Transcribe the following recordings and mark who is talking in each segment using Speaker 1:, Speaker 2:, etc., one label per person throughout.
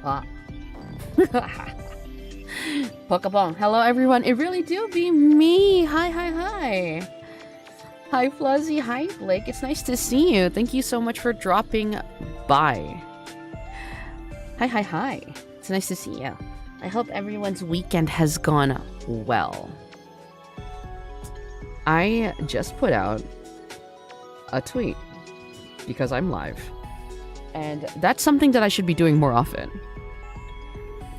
Speaker 1: Ah. Pokeball. Hello, everyone. It really do be me. Hi, hi, hi. Hi, Fluzzy. Hi, Blake. It's nice to see you. Thank you so much for dropping by. Hi, hi, hi. It's nice to see you. I hope everyone's weekend has gone well. I just put out a tweet because I'm live. And that's something that I should be doing more often.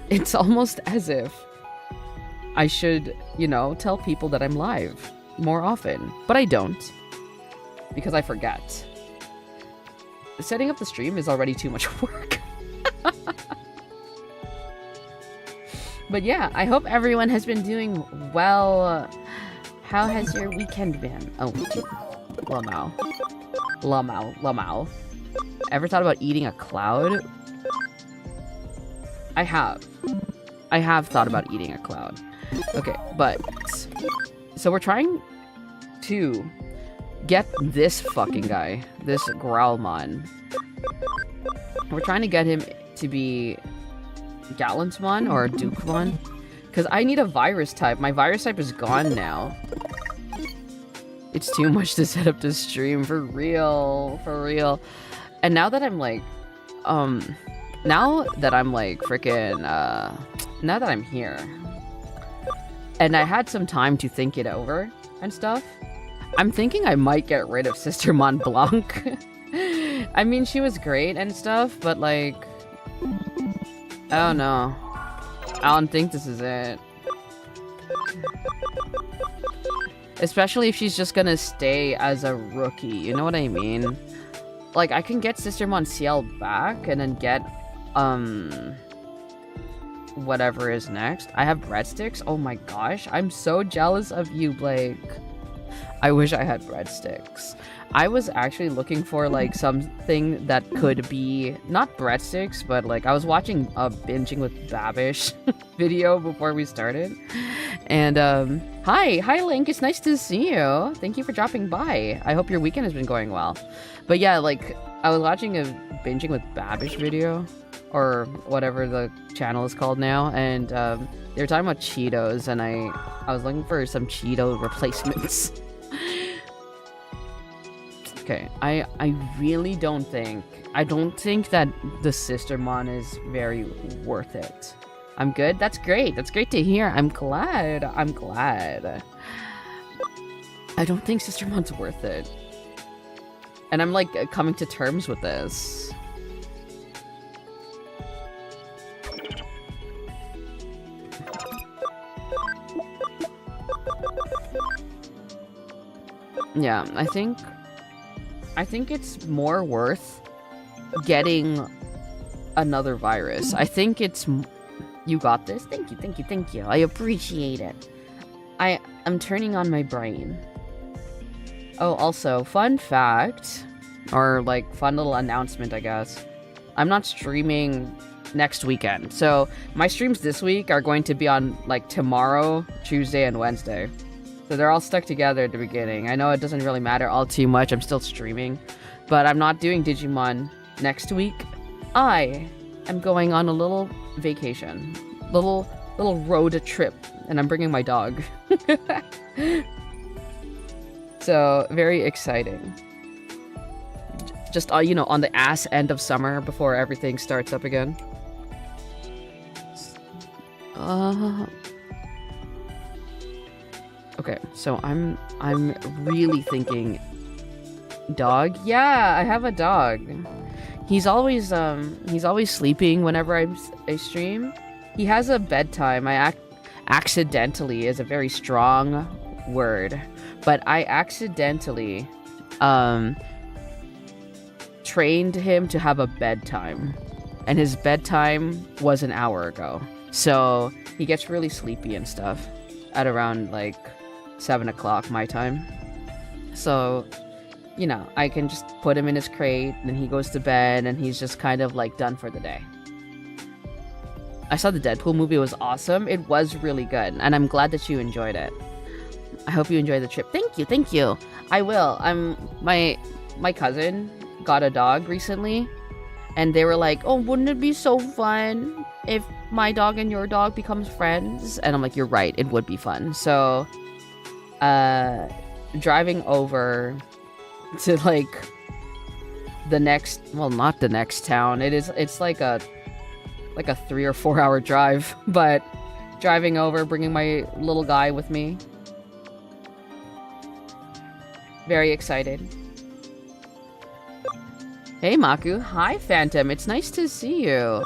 Speaker 1: It's almost as if I should, you know, tell people that I'm live more often. But I don't. Because I forget. Setting up the stream is already too much work. But yeah, I hope everyone has been doing well. How has your weekend been? Oh, Lamau. Lamau. Lamau. Ever thought about eating a cloud? I have. I have thought about eating a cloud. Okay, but... So we're trying to get this fucking guy. This Growlmon. We're trying to get him to be Gallantmon or Dukemon. Because I need a virus type. My virus type is gone now. It's too much to set up to stream. For real. For real. And now that I'm like... Now that I'm like freaking... now that I'm here... And I had some time to think it over and stuff. I'm thinking I might get rid of Sister Mont Blanc. I mean, she was great and stuff, but like... I don't know. I don't think this is it. Especially if she's just gonna stay as a rookie, you know what I mean? Like, I can get Sister Monsiel back and then get, whatever is next. I have breadsticks? Oh my gosh, I'm so jealous of you, Blake. I wish I had breadsticks. I was actually looking for, like, something that could be, not breadsticks, but, like, I was watching a Binging with Babish video before we started. And, hi Link, it's nice to see you. Thank you for dropping by. I hope your weekend has been going well. But yeah, like, I was watching a Binging with Babish video, or whatever the channel is called now, and, they were talking about Cheetos, and I was looking for some Cheeto replacements. Okay, I really don't think that the Sistermon is very worth it. I'm good? That's great. That's great to hear. I'm glad. I'm glad. I don't think Sistermon's worth it. And I'm like coming to terms with this. Yeah, I think it's more worth getting another virus. I think it's... You got this? Thank you, thank you, thank you. I appreciate it. I'm turning on my brain. Oh, also, fun fact, or like fun little announcement, I guess. I'm not streaming next weekend. So my streams this week are going to be on like tomorrow, Tuesday, and Wednesday. So they're all stuck together at the beginning. I know it doesn't really matter all too much. I'm still streaming. But I'm not doing Digimon next week. I am going on a little vacation. Little road trip. And I'm bringing my dog. So, very exciting. Just, you know, on the ass end of summer before everything starts up again. Okay, so I'm really thinking dog. Yeah, I have a dog. He's always sleeping whenever I stream. He has a bedtime. Accidentally is a very strong word, but I accidentally trained him to have a bedtime, and his bedtime was an hour ago. So he gets really sleepy and stuff at around like 7 o'clock my time. So, you know, I can just put him in his crate, and he goes to bed, and he's just kind of like done for the day. I saw the Deadpool movie. It was awesome. It was really good, and I'm glad that you enjoyed it. I hope you enjoy the trip. Thank you, thank you. I will. My cousin got a dog recently, And they were like, oh, wouldn't it be so fun if my dog and your dog becomes friends? And I'm like, you're right, it would be fun. So, driving over to like the next, well, not the next town. It's like a 3 or 4 hour drive, but driving over, bringing my little guy with me. Very excited. Hey Maku, hi Phantom, it's nice to see you.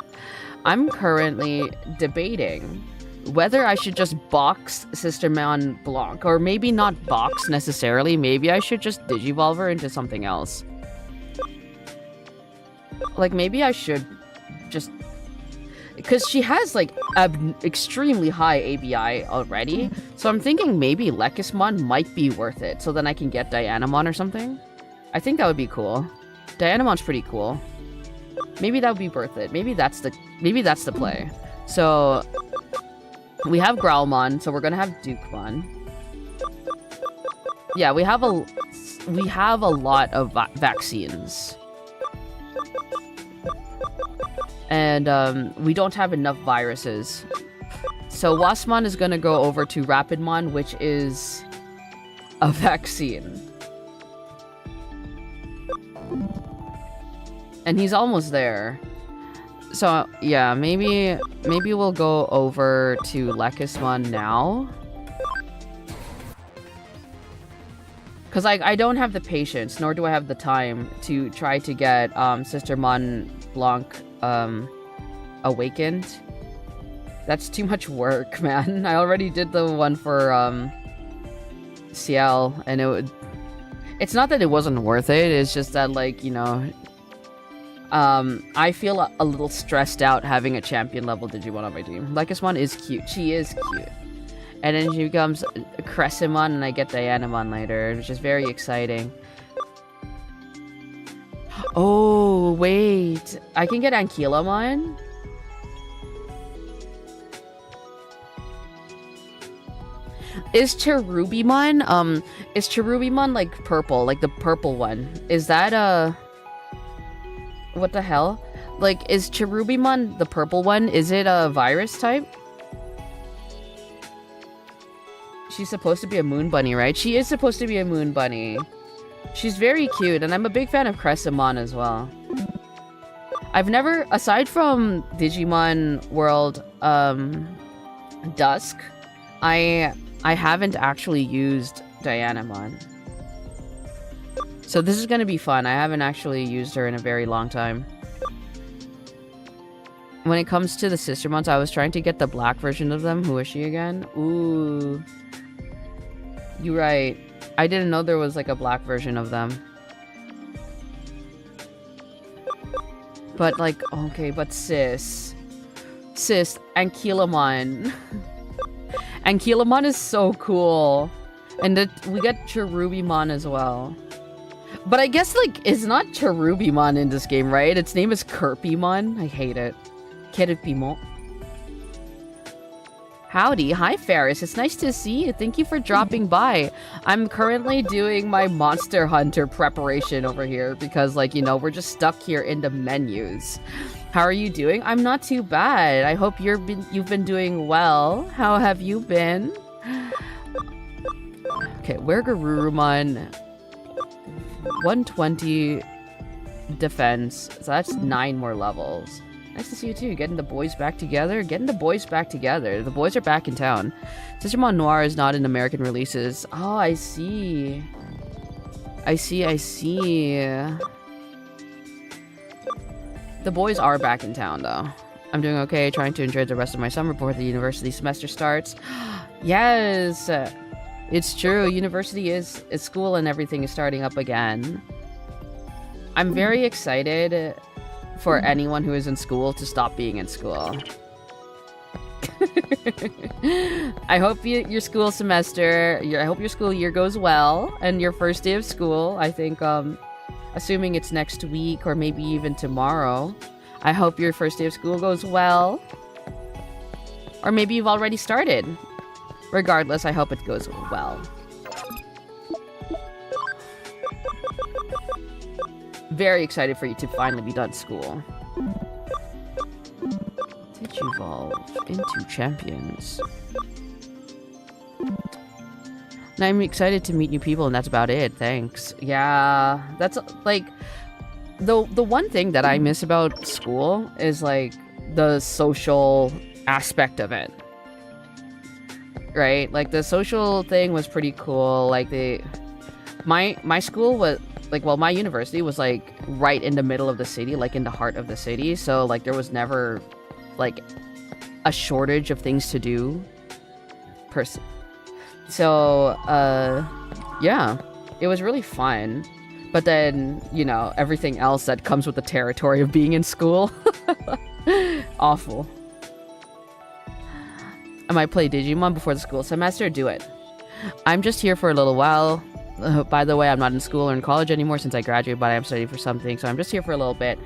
Speaker 1: I'm currently debating whether I should just box Sistermon Blanc, or maybe not box necessarily, maybe I should just Digivolve her into something else. Like, maybe I should just... Because she has, like, an extremely high ABI already, so I'm thinking maybe Lekismon might be worth it, so then I can get Dianamon or something. I think that would be cool. Dianamon's pretty cool. Maybe that would be worth it. Maybe that's the play. So... we have Growlmon, so we're gonna have Dukemon. Yeah, we have a lot of vaccines. And we don't have enough viruses. So Wasmon is gonna go over to Rapidmon, which is a vaccine. And he's almost there. So, yeah, maybe we'll go over to Lekismon now. Because I don't have the patience, nor do I have the time to try to get Sistermon Blanc awakened. That's too much work, man. I already did the one for CL, and it's not that it wasn't worth it, it's just that, like, you know... I feel a little stressed out having a champion level Digimon on my team. Lekismon is cute. She is cute. And then she becomes Crescimon and I get Dianamon later, which is very exciting. Oh, wait. I can get Ankylomon? Is Cherubimon, like purple, like the purple one? Is that what the hell? Like, is Cherubimon the purple one? Is it a virus type? She's supposed to be a moon bunny, right? She is supposed to be a moon bunny. She's very cute, and I'm a big fan of Crescimon as well. I've never, aside from Digimon World Dusk, I haven't actually used Dianamon. So this is gonna be fun. I haven't actually used her in a very long time. When it comes to the Sistermons, I was trying to get the black version of them. Who is she again? Ooh. You're right. I didn't know there was like a black version of them. But like, okay, but sis, Ankylomon. Ankylomon is so cool. And we get Cherubimon as well. But I guess, like, it's not Cherubimon in this game, right? Its name is Kerpimon. I hate it. Kerpimon. Howdy. Hi, Ferris. It's nice to see you. Thank you for dropping by. I'm currently doing my Monster Hunter preparation over here because, like, you know, we're just stuck here in the menus. How are you doing? I'm not too bad. I hope you've been doing well. How have you been? Okay, where Garurumon... 120 defense, so that's 9 more levels. Nice to see you too. Getting the boys back together. The boys are back in town. Digimon Noir is not in American releases. Oh, I see. I see. The boys are back in town though. I'm doing okay, trying to enjoy the rest of my summer before the university semester starts. Yes! It's true, university is school and everything is starting up again. I'm very excited for anyone who is in school to stop being in school. I hope your school semester, I hope your school year goes well, and your first day of school, I think, assuming it's next week or maybe even tomorrow, I hope your first day of school goes well. Or maybe you've already started. Regardless, I hope it goes well. Very excited for you to finally be done school. Digivolve into champions. And I'm excited to meet new people, and that's about it. Thanks. Yeah, that's like the one thing that I miss about school is like the social aspect of it. Right? Like the social thing was pretty cool. Like my school was like, well, my university was like right in the middle of the city, like in the heart of the city. So like there was never like a shortage of things to do so yeah, it was really fun. But then, you know, everything else that comes with the territory of being in school. Awful. I might play Digimon before the school semester. Do it. I'm just here for a little while. By the way, I'm not in school or in college anymore since I graduated, but I am studying for something, so I'm just here for a little bit.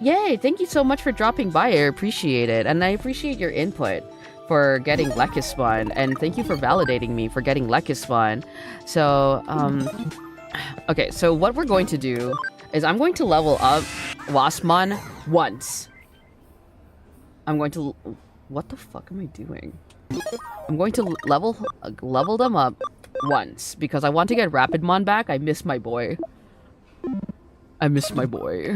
Speaker 1: Yay! Thank you so much for dropping by. I appreciate it, and I appreciate your input for getting Lekispawn, and thank you for validating me for getting Lekispawn. So, okay, so what we're going to do is I'm going to level up Waspmon once. I'm going to... What the fuck am I doing? I'm going to level them up once because I want to get Rapidmon back. I miss my boy. I miss my boy.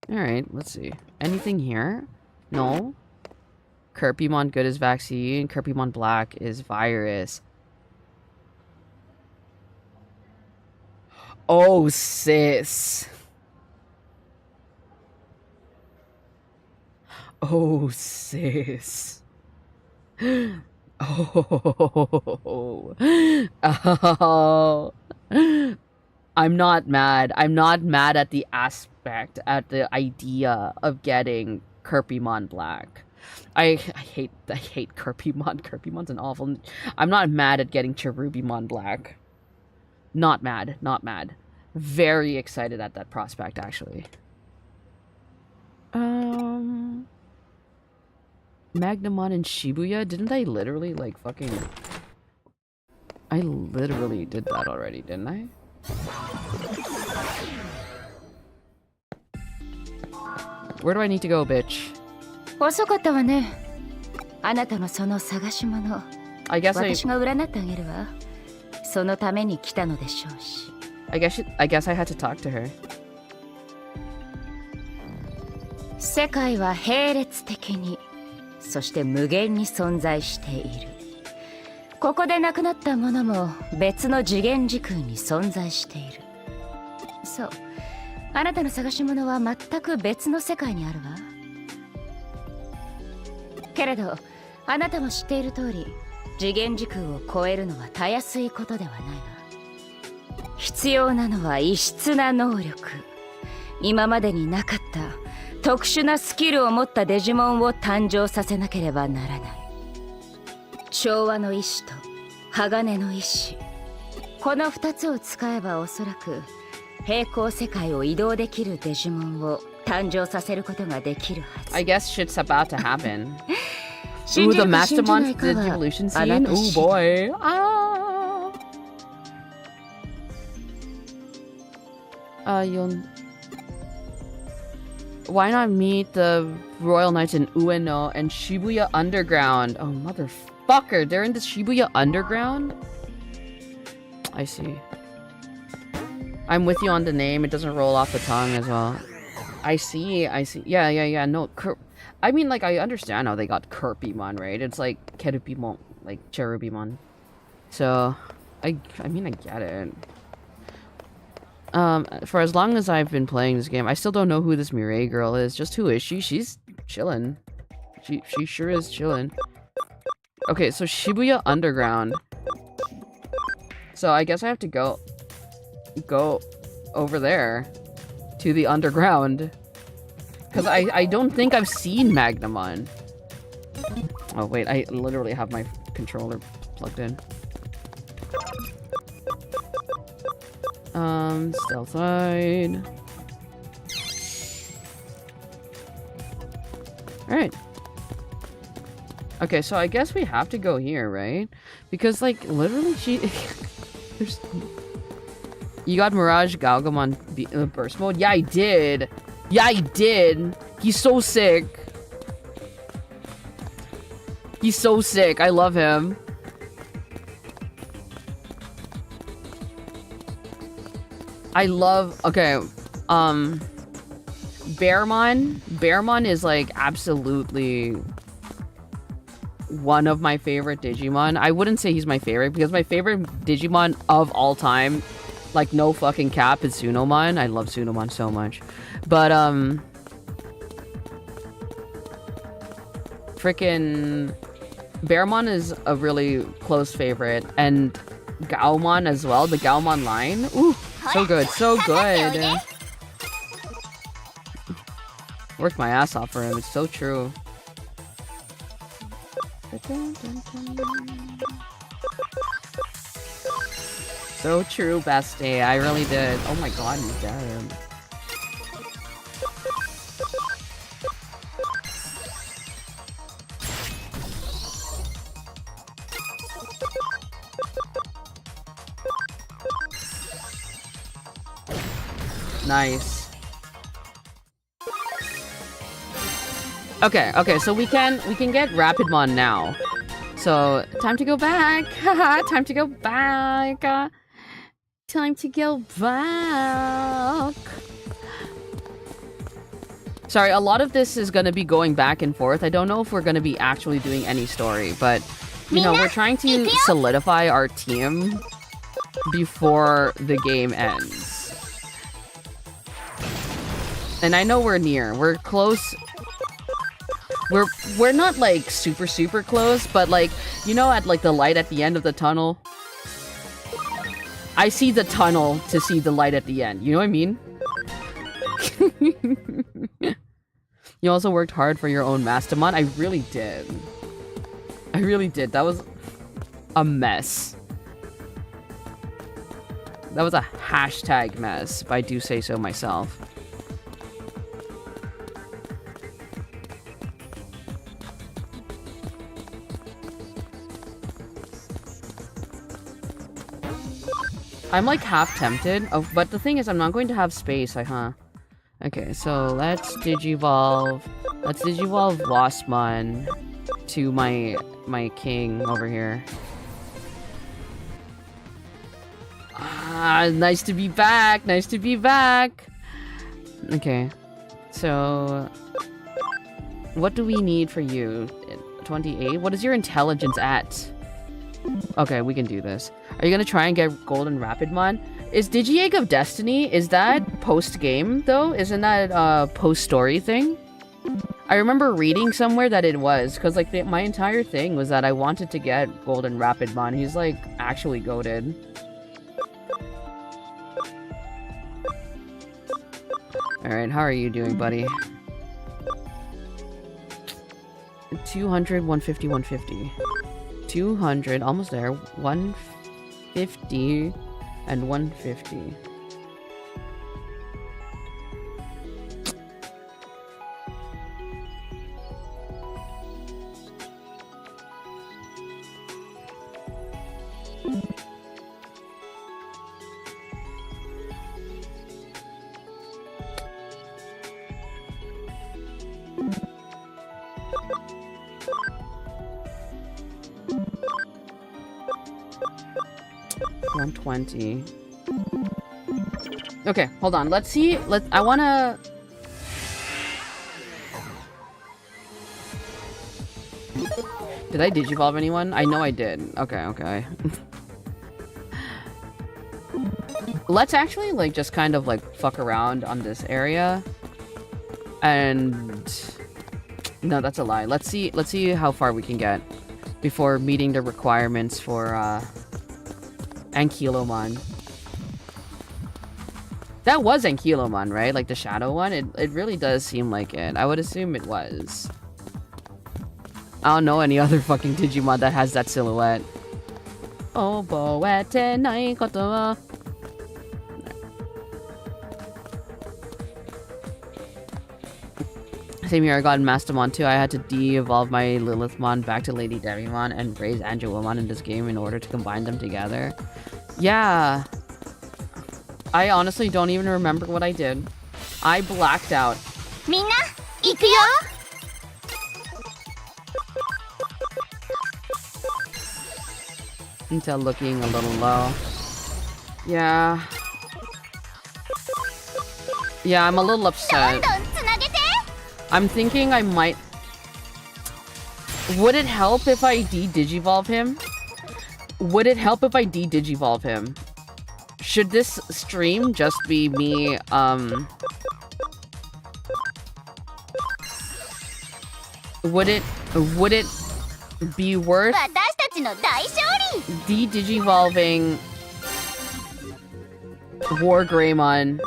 Speaker 1: Alright, let's see. Anything here? No. Kirpymon good is vaccine. Kirpymon black is virus. Oh, sis. Oh, sis. Oh. Oh. I'm not mad. I'm not mad at the aspect, at the idea of getting Kirpymon black. I hate Kirpymon. Kirpymon's an awful... I'm not mad at getting Cherubimon black. Not mad. Not mad. Very excited at that prospect, actually. Magnamon and Shibuya? Didn't I literally, like, fucking... I literally did that already, didn't I? Where do I need to go, bitch? I guess I had to talk to her.
Speaker 2: 世界は並列的に、そして無限に存在している。ここでなくなったものも別の次元時空に存在している。そう、あなたの探し物は全く別の世界にあるわ。けれど、あなたも知っている通り、次元時空を超えるのはたやすいことではないわ。必要なのは異質な能力。今までになかった特殊なスキルを持ったデジモンを誕生させなければならない。調和の意志と鋼の意志、この2つを使えばおそらく平行世界を移動できるデジモンを誕生させることができるはず。
Speaker 1: I guess shit's about to happen. Ooh, the Mastermon Digivolution scene? Ooh boy. Why not meet the Royal Knights in Ueno and Shibuya Underground? Oh, motherfucker. They're in the Shibuya Underground? I see. I'm with you on the name. It doesn't roll off the tongue as well. I see. Yeah. No, I mean, like, I understand how they got Kirpymon, right? It's like Kerupimon, like Cherubimon. So, I mean, I get it. For as long as I've been playing this game, I still don't know who this Mireille girl is. Just who is she? She's chillin'. She sure is chillin'. Okay, so Shibuya Underground. So I guess I have to go over there to the underground. Because I don't think I've seen Magnamon. Oh wait, I literally have my controller plugged in. Stealth side. Alright. Okay, so I guess we have to go here, right? Because, like, literally there's... You got Mirage Galgamon burst mode? Yeah, I did. Yeah, I did. He's so sick. He's so sick. I love him. I love... Okay. Bearmon. Bearmon is like absolutely one of my favorite Digimon. I wouldn't say he's my favorite because my favorite Digimon of all time, like no fucking cap, is Sunomon. I love Sunomon so much. But freaking Bearmon is a really close favorite, and Gaomon as well. The Gaomon line. Ooh, so good, so good. Worked my ass off for him. It's so true. So true, bestie. I really did. Oh my god, he's dead. Nice. Okay, okay, so we can get Rapidmon now. So, time to go back. Haha, time to go back. Time to go back. Sorry, a lot of this is going to be going back and forth. I don't know if we're going to be actually doing any story, but, you know, we're trying to solidify our team before the game ends. And I know we're near. We're close. We're not, like, super close, but, like, you know, at, like, the light at the end of the tunnel? I see the tunnel to see the light at the end. You know what I mean? You also worked hard for your own Mastamon? I really did. I really did. That was a mess. That was a hashtag mess, if I do say so myself. I'm like half tempted, but the thing is I'm not going to have space, huh? Okay, so let's Digivolve. Let's Digivolve Lossmon to my king over here. Ah, nice to be back! Nice to be back! Okay, so what do we need for you? 28? What is your intelligence at? Okay, we can do this. Are you gonna try and get Golden Rapidmon? Is Digi-Egg of Destiny, is that post-game, though? Isn't that a post-story thing? I remember reading somewhere that it was, because, like, my entire thing was that I wanted to get Golden Rapidmon. He's, like, actually goated. Alright, how are you doing, buddy? 200, 150, 150. 200, almost there. 150 and 150. $120. Okay, hold on. Let's see. I wanna... Did I Digivolve anyone? I know I did. Okay, okay. Let's actually, like, just kind of, like, fuck around on this area. And... No, that's a lie. Let's see how far we can get before meeting the requirements for, Ankylomon. That was Ankylomon, right? Like the shadow one? It really does seem like it. I would assume it was. I don't know any other fucking Digimon that has that silhouette. Oboete nai koto wa. Same here, I got Mastamon too. I had to de-evolve my Lilithmon back to Lady Devimon and raise Angelomon in this game in order to combine them together. Yeah. I honestly don't even remember what I did. I blacked out.
Speaker 2: みんな行くよ
Speaker 1: Until looking a little low. Yeah. Yeah, I'm a little upset.
Speaker 2: どんどんつなげて
Speaker 1: I'm thinking I might... Would it help if I de-digivolve him? Would it help if I de-digivolve him? Should this stream just be me, Would it be worth
Speaker 2: 私たちの大勝利
Speaker 1: de-digivolving War Greymon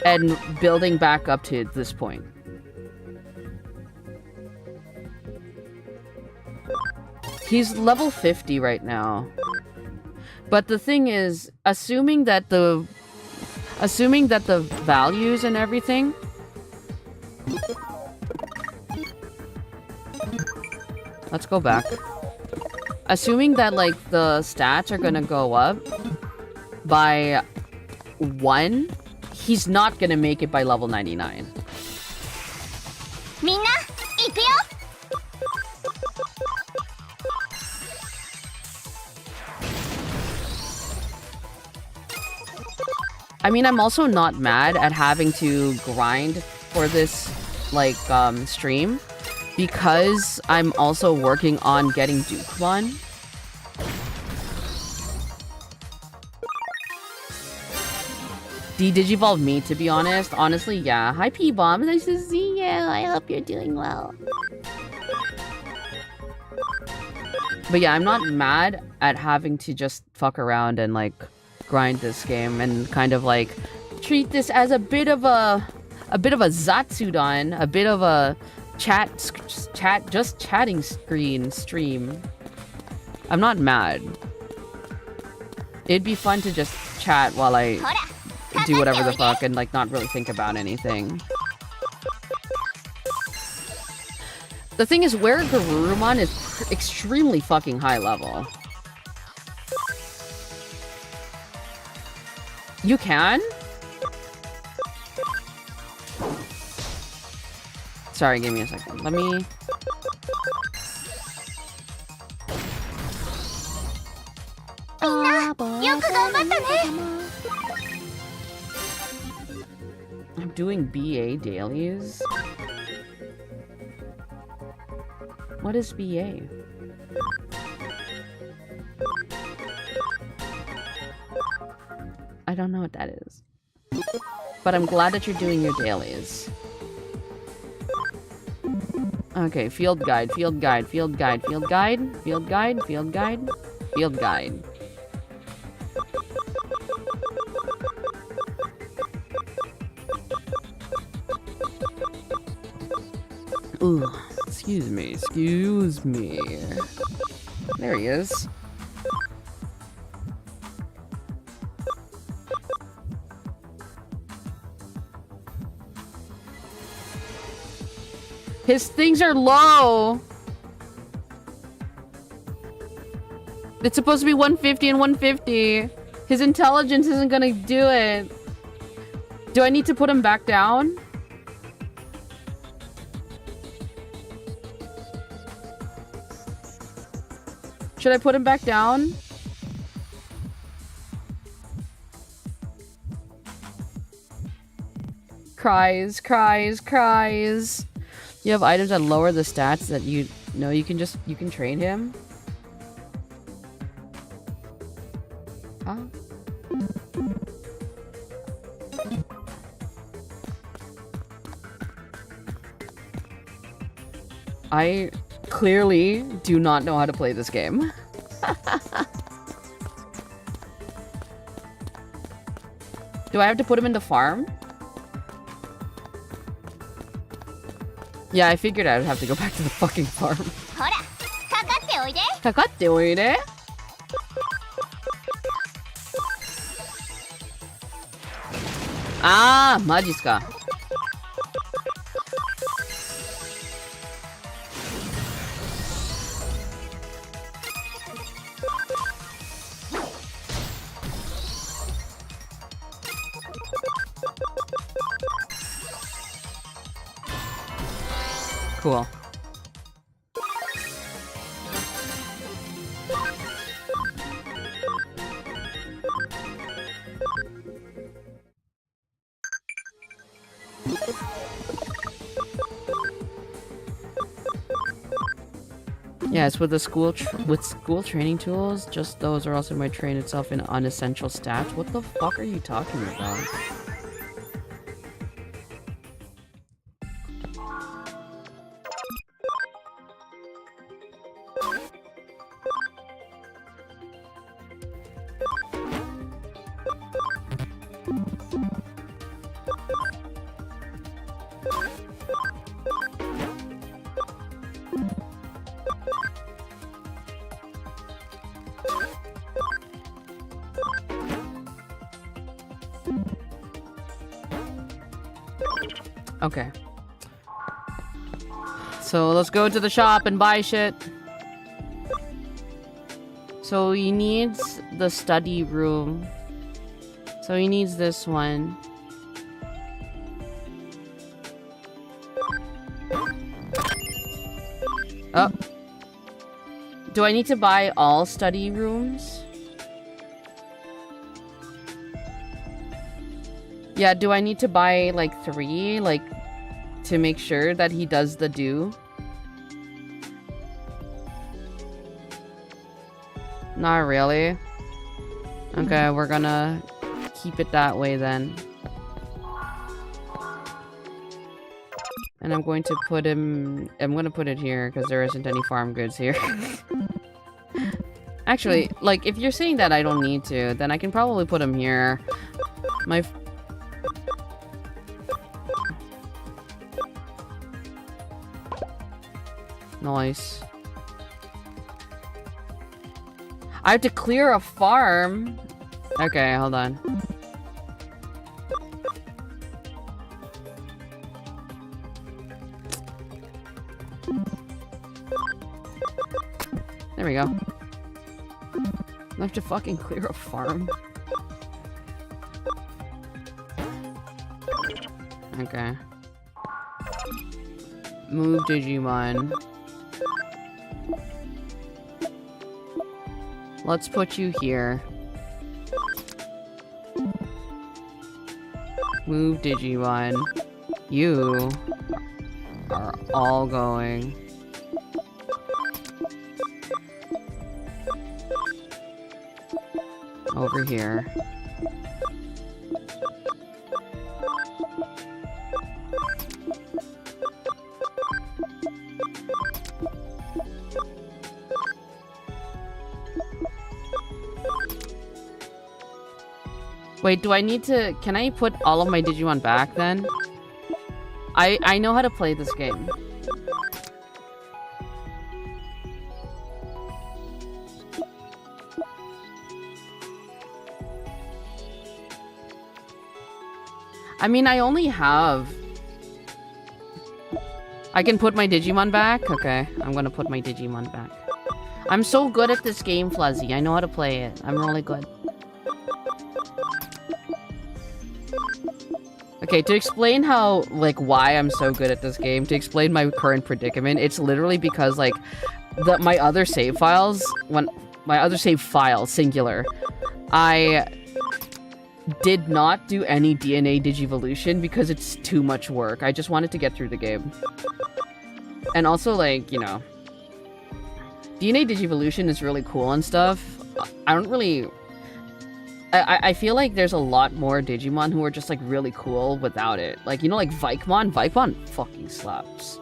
Speaker 1: and building back up to this point? He's level 50 right now. But the thing is, assuming that the values and everything, let's go back. Assuming that like the stats are gonna go up by 1, he's not gonna make it by level 99.
Speaker 2: みんな行くよ
Speaker 1: I mean, I'm also not mad at having to grind for this, like, stream, because I'm also working on getting Digimon. De-digivolve me, to be honest. Honestly, yeah. Hi, P-Bomb. Nice to see you. I hope you're doing well. But yeah, I'm not mad at having to just fuck around and, like, grind this game and kind of like treat this as a bit of a Zatsudan, a bit of a chatting stream. I'm not mad. It'd be fun to just chat while I do whatever the fuck and like not really think about anything. The thing is, where Garurumon is extremely fucking high level. You can? Sorry, give me a second. Let me... I'm doing BA dailies? What is BA? I don't know what that is. But I'm glad that you're doing your dailies. Okay, field guide, field guide, field guide, field guide, field guide, field guide, field guide. Ooh, excuse me, excuse me. There he is. His things are low. It's supposed to be 150 and 150. His intelligence isn't gonna do it. Do I need to put him back down? Should I put him back down? Cries, cries, cries. You have items that lower the stats that you know you can train him? Huh? I clearly do not know how to play this game. Do I have to put him into farm? Yeah, I figured I would have to go back to the fucking farm.
Speaker 2: ほらかかっておいで
Speaker 1: かかっておいで。あー、マジっすか。Cool. Yes, with the school training tools, just those or else it might train itself in unessential stats. What the fuck are you talking about? Okay. So let's go to the shop and buy shit. So he needs the study room. So he needs this one. Oh. Do I need to buy all study rooms? Yeah, do I need to buy like 3, like, to make sure that he does the do? Not really. Okay, we're gonna keep it that way then. And I'm going to put him... I'm gonna put it here, because there isn't any farm goods here. Actually, like, if you're saying that I don't need to, then I can probably put him here. My... Nice. I have to clear a farm. Okay, hold on. There we go. I have to fucking clear a farm. Okay. Move Digimon. Let's put you here. Move Digimon. You are all going. Over here. Wait, do I need to... Can I put all of my Digimon back then? I know how to play this game. I mean, I only have... I can put my Digimon back? Okay, I'm gonna put my Digimon back. I'm so good at this game, Fluzzy. I know how to play it. I'm really good. Okay, to explain how, like, why I'm so good at this game, to explain my current predicament, it's literally because, like, my other save files, singular, I did not do any DNA Digivolution because it's too much work. I just wanted to get through the game. And also, like, you know, DNA Digivolution is really cool and stuff. I don't really... I feel like there's a lot more Digimon who are just, like, really cool without it. Like, you know, like, Vikemon? Vikemon fucking slaps.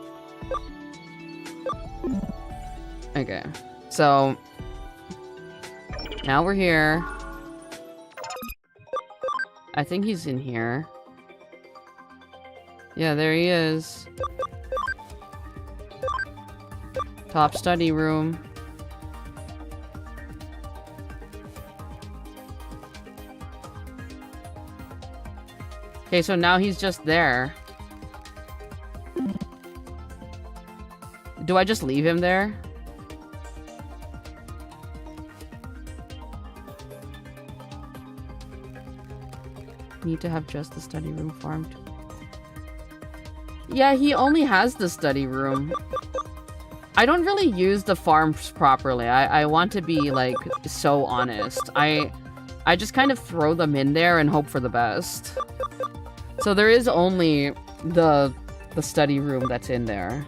Speaker 1: Okay. So... now we're here. I think he's in here. Yeah, there he is. Top study room. Okay, so now he's just there. Do I just leave him there? Need to have just the study room farmed. Yeah, he only has the study room. I don't really use the farms properly. I want to be, like, so honest. I just kind of throw them in there and hope for the best. So there is only the study room that's in there.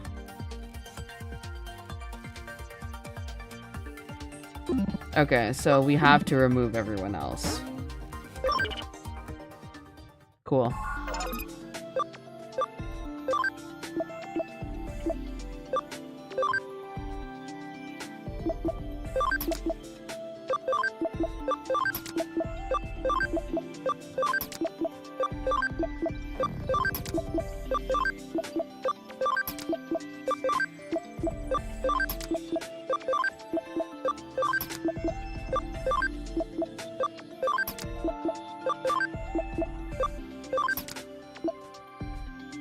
Speaker 1: Okay, so we have to remove everyone else. Cool.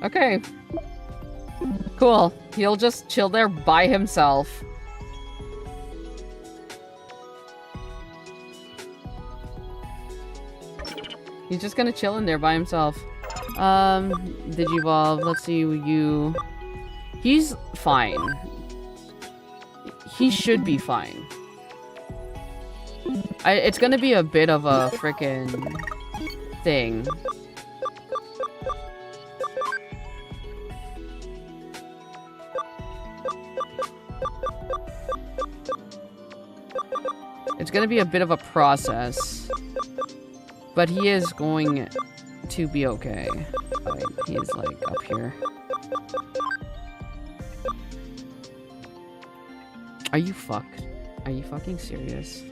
Speaker 1: Okay. Cool. He'll just chill there by himself. He's just gonna chill in there by himself. Digivolve. Let's see you. He's fine. He should be fine. It's gonna be a bit of a frickin' thing. It's gonna be a bit of a process, but he is going to be okay. Right, he is like up here. Are you fucking serious?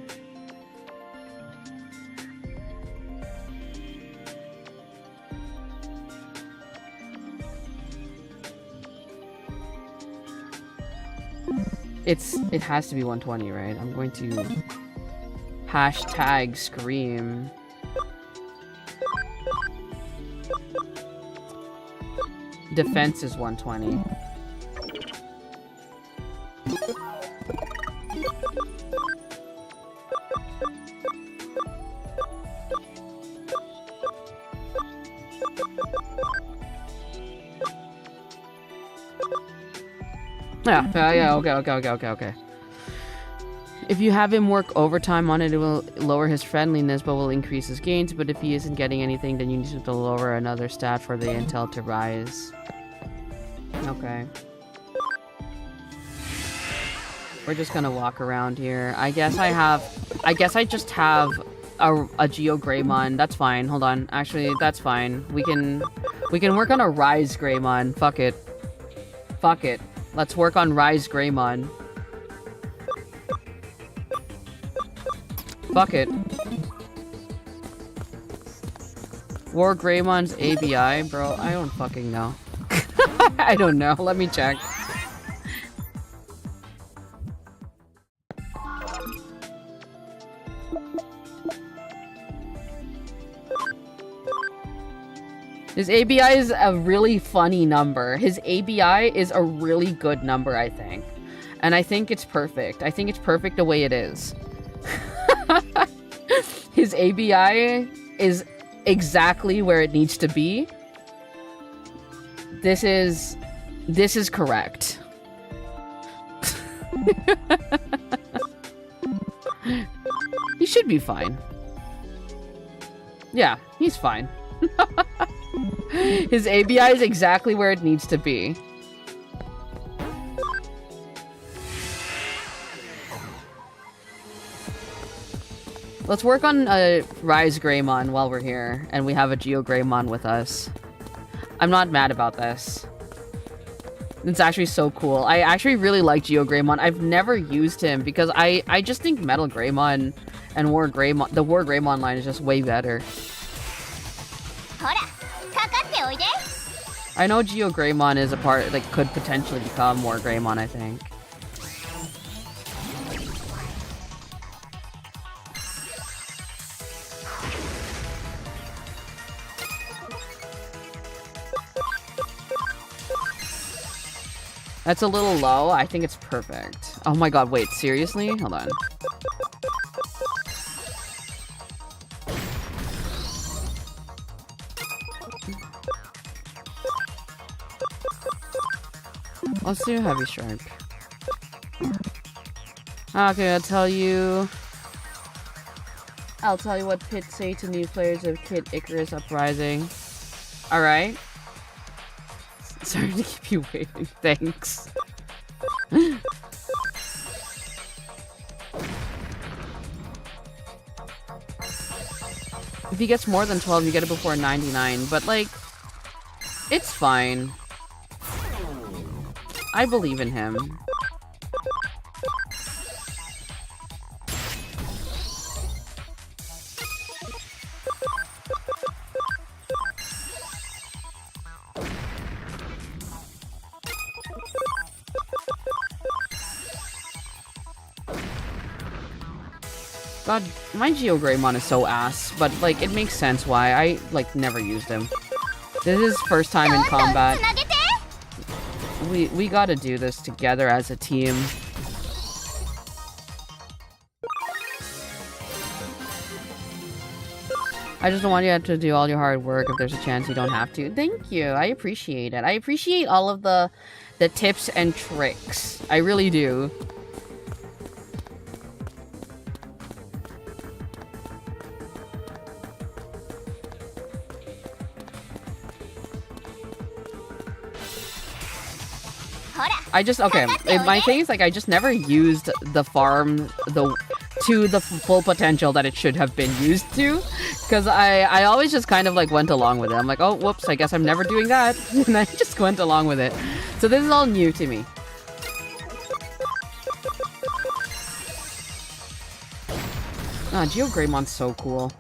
Speaker 1: It has to be 120, right? I'm going to hashtag scream. Defense is 120. Yeah, okay. If you have him work overtime on it, it will lower his friendliness, but will increase his gains. But if he isn't getting anything, then you need to lower another stat for the intel to rise. Okay. We're just gonna walk around here. I guess I just have a Geo Greymon. That's fine. Hold on. Actually, that's fine. We can work on a Rise Greymon. Fuck it. Fuck it. Let's work on Rise Greymon. Fuck it. War Greymon's ABI? Bro, I don't fucking know. I don't know. Let me check. His ABI is a really funny number. His ABI is a really good number, I think. And I think it's perfect. I think it's perfect the way it is. His ABI is exactly where it needs to be. This is correct. He should be fine. Yeah, he's fine. His ABI is exactly where it needs to be. Let's work on a Rise Greymon while we're here, and we have a Geo Greymon with us. I'm not mad about this. It's actually so cool. I actually really like Geo Greymon. I've never used him because I just think Metal Greymon and the War Greymon line is just way better. I know Geo Greymon is a part, like, could potentially become War Greymon, I think. That's a little low. I think it's perfect. Oh my god, wait, seriously? Hold on. Let's do Heavy Strike. Okay, I'll tell you what pits say to new players of Kid Icarus Uprising. Alright. Sorry to keep you waiting. Thanks. If he gets more than 12, you get it before 99. But, like, it's fine. I believe in him. God, my Geogreymon is so ass, but, like, it makes sense why. I, like, never used him. This is his first time in combat. We gotta do this together as a team. I just don't want you to do all your hard work if there's a chance you don't have to. Thank you. I appreciate it. I appreciate all of the tips and tricks. I really do. Okay, my thing is, like, I just never used the farm to the full potential that it should have been used to, because I always just kind of, like, went along with it. I'm like, oh, whoops, I guess I'm never doing that, and I just went along with it. So this is all new to me. Ah, Geogreymon's so cool.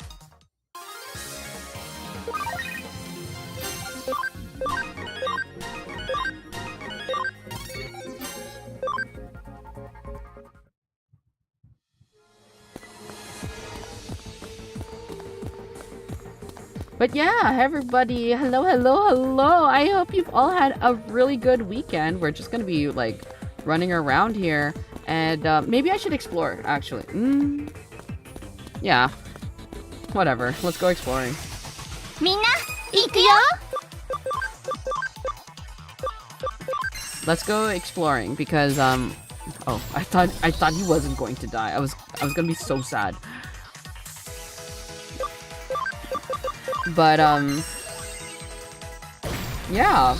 Speaker 1: But yeah, everybody, hello. I hope you've all had a really good weekend. We're just gonna be, like, running around here, and maybe I should explore, actually. Yeah, whatever. Let's go exploring.
Speaker 2: Minna, ikuyo!
Speaker 1: Let's go exploring because oh, I thought he wasn't going to die. I was gonna be so sad. But, yeah.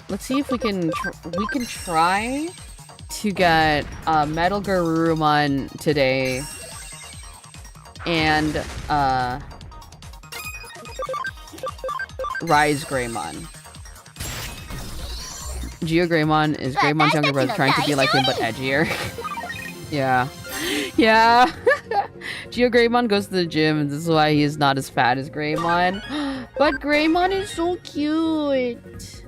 Speaker 1: Let's see if we can try to get Metal Garurumon today and Rise Greymon. Geogreymon is Greymon's younger brother trying to be like him but edgier. Yeah. Yeah. Geogreymon goes to the gym, and this is why he is not as fat as Greymon. But Greymon is so cute.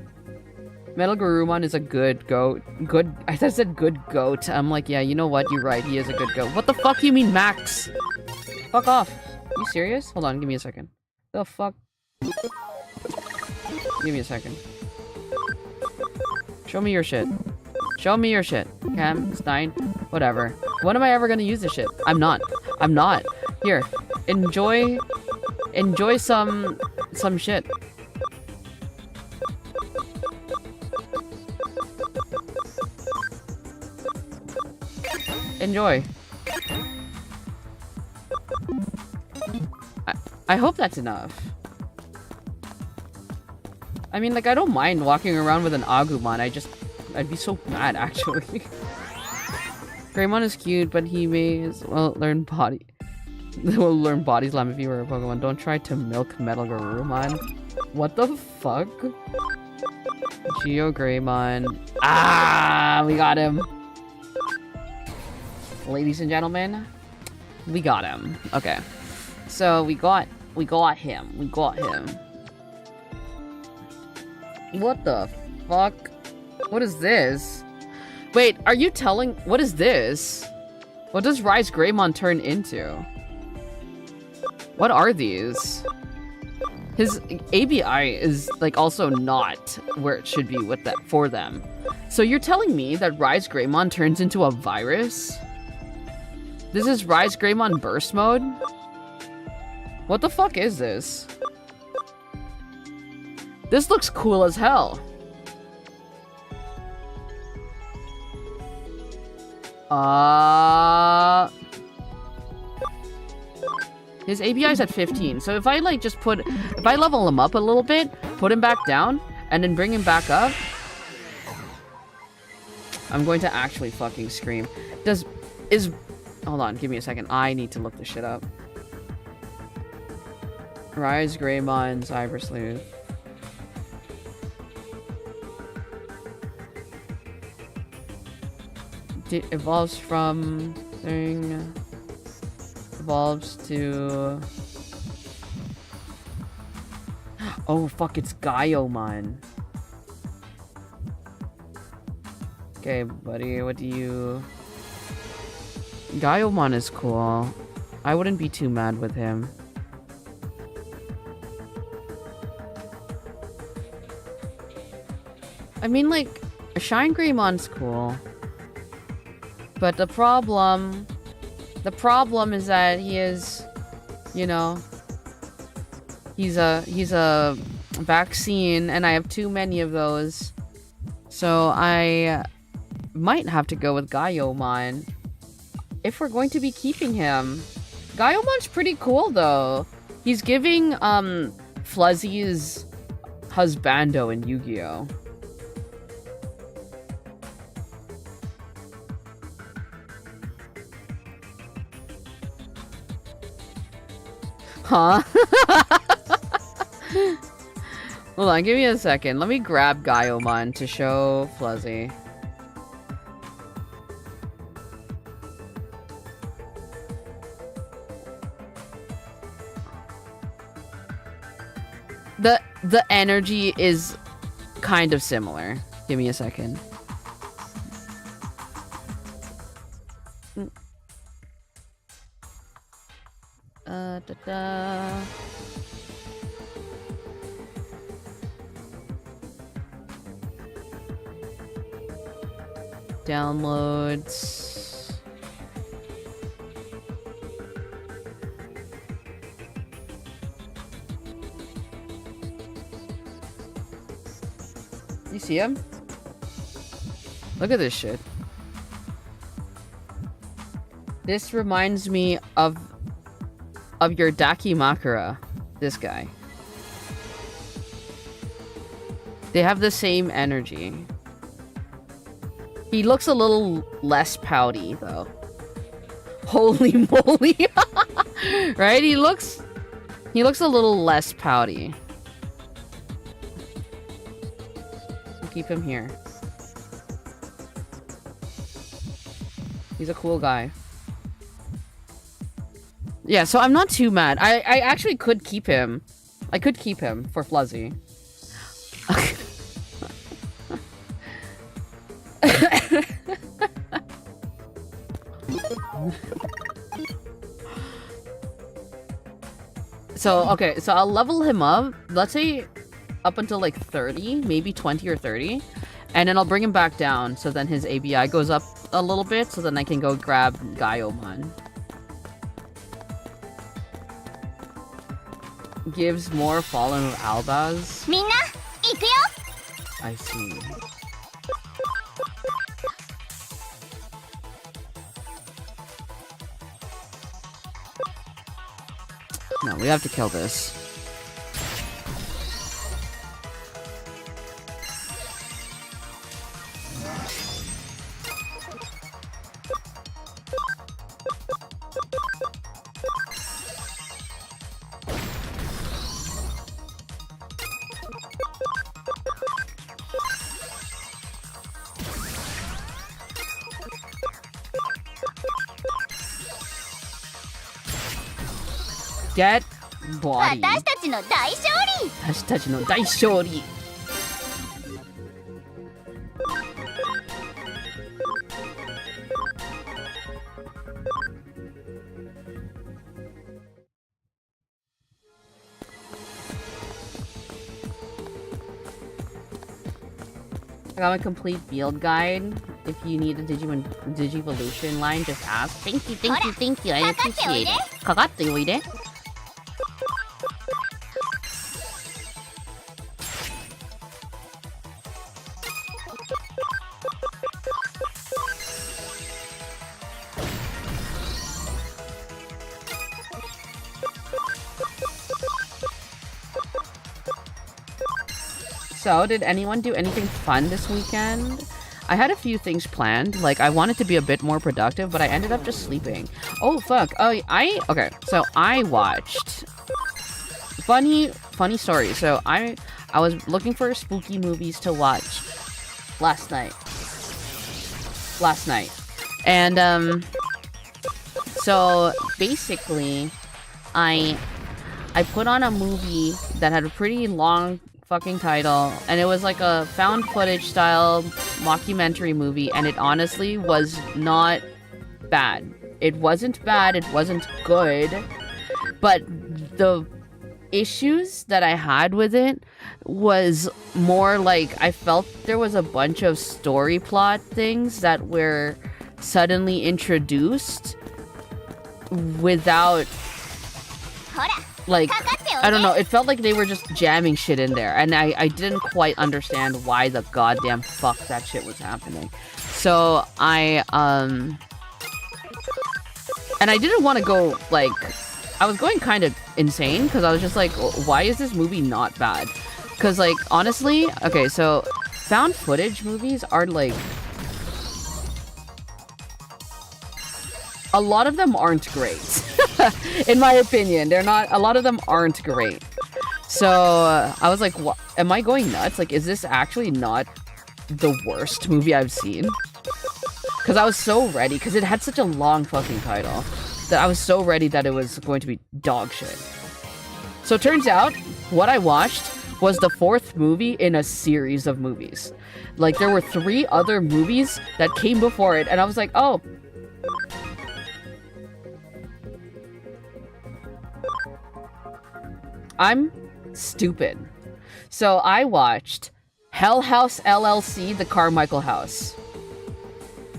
Speaker 1: Metal Garurumon is a good goat. I said good goat. I'm like, yeah, you know what? You're right. He is a good goat. What the fuck you mean, Max? Fuck off. You serious? Hold on. Give me a second. The fuck? Give me a second. Show me your shit. Show me your shit. Cam, Stein, whatever. When am I ever gonna use this shit? I'm not. Here, enjoy some shit. Enjoy. I hope that's enough. I mean, like, I don't mind walking around with an Agumon. I'd be so mad, actually. Greymon is cute, but he may as well learn body slam if you were a Pokemon. Don't try to milk Metal Garurumon. What the fuck? Geogreymon. Ah, we got him. Ladies and gentlemen, we got him. Okay. So we got him. What the fuck? What is this? Wait, are you telling... What is this? What does Rise Greymon turn into? What are these? His ABI is, like, also not where it should be with that for them. So you're telling me that Rise Greymon turns into a virus? This is Rise Greymon Burst Mode? What the fuck is this? This looks cool as hell. His ABI is at 15, so if I like just if I level him up a little bit, put him back down, and then bring him back up, I'm going to actually fucking scream. Hold on, give me a second. I need to look this shit up. Rise Greymon Cyber Sleuth. Evolves from thing. Evolves to. Oh fuck! It's Gaiomon. Okay, buddy. What do you? Gaiomon is cool. I wouldn't be too mad with him. I mean, like, Shine Greymon's cool. But the problem is that he is, you know, he's a vaccine, and I have too many of those. So I might have to go with Gaiomon if we're going to be keeping him. Gaiomon's pretty cool, though. He's giving, Fluzzy's husbando in Yu-Gi-Oh! Huh? Hold on, give me a second. Let me grab Gaiomon to show Fluzzy. The energy is kind of similar. Give me a second. Downloads. You see him? Look at this shit. This reminds me of your Dakimakura. This guy. They have the same energy. He looks a little less pouty, though. Holy moly! Right? He looks a little less pouty. So keep him here. He's a cool guy. Yeah, so I'm not too mad. I actually could keep him. I could keep him for Fluzzy. So, okay, so I'll level him up, let's say up until like 30, maybe 20 or 30, and then I'll bring him back down, so then his ABI goes up a little bit, so then I can go grab Gaiomon. Gives more Fallen of Albaz. I see. No, we have to kill this. Get body.
Speaker 3: 私たちの大勝利。
Speaker 1: 私たちの大勝利。I got a complete field guide. If you need a Digivolution line, just ask. Thank you, thank you, thank you. I appreciate it. かかっておいで。So, did anyone do anything fun this weekend? I had a few things planned. Like, I wanted to be a bit more productive, but I ended up just sleeping. Oh, fuck. Oh, okay. So, I watched... Funny story. So, I was looking for spooky movies to watch last night. And, so, basically, I put on a movie that had a pretty long fucking title, and it was like a found footage style mockumentary movie, and it honestly was not bad. It wasn't bad, it wasn't good, but the issues that I had with it was more like I felt there was a bunch of story plot things that were suddenly introduced without, like, I don't know, it felt like they were just jamming shit in there, and I didn't quite understand why the goddamn fuck that shit was happening. So and I didn't want to go, like, I was going kind of insane, because I was just like, why is this movie not bad? Because, like, honestly, okay, so found footage movies are, like, a lot of them aren't great. In my opinion, a lot of them aren't great. So I was like, what? Am I going nuts? Like, is this actually not the worst movie I've seen? Because I was so ready, because it had such a long fucking title, that I was so ready that it was going to be dog shit. So it turns out, what I watched was the 4th movie in a series of movies. Like, there were 3 other movies that came before it, and I was like, oh. I'm stupid. So I watched Hell House LLC, The Carmichael House.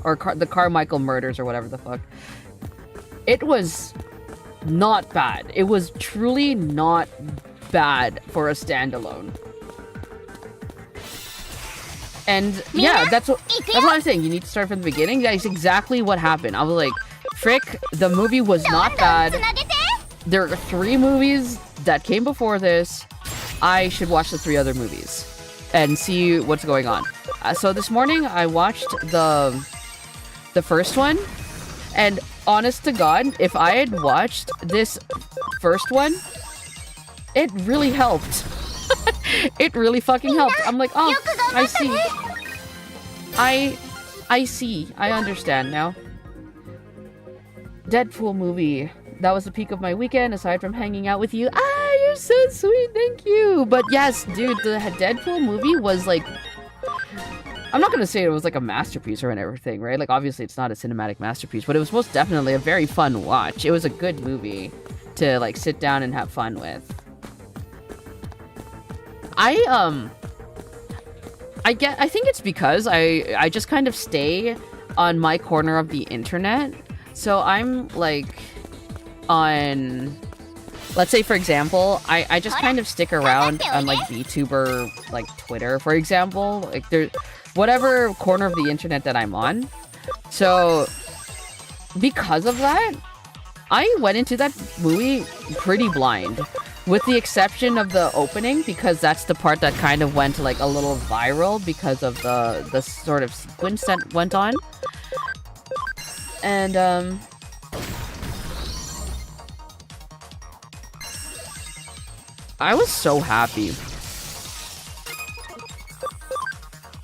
Speaker 1: Or the Carmichael Murders, or whatever the fuck. It was not bad. It was truly not bad for a standalone. And yeah, that's what I'm saying. You need to start from the beginning. That is exactly what happened. I was like, frick, the movie was not bad. There are 3 movies that came before this. I should watch the 3 other movies and see what's going on. So this morning I watched the first one, and honest to God, if I had watched this first one, it really helped. It really fucking helped. I'm like, oh, I see. I see. I understand now. Deadpool movie. That was the peak of my weekend, aside from hanging out with you. Ah, you're so sweet, thank you. But yes, dude, the Deadpool movie was like... I'm not gonna say it was like a masterpiece or everything, right? Like, obviously it's not a cinematic masterpiece, but it was most definitely a very fun watch. It was a good movie to, like, sit down and have fun with. I think it's because I just kind of stay on my corner of the internet. So I'm, like... on, let's say, for example, I just kind of stick around on, like, VTuber, like, Twitter, for example. Like, there's whatever corner of the internet that I'm on. So because of that, I went into that movie pretty blind, with the exception of the opening, because that's the part that kind of went, like, a little viral because of the sort of sequence that went on. And I was so happy.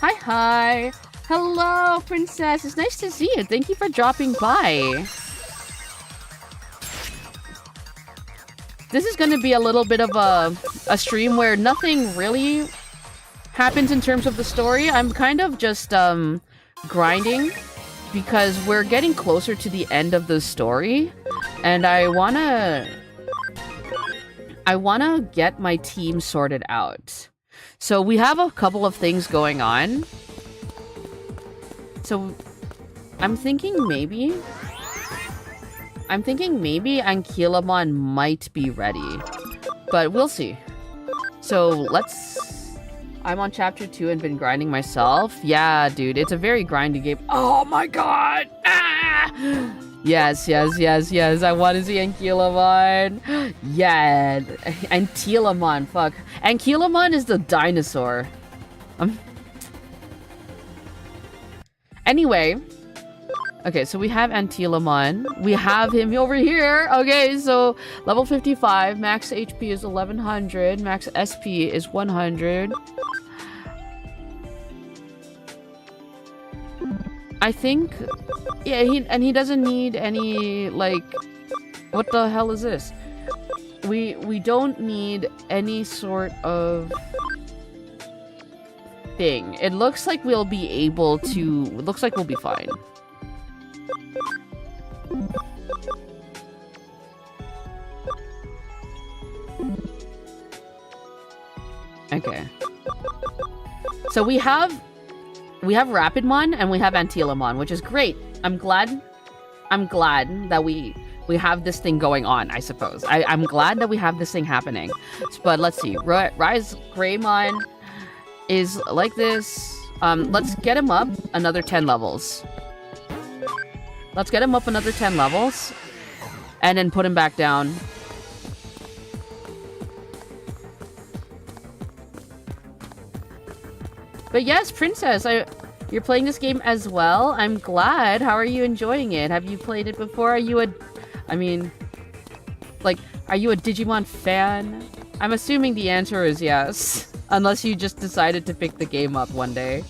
Speaker 1: Hi. Hello, princess. It's nice to see you. Thank you for dropping by. This is going to be a little bit of a stream where nothing really happens in terms of the story. I'm kind of just grinding because we're getting closer to the end of the story, and I wanna get my team sorted out. So we have a couple of things going on. So I'm thinking maybe Ankylamon might be ready, but we'll see. So I'm on chapter 2 and been grinding myself. Yeah, dude, it's a very grindy game. Oh my god! Ah! Yes. I want to see Ankylamon. Yeah, Ankylamon. Fuck. Ankylamon is the dinosaur. Anyway. Okay, so we have Antilamon. We have him over here. Okay, so level 55. Max HP is 1100. Max SP is 100. I think... Yeah, he doesn't need any, like... What the hell is this? We don't need any sort of... thing. It looks like we'll be able to... It looks like we'll be fine. Okay. So we have Rapidmon and we have Antilamon, which is great. I'm glad that we have this thing going on, I suppose. I'm glad that we have this thing happening. But let's see. Rise Greymon is like this. Let's get him up another 10 levels. Let's get him up another 10 levels. And then put him back down. But yes, Princess, you're playing this game as well. I'm glad. How are you enjoying it? Have you played it before? Are you a Digimon fan? I'm assuming the answer is yes. Unless you just decided to pick the game up one day.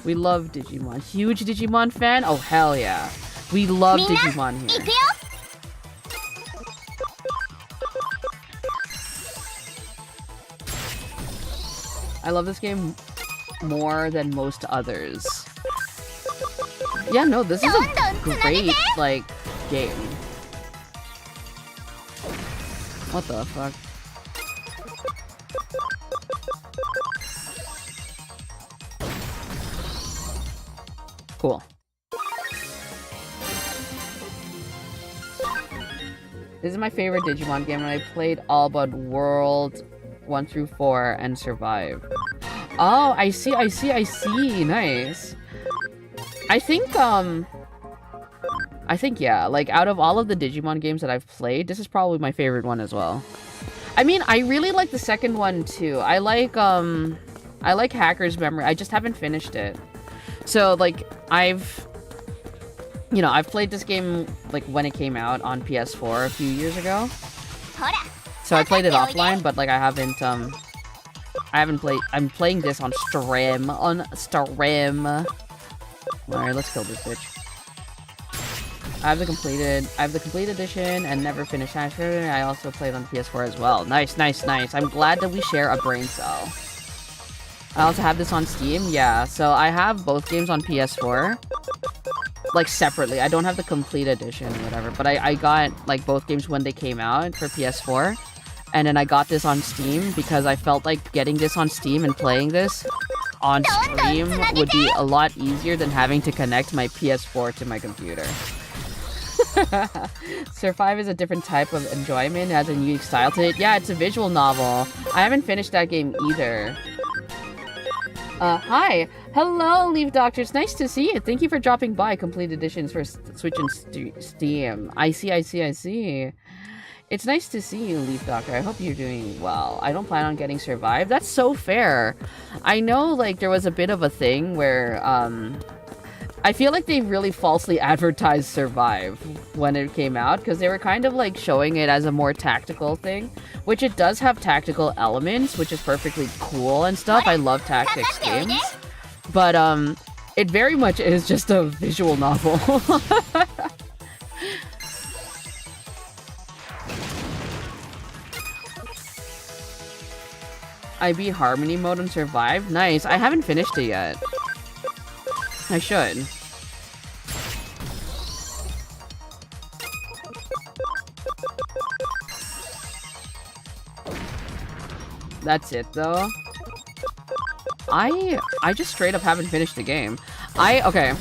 Speaker 1: We love Digimon. Huge Digimon fan? Oh, hell yeah. We love Digimon here. I love this game more than most others. Yeah, no, this is a great, like, game. What the fuck? Cool. This is my favorite Digimon game, and I played all but World 1 through 4 and survived. Oh, I see. Nice. I think, yeah, like, out of all of the Digimon games that I've played, this is probably my favorite one as well. I mean, I really like the second one, too. I like Hacker's Memory. I just haven't finished it. So, like, I've played this game, like, when it came out on PS4 a few years ago. So I played it offline, but, like, I haven't played... I'm playing this on stream. Alright, let's kill this bitch. I have the complete edition and never finished Hacker's. I also played on PS4 as well. Nice. I'm glad that we share a brain cell. I also have this on Steam, yeah. So I have both games on PS4. Like, separately. I don't have the complete edition or whatever, but I got, like, both games when they came out for PS4. And then I got this on Steam because I felt like getting this on Steam and playing this on stream would be a lot easier than having to connect my PS4 to my computer. Survive is a different type of enjoyment. It has a unique style to it. Yeah, it's a visual novel. I haven't finished that game either. Hi. Hello, Leaf Doctor. It's nice to see you. Thank you for dropping by. Complete editions for Switch and Steam. I see. It's nice to see you, Leaf Doctor. I hope you're doing well. I don't plan on getting Survive. That's so fair. I know, like, there was a bit of a thing where, I feel like they really falsely advertised Survive when it came out, because they were kind of, like, showing it as a more tactical thing, which it does have tactical elements, which is perfectly cool and stuff. I love tactics games. But, it very much is just a visual novel. I beat Harmony Mode and Survive. Nice. I haven't finished it yet. I should. That's it, though. I just straight up haven't finished the game. Okay.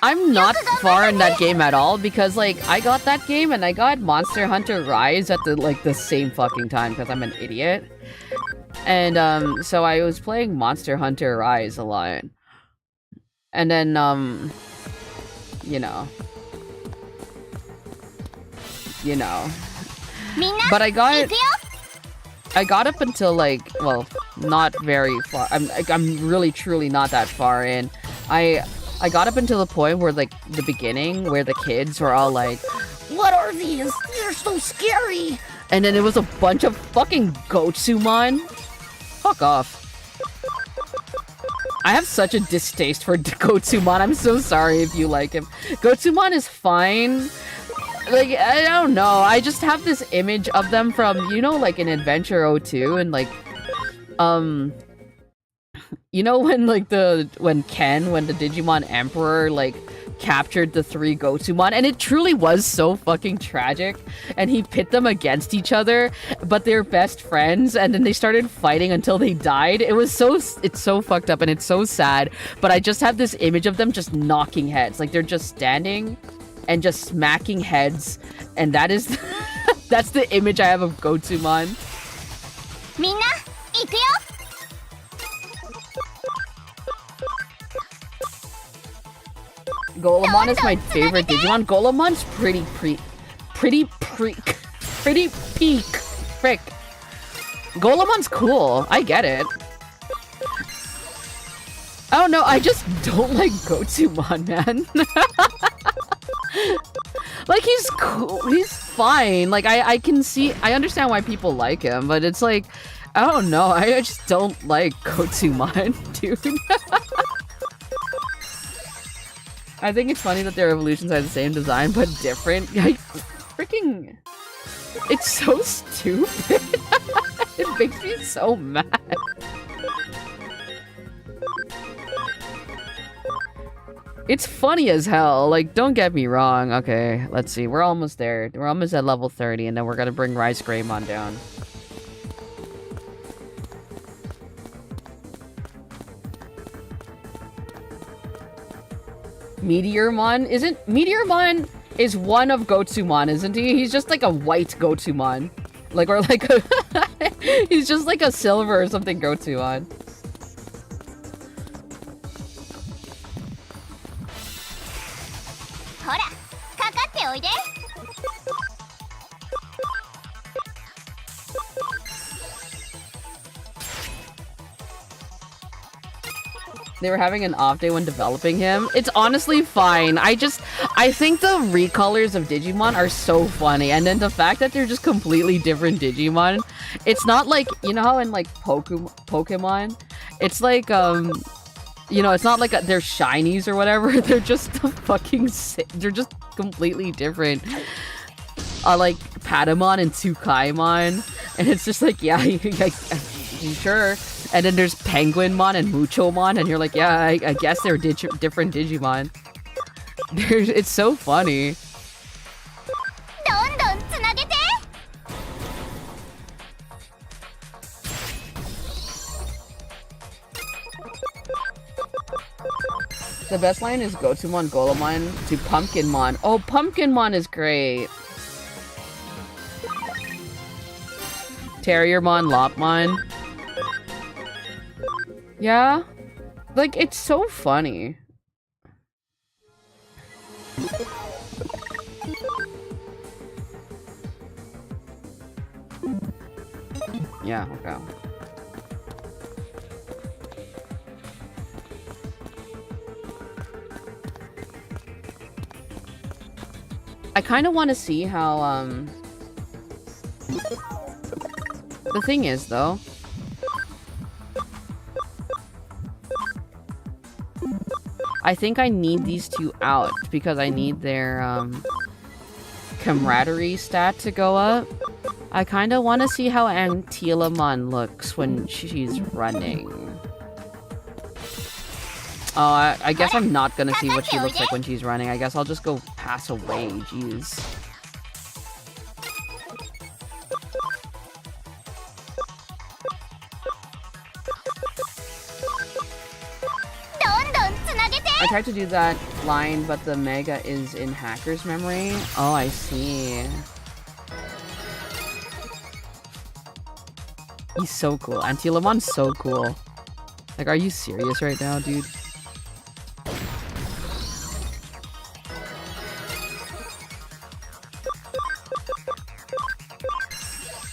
Speaker 1: I'm not far in that game at all, because, like, I got that game and I got Monster Hunter Rise at the same fucking time, because I'm an idiot. And, so I was playing Monster Hunter Rise a lot. And then, you know. But I got up until like, well, not very far. I'm really truly not that far in. I got up until the point where like the beginning where the kids were all like, "What are these? They're so scary." And then it was a bunch of fucking Gotsumon. Fuck off. I have such a distaste for Gotsumon. I'm so sorry if you like him. Gotsumon is fine. Like, I don't know. I just have this image of them from, you know, like in Adventure 02 and like, you know when like when the Digimon Emperor like captured the 3 Gotsumon, and it truly was so fucking tragic, and he pit them against each other, but they're best friends, and then they started fighting until they died. It's so fucked up and it's so sad, but I just have this image of them just knocking heads, like they're just standing and just smacking heads, and that is that's the image I have of Gotsumon.
Speaker 3: Minna, ikuyo!
Speaker 1: Golemon is my favorite Digimon. Golemon's pretty peak. Frick. Golemon's cool. I get it. I don't know. I just don't like Gotsumon, man. Like, he's cool. He's fine. Like, I understand why people like him, but it's like, I don't know. I just don't like Gotsumon, dude. I think it's funny that their evolutions are the same design, but different. Like, freaking... It's so stupid. It makes me so mad. It's funny as hell. Like, don't get me wrong. Okay, let's see. We're almost there. We're almost at level 30, and then we're gonna bring Rice Greymon down. Meteormon is one of Gotsumon, isn't he? He's just like a white Gotsumon. Like, or like a he's just like a silver or something Gotsumon.
Speaker 3: Hora, kakatte oide!
Speaker 1: They were having an off day when developing him. It's honestly fine. I think the recolors of Digimon are so funny. And then the fact that they're just completely different Digimon. It's not like, you know how in like Pokemon, it's like, you know, it's not like they're shinies or whatever. They're just they're just completely different. Like Patamon and Tsukaimon. And it's just like, yeah, sure. And then there's Penguinmon and Muchomon, and you're like, yeah, I guess they're different Digimon. It's so funny. The best line is Gotsumon Golemon to Pumpkinmon. Oh, Pumpkinmon is great. Terriermon, Lopmon. Yeah? Like, it's so funny. Yeah, okay. I kind of want to see how, the thing is, though, I think I need these two out because I need their camaraderie stat to go up. I kind of want to see how Antilamon looks when she's running. Oh, I guess I'm not gonna see what she looks like when she's running. I guess I'll just go pass away. Jeez. I tried to do that line, but the mega is in hacker's memory. Oh, I see. He's so cool. Antilamon's so cool. Like, are you serious right now, dude?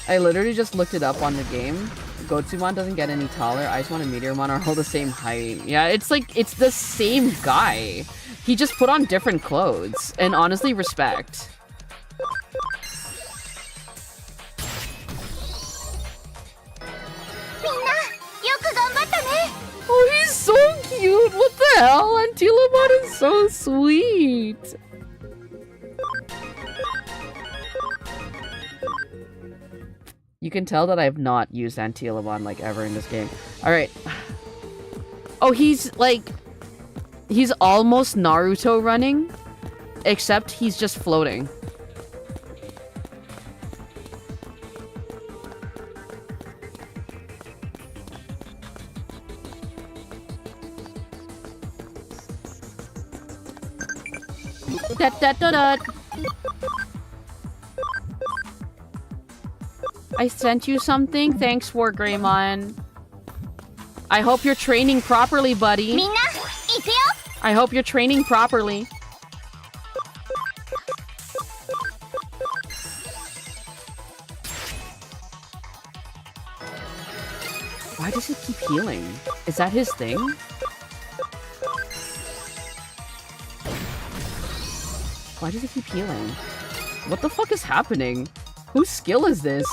Speaker 1: I literally just looked it up on the game. Gotsumon doesn't get any taller. Icemon and Meteormon are all the same height. Yeah, it's like, it's the same guy. He just put on different clothes. And honestly, respect. Oh, he's so cute! What the hell? Antilamon is so sweet! You can tell that I have not used Antilamon like ever in this game. Alright. Oh, he's like... He's almost Naruto running, except he's just floating. I sent you something. Thanks, War Greymon. I hope you're training properly, buddy. I hope you're training properly. Why does he keep healing? Is that his thing? Why does he keep healing? What the fuck is happening? Whose skill is this?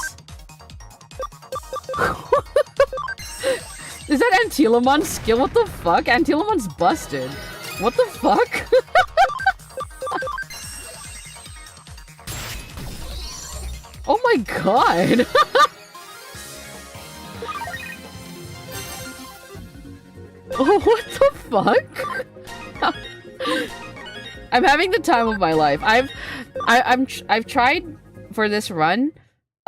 Speaker 1: Is that Antilamon's skill? What the fuck? Antilamon's busted. What the fuck? Oh my god! Oh, what the fuck? I'm having the time of my life. I've tried for this run,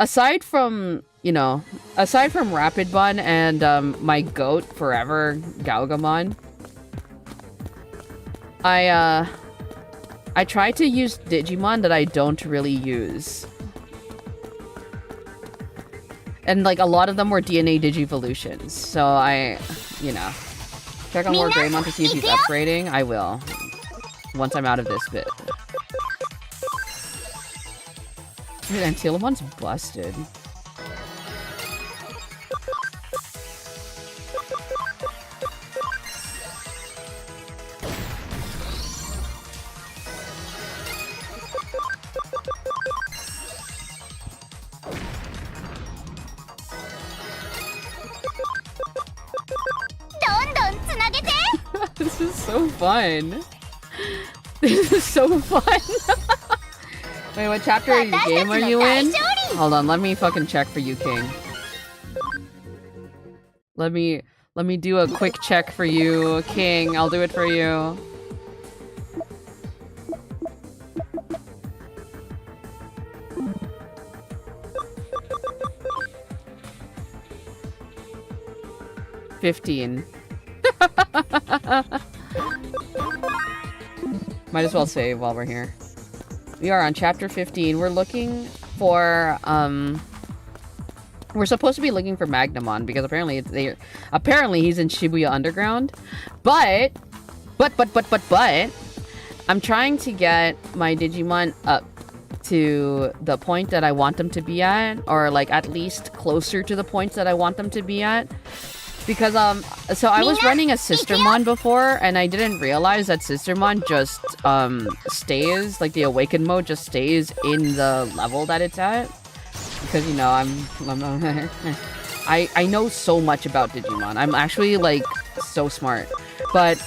Speaker 1: aside from, you know, aside from Rapid Bun and my goat forever, Gaugamon, I try to use Digimon that I don't really use. And like a lot of them were DNA Digivolutions, so I, you know, check on War Greymon to see if he's upgrading. I will. Once I'm out of this bit. Dude, Antilamon's busted. This is so fun. This is so fun. Wait, what chapter of the game are you in? Hold on, let me fucking check for you, King. Let me do a quick check for you, King. I'll do it for you. $15. Might as well save while we're here. We are on chapter 15. We're looking for, we're supposed to be looking for Magnamon because apparently he's in Shibuya Underground. But, I'm trying to get my Digimon up to the point that I want them to be at, or like at least closer to the points that I want them to be at. Because, so I was running a Sistermon before, and I didn't realize that Sistermon just, stays, like the Awakened mode just stays in the level that it's at. Because, you know, I know so much about Digimon. I'm actually, like, so smart. But,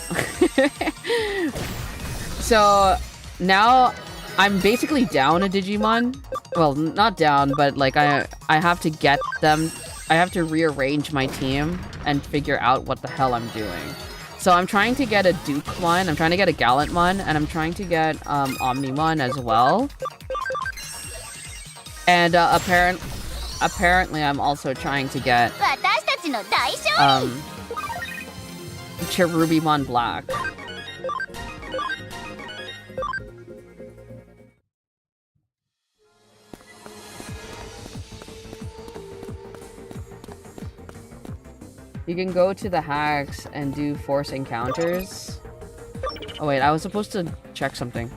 Speaker 1: so, now, I'm basically down a Digimon. Well, not down, but, like, I have to get them... I have to rearrange my team and figure out what the hell I'm doing. So I'm trying to get a Dukemon, I'm trying to get a Gallantmon, and I'm trying to get Omnimon as well. And apparently I'm also trying to get Cherubimon Black. You can go to the hacks and do force encounters. Oh wait, I was supposed to check something.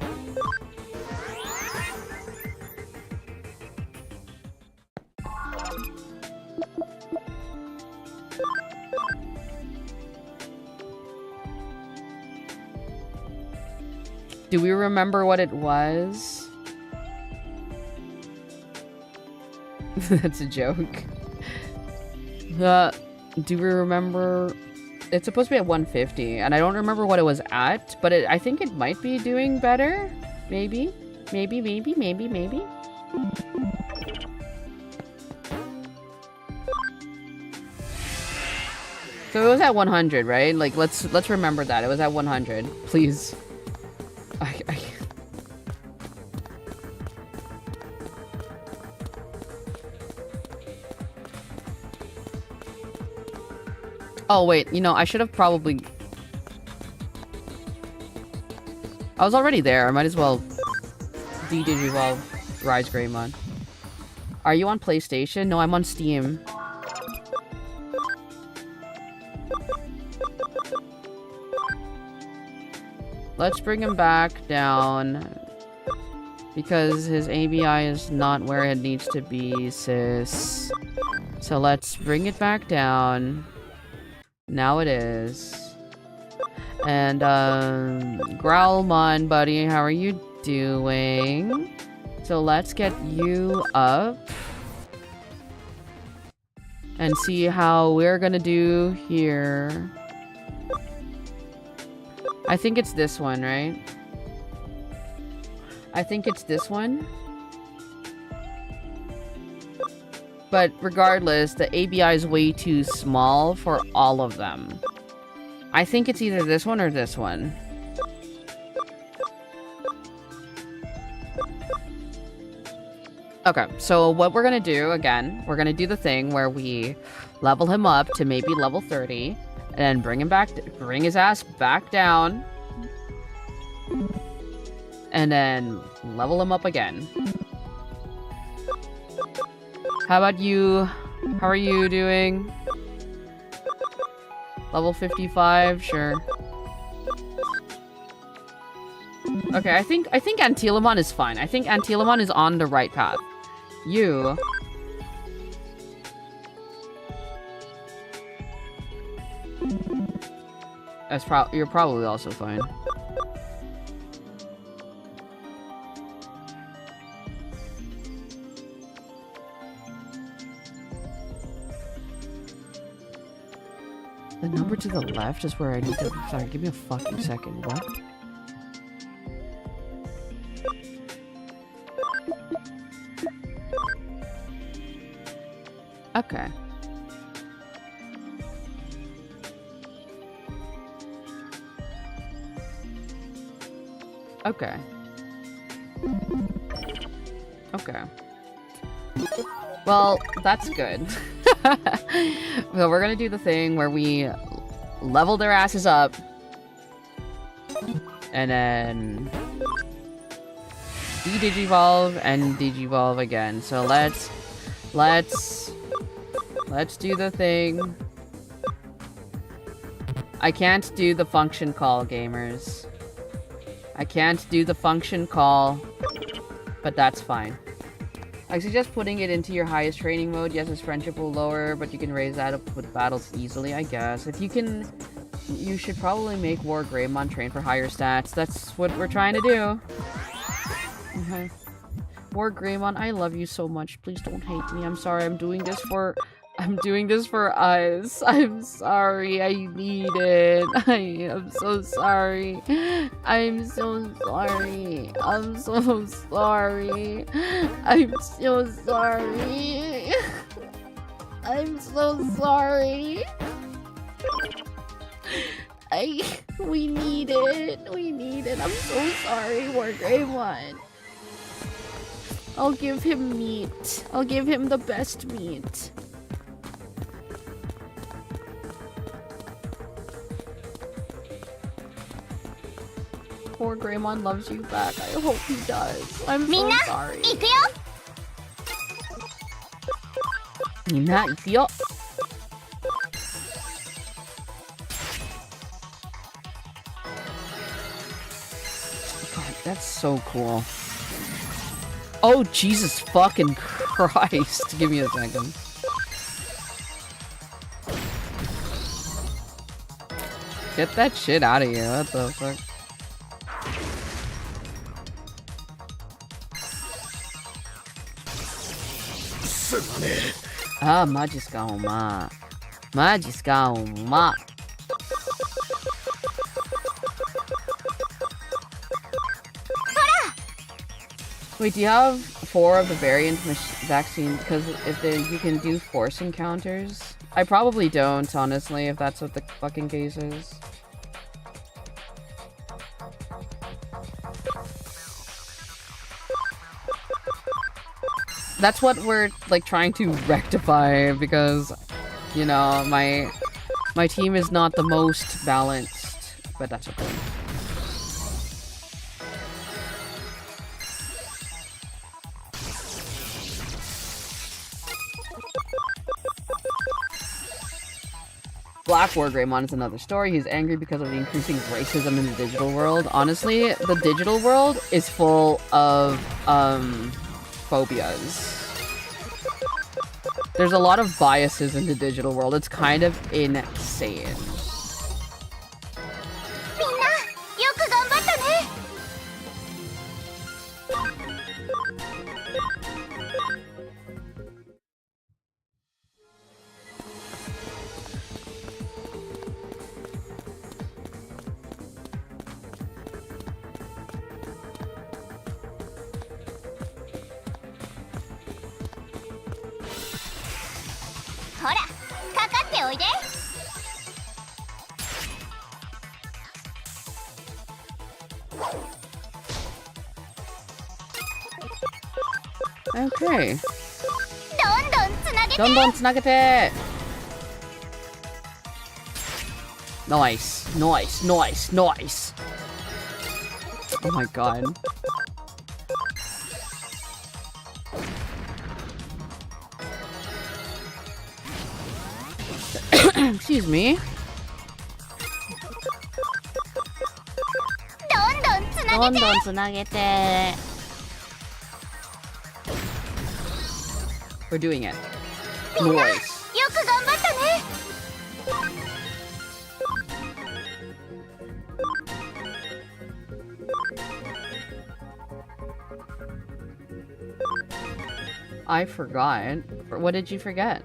Speaker 1: Do we remember what it was? That's a joke. Do we remember? It's supposed to be at 150, and I don't remember what it was at, but I think it might be doing better. Maybe. Maybe. So it was at 100, right? Like, let's remember that. It was at 100. Please. Oh, wait. You know, I should have probably... I was already there. I might as well Digivolve Rise Greymon. Are you on PlayStation? No, I'm on Steam. Let's bring him back down. Because his ABI is not where it needs to be, sis. So let's bring it back down. Now it is. And, Growlmon, buddy, how are you doing? So let's get you up. And see how we're gonna do here. I think it's this one, right? I think it's this one. But regardless, the ABI is way too small for all of them. I think it's either this one or this one. Okay, so what we're gonna do, again, we're gonna do the thing where we level him up to maybe level 30, and then bring him back, bring his ass back down, and then level him up again. How about you? How are you doing? Level 55, sure. Okay, I think Antilamon is fine. I think Antilamon is on the right path. You... You're probably also fine. The number to the left is where I need to... Sorry, give me a fucking second. What? Okay. Okay. Okay. Well, that's good. So we're gonna do the thing where we level their asses up. And then... de-digivolve and digivolve again. So let's do the thing. I can't do the function call, gamers. I can't do the function call, but that's fine. I suggest putting it into your highest training mode. Yes, his friendship will lower, but you can raise that up with battles easily, I guess. If you can, you should probably make War Greymon train for higher stats. That's what we're trying to do. Okay. War Greymon, I love you so much. Please don't hate me. I'm sorry. I'm doing this for us. I'm sorry. I need it. I am so sorry. I'm so sorry. I'm so sorry. I'm so sorry. I'm so sorry. We need it. We need it. I'm so sorry, War Greymon. I'll give him meat. I'll give him the best meat. Poor Greymon loves you back. I hope he does. I'm so sorry. Minna, iku yo. God, that's so cool. Oh, Jesus fucking Christ. Give me a second. Get that shit out of here. What the fuck? Ah, Majiska Oma. Majiska Oma. Wait, do you have 4 of the variant vaccines? Because if you can do force encounters? I probably don't, honestly, if that's what the fucking case is. That's what we're, like, trying to rectify, because, you know, my team is not the most balanced, but that's okay. Black War Greymon is another story. He's angry because of the increasing racism in the digital world. Honestly, the digital world is full of, phobias. There's a lot of biases in the digital world. It's kind of insane. Okay. Don tsunagete! Nice. Nice, nice, nice. Oh my god. Excuse me. Don tsunagete. We're doing it. Noise. I forgot. What did you forget?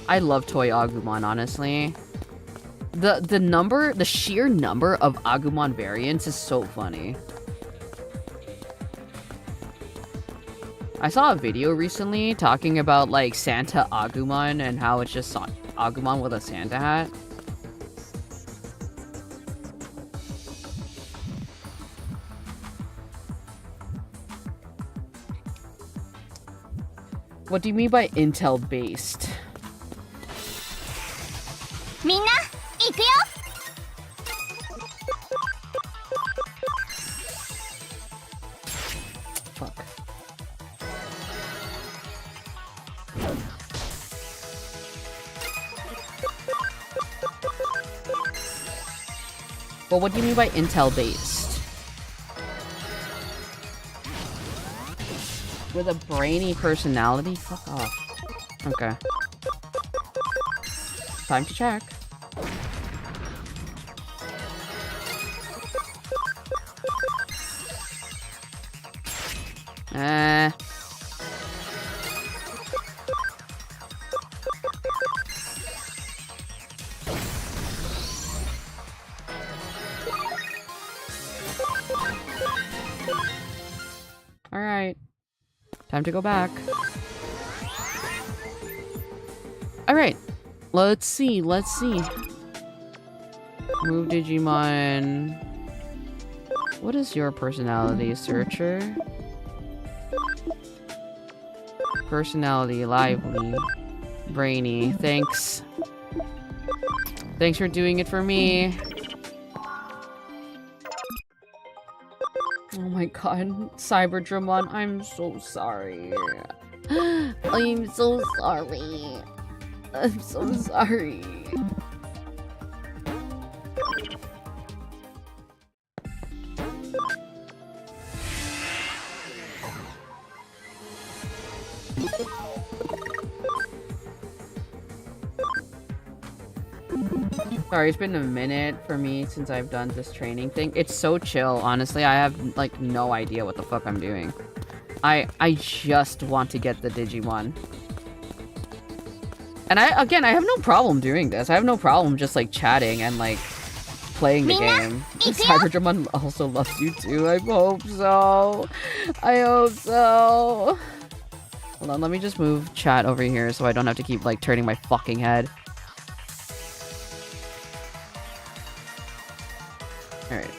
Speaker 1: I love toy Agumon, honestly. The sheer number of Agumon variants is so funny. I saw a video recently talking about, like, Santa Agumon and how it's just Agumon with a Santa hat. What do you mean by Intel-based?
Speaker 3: Minna, ikuyo!
Speaker 1: Fuck. Well, what do you mean by Intel-based? With a brainy personality? Fuck off. Okay. Time to check. Alright. Time to go back. Alright. Let's see. Move Digimon. What is your personality, Searcher? Personality, lively, brainy. Thanks. Thanks for doing it for me. Oh my god, Cyberdramon, I'm so sorry. I'm so sorry. I'm so sorry. Sorry, it's been a minute for me since I've done this training thing. It's so chill, honestly. I have, like, no idea what the fuck I'm doing. I just want to get the Digimon. And I have no problem doing this. I have no problem just, like, chatting and, like, playing the game. Cyberdramon also loves you too. I hope so. I hope so. Hold on, let me just move chat over here so I don't have to keep, like, turning my fucking head. Alright.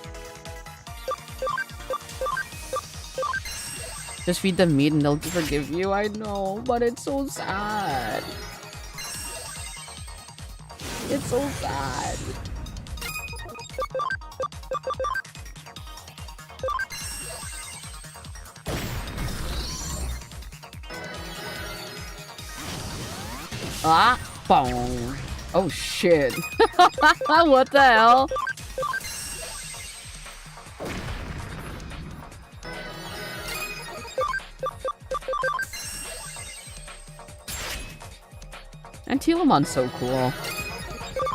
Speaker 1: Just feed them meat and they'll forgive you. I know, but it's so sad. It's so sad. Ah, boom. Oh shit. What the hell? Antilamon's so cool.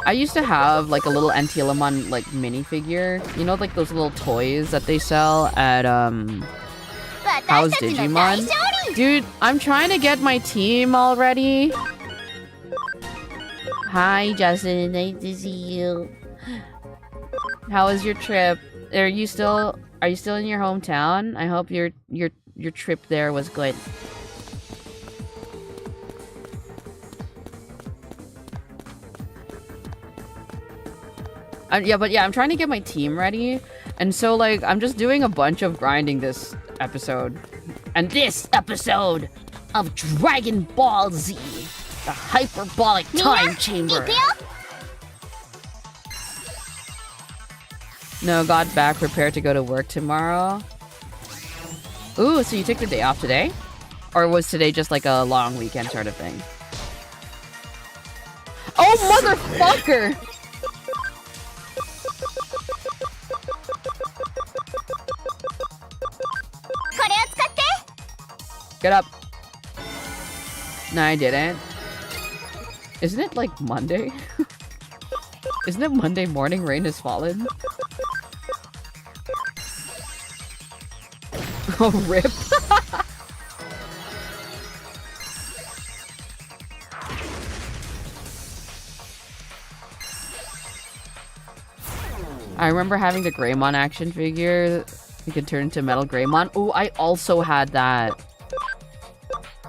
Speaker 1: I used to have like a little Antilamon like minifigure. You know, like those little toys that they sell at How's Digimon? Dude, I'm trying to get my team already. Hi Justin, nice to see you. How was your trip? Are you still in your hometown? I hope your trip there was good. Yeah, I'm trying to get my team ready, and so like I'm just doing a bunch of grinding this episode. And this episode of Dragon Ball Z, the hyperbolic time chamber. No, got back, prepared to go to work tomorrow. Ooh, so you took the day off today? Or was today just like a long weekend sort of thing? Oh, motherfucker! Get up. No, I didn't. Isn't it like Monday? Isn't it Monday morning? Rain has fallen. Oh, rip. I remember having the Greymon action figure. You can turn into Metal Greymon. Oh, I also had that.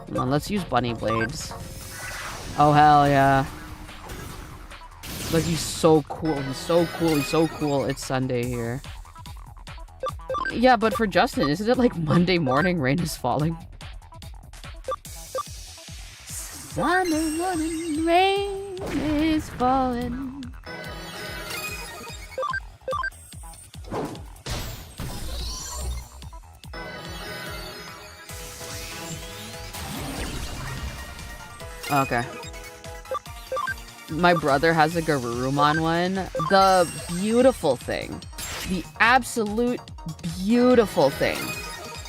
Speaker 1: Come on, let's use bunny blades. Oh, hell yeah. Look, he's so cool. He's so cool. He's so cool. It's Sunday here. Yeah, but for Justin, isn't it like Monday morning? Rain is falling. Sunday morning, rain is falling. Okay. My brother has a Garurumon one. The beautiful thing, the absolute beautiful thing,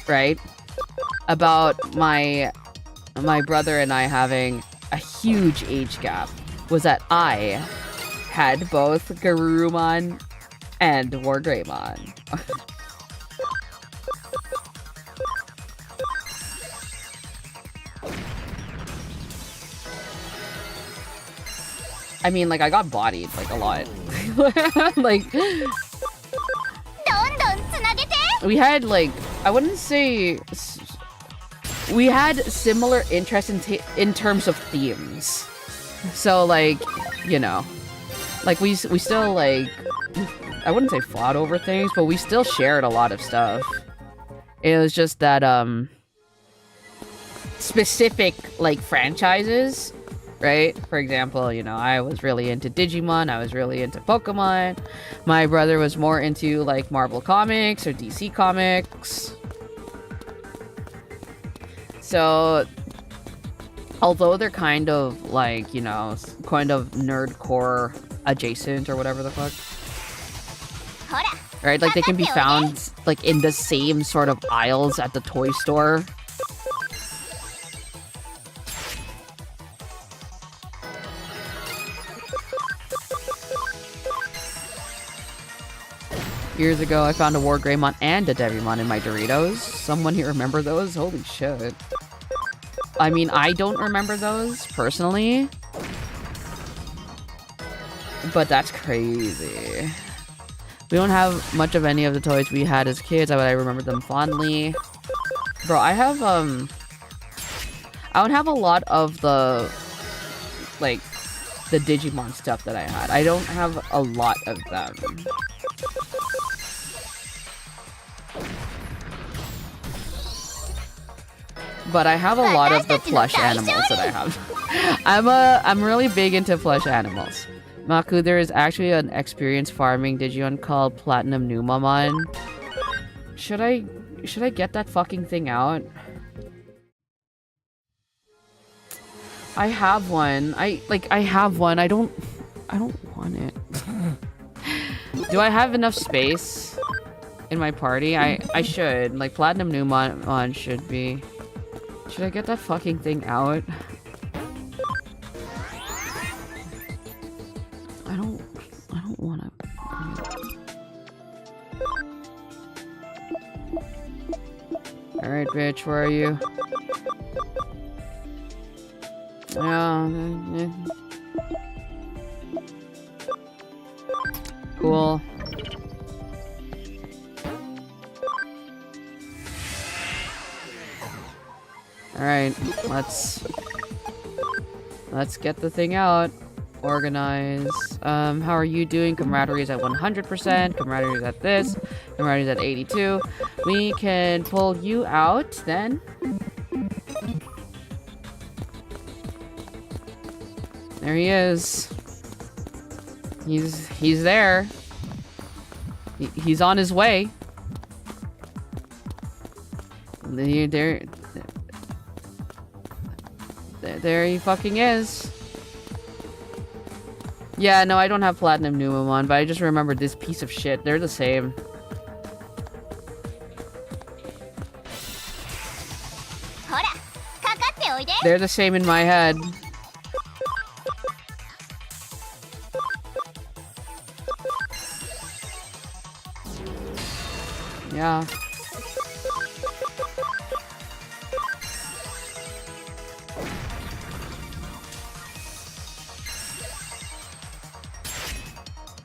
Speaker 1: right? About my brother and I having a huge age gap was that I had both Garurumon and War Greymon. I mean, like, I got bodied, like, a lot. Like, we had, like, I wouldn't say... We had similar interests in terms of themes. So, like, you know. Like, we still, like... I wouldn't say fought over things, but we still shared a lot of stuff. It was just that, specific, like, franchises... Right? For example, you know, I was really into Digimon, I was really into Pokemon. My brother was more into, like, Marvel Comics or DC Comics. So, although they're kind of, like, you know, kind of nerdcore adjacent or whatever the fuck. Right? Like, they can be found, like, in the same sort of aisles at the toy store. Years ago, I found a War Greymon and a Devimon in my Doritos. Someone here remember those? Holy shit. I mean, I don't remember those, personally. But that's crazy. We don't have much of any of the toys we had as kids, but I remember them fondly. Bro, I don't have a lot of the, like, the Digimon stuff that I had. I don't have a lot of them. But I have a lot of the plush animals that I have. I'm really big into plush animals. Maku, there is actually an experienced farming Digimon called Platinum Numamon. Should I get that fucking thing out? I have one. I have one. I don't want it. Do I have enough space in my party? I should. Like, Platinum Numamon should be. Should I get that fucking thing out? I don't wanna. Alright, bitch, where are you? Yeah. Cool. Alright, let's get the thing out. Organize. How are you doing? Camaraderie is at 100%. Camaraderie is at this. Camaraderie is at 82. We can pull you out then. There he is. He's there. He's on his way. There he fucking is. Yeah, no, I don't have Platinum Numamon, but I just remembered this piece of shit. They're the same. They're the same in my head. Yeah.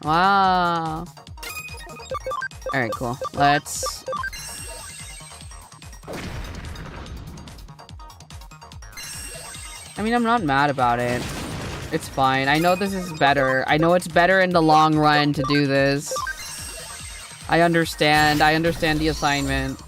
Speaker 1: Wow. Alright, cool. Let's... I mean, I'm not mad about it. It's fine. I know this is better. I know it's better in the long run to do this. I understand. I understand the assignment.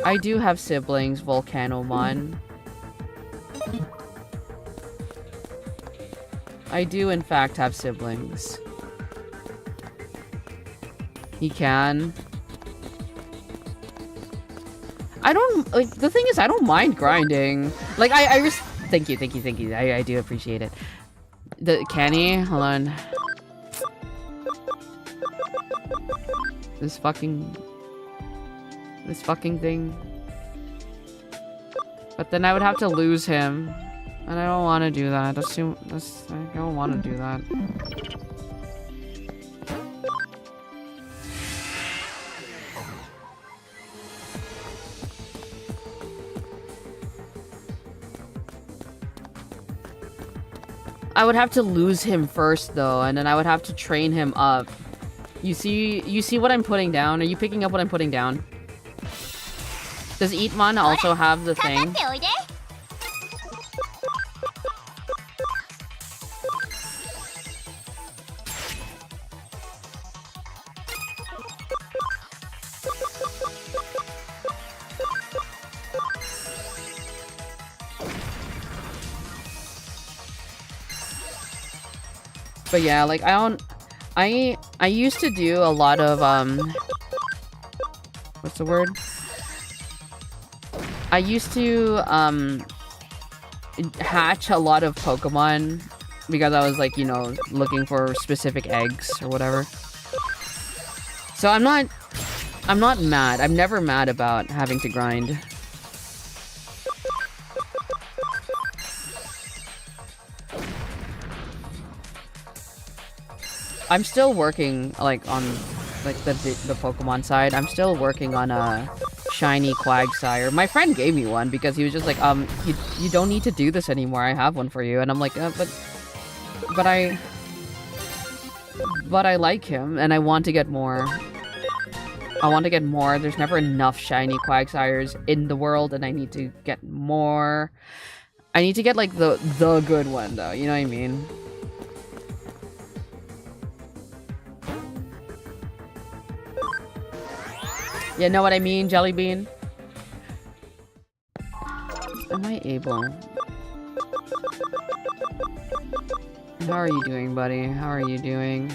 Speaker 1: I do have siblings, Volcanomon. I do, in fact, have siblings. He can. I don't, like, the thing is, I don't mind grinding. Like, I just, thank you. I do appreciate it. Can he? Hold on. This fucking thing. But then I would have to lose him. And I don't want to do that. I don't want to do that. I would have to lose him first, though, and then I would have to train him up. You see what I'm putting down? Are you picking up what I'm putting down? Does Eatmon also have the thing? But yeah, like, I used to do a lot of, what's the word? I used to, hatch a lot of Pokemon because I was like, you know, looking for specific eggs or whatever. So I'm not mad. I'm never mad about having to grind. I'm still working like on like the Pokemon side. I'm still working on a shiny Quagsire. My friend gave me one because he was just like, you don't need to do this anymore. I have one for you. And I'm like, but I like him and I want to get more. I want to get more. There's never enough shiny Quagsires in the world and I need to get more. I need to get like the good one though. You know what I mean? Yeah, know what I mean, Jellybean? Am I able? How are you doing, buddy? How are you doing?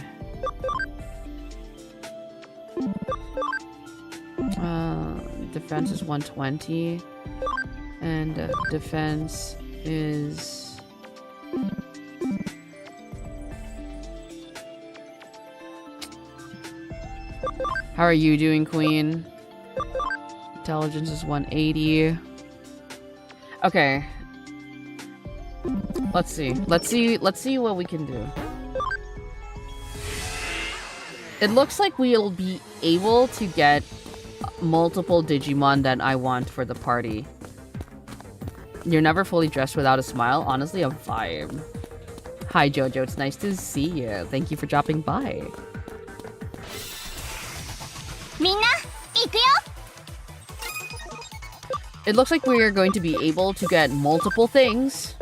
Speaker 1: Defense is 120. And defense is... How are you doing, Queen? Intelligence is 180. Okay. Let's see what we can do. It looks like we'll be able to get multiple Digimon that I want for the party. You're never fully dressed without a smile. Honestly, a vibe. Hi, Jojo. It's nice to see you. Thank you for dropping by.
Speaker 3: みんな行くよ
Speaker 1: It looks like we are going to be able to get multiple things.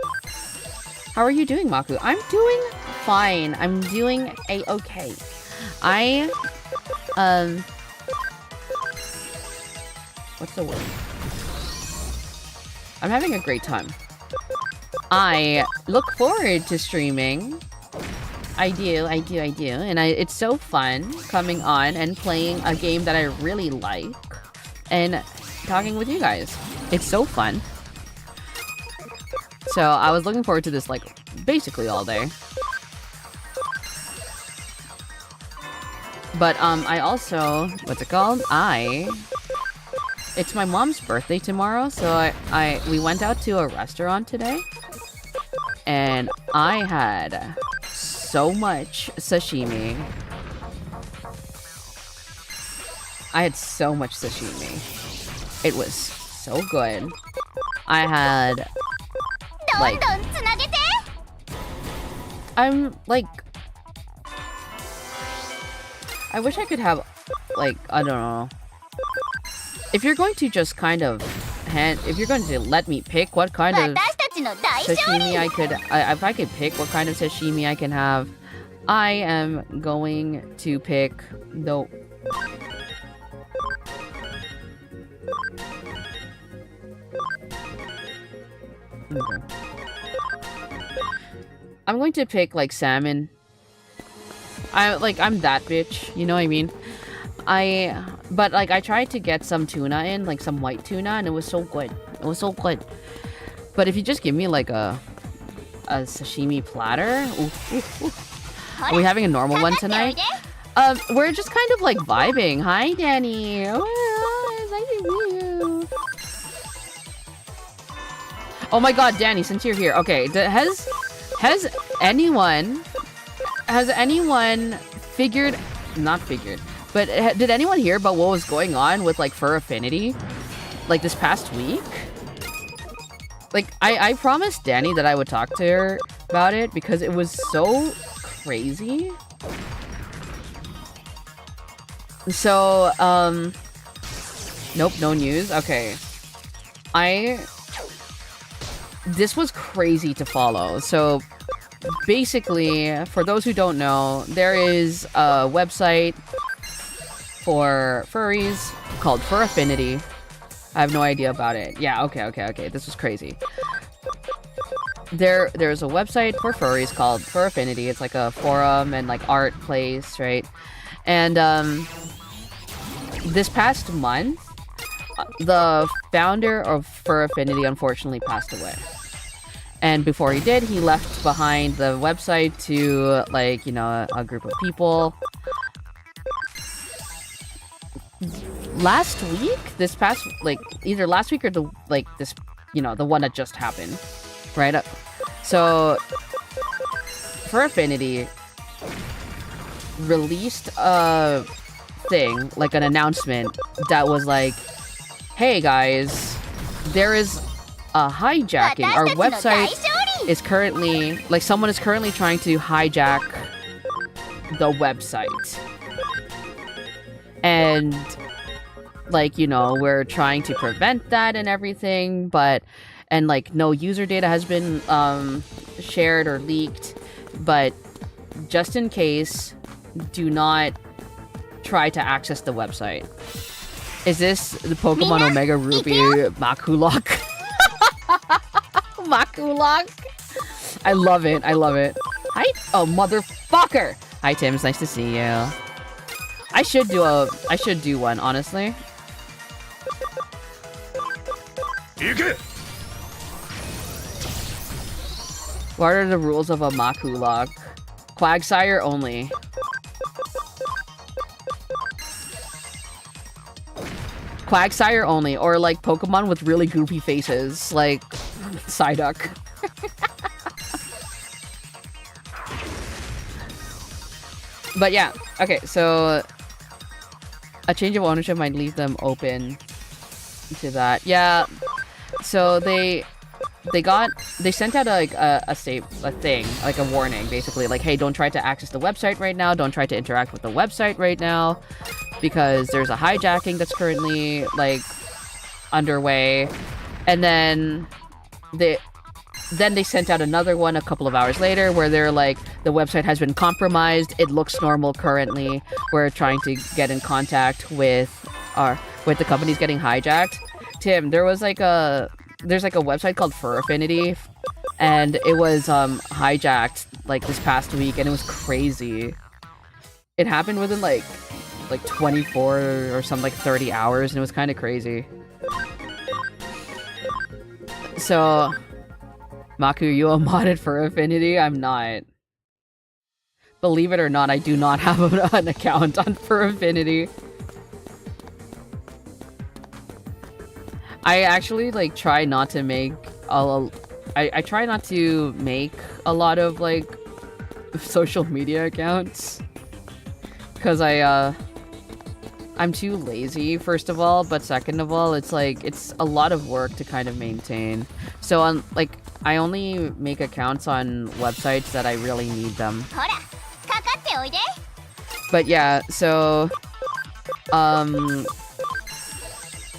Speaker 1: How are you doing, Maku? I'm doing fine. I'm doing a-okay. What's the word? I'm having a great time. I look forward to streaming. I do. And it's so fun coming on and playing a game that I really like and talking with you guys. It's so fun. So I was looking forward to this like basically all day. But I also, what's it called? It's my mom's birthday tomorrow, so we went out to a restaurant today. And I had so much sashimi. I had so much sashimi. It was so good. I had like
Speaker 3: どんどんつなげて
Speaker 1: I'm like I wish I could have like I don't know. If you're going to just kind of if you're going to let me pick what kind of
Speaker 3: 私たちの大勝
Speaker 1: sashimi
Speaker 3: 利
Speaker 1: I could if I could pick what kind of sashimi I can have, I am going to pick the okay. I'm going to pick like salmon. I'm that bitch, you know what I mean? But like I tried to get some tuna in, like some white tuna, and it was so good. It was so good. But if you just give me like a sashimi platter, are we having a normal one tonight? We're just kind of like vibing. Hi, Danny. Oh, nice to meet you. Oh my God, Danny, since you're here, okay. Has anyone figured? Not figured. But did anyone hear about what was going on with like Fur Affinity, like this past week? Like I promised Danny that I would talk to her about it because it was so crazy. So nope, no news. Okay, this was crazy to follow. So basically, for those who don't know, there is a website for furries called Fur Affinity. I have no idea about it. Yeah, okay. This was crazy. There's a website for furries called Fur Affinity. It's like a forum and like art place, right? And this past month, the founder of Fur Affinity unfortunately passed away. And before he did, he left behind the website to, like, you know, a group of people. Last week? This past, like, either last week or the, like, this, you know, the one that just happened. Right? So, for Affinity, released a thing, like an announcement, that was like, hey guys, there is a hijacking. Our website is currently, like, someone is currently trying to hijack the website. And, like, you know, we're trying to prevent that and everything, but, and, like, no user data has been shared or leaked, but just in case, do not try to access the website. Is this the Pokemon Omega Ruby Makulok? Makulok? I love it. I love it. Hi. Oh, motherfucker. Hi, Tim. It's nice to see you. I should do one, honestly. What are the rules of a Makulok? Quagsire only. Quagsire only, or like Pokemon with really goofy faces, like Psyduck. But yeah, okay, so a change of ownership might leave them open to that. Yeah, so they sent out a thing, like a warning, basically, like, hey, don't try to access the website right now, don't try to interact with the website right now, because there's a hijacking that's currently, like, underway. And then they sent out another one a couple of hours later where they're like, the website has been compromised, it looks normal currently, we're trying to get in contact with the companies getting hijacked. Tim, there's like a website called Fur Affinity, and it was hijacked like this past week, and it was crazy. It happened within like 24 or something, like 30 hours, and it was kind of crazy. So, Maku, you are modded for Affinity? I'm not. Believe it or not, I do not have an account on for Affinity. I actually, like, try not to make I try not to make a lot of, like, social media accounts. Because I'm too lazy, first of all, but second of all, it's, like, it's a lot of work to kind of maintain. So, like, I only make accounts on websites that I really need them. But yeah, so,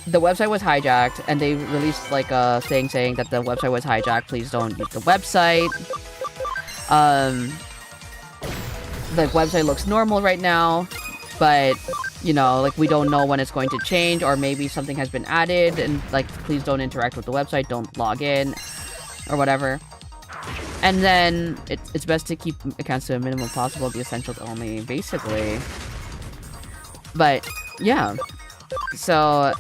Speaker 1: the website was hijacked, and they released, like, a thing saying that the website was hijacked, please don't use the website. The website looks normal right now, but, you know, like, we don't know when it's going to change, or maybe something has been added, and, like, please don't interact with the website, don't log in, or whatever. And then, it's best to keep accounts to a minimum possible, the essentials only, basically. But, yeah. So,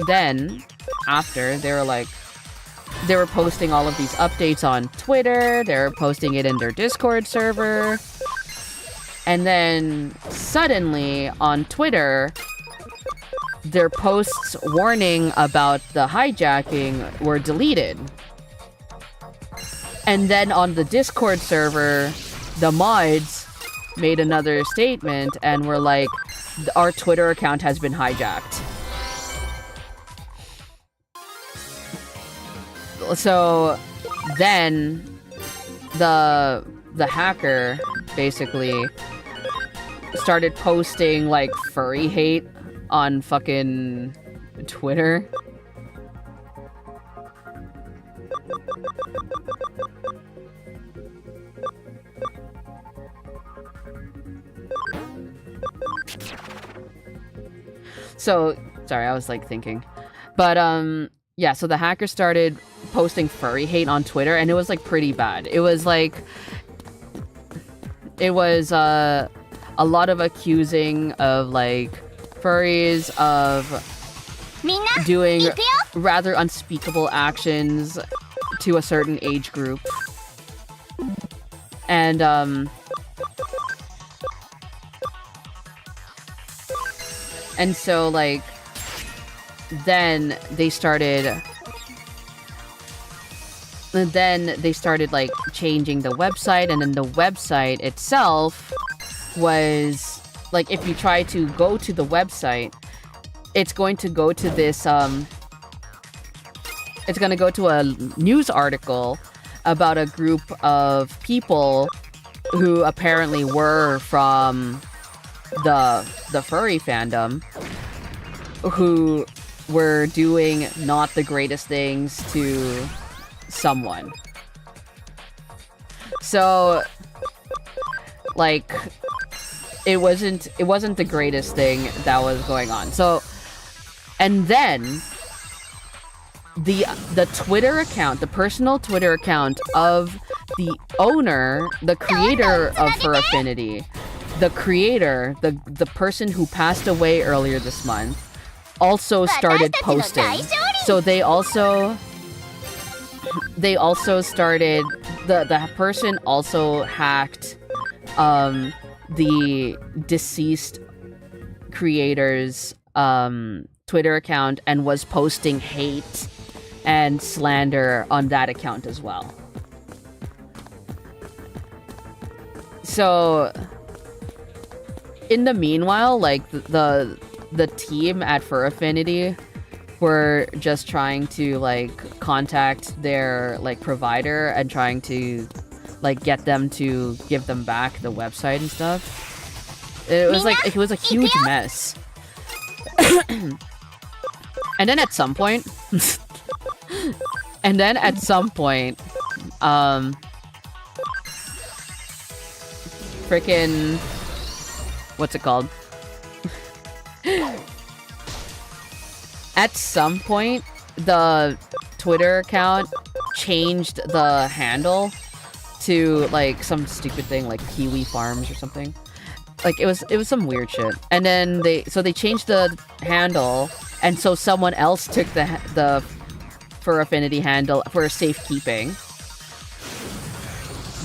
Speaker 1: then, after, they were posting all of these updates on Twitter, they were posting it in their Discord server, and then, suddenly, on Twitter, their posts warning about the hijacking were deleted. And then on the Discord server, the mods made another statement and were like, our Twitter account has been hijacked. So then the hacker basically started posting, like, furry hate on fucking Twitter. So, sorry, I was, like, thinking. But, yeah, so the hacker started posting furry hate on Twitter, and it was, like, pretty bad. It was, like... It was, a lot of accusing of, like, furries of doing rather unspeakable actions to a certain age group. And so like then they started like changing the website, and then the website itself was like, if you try to go to the website, it's going to go to this it's going to go to a news article about a group of people who apparently were from the furry fandom, who were doing not the greatest things to someone. So like it wasn't the greatest thing that was going on. So, and then the Twitter account, the personal Twitter account of the owner, the creator of Fur Affinity, the creator, the person who passed away earlier this month, also started posting. So they also started, the person also hacked the deceased creator's Twitter account and was posting hate and slander on that account as well. So in the meanwhile, like the team at Fur Affinity were just trying to like contact their like provider and trying to like get them to give them back the website and stuff. It was like, it was a huge mess. And then at some point freaking, what's it called? At some point, the Twitter account changed the handle to like some stupid thing like Kiwi Farms or something. Like it was some weird shit. And then they changed the handle, and so someone else took the Fur Affinity handle for safekeeping.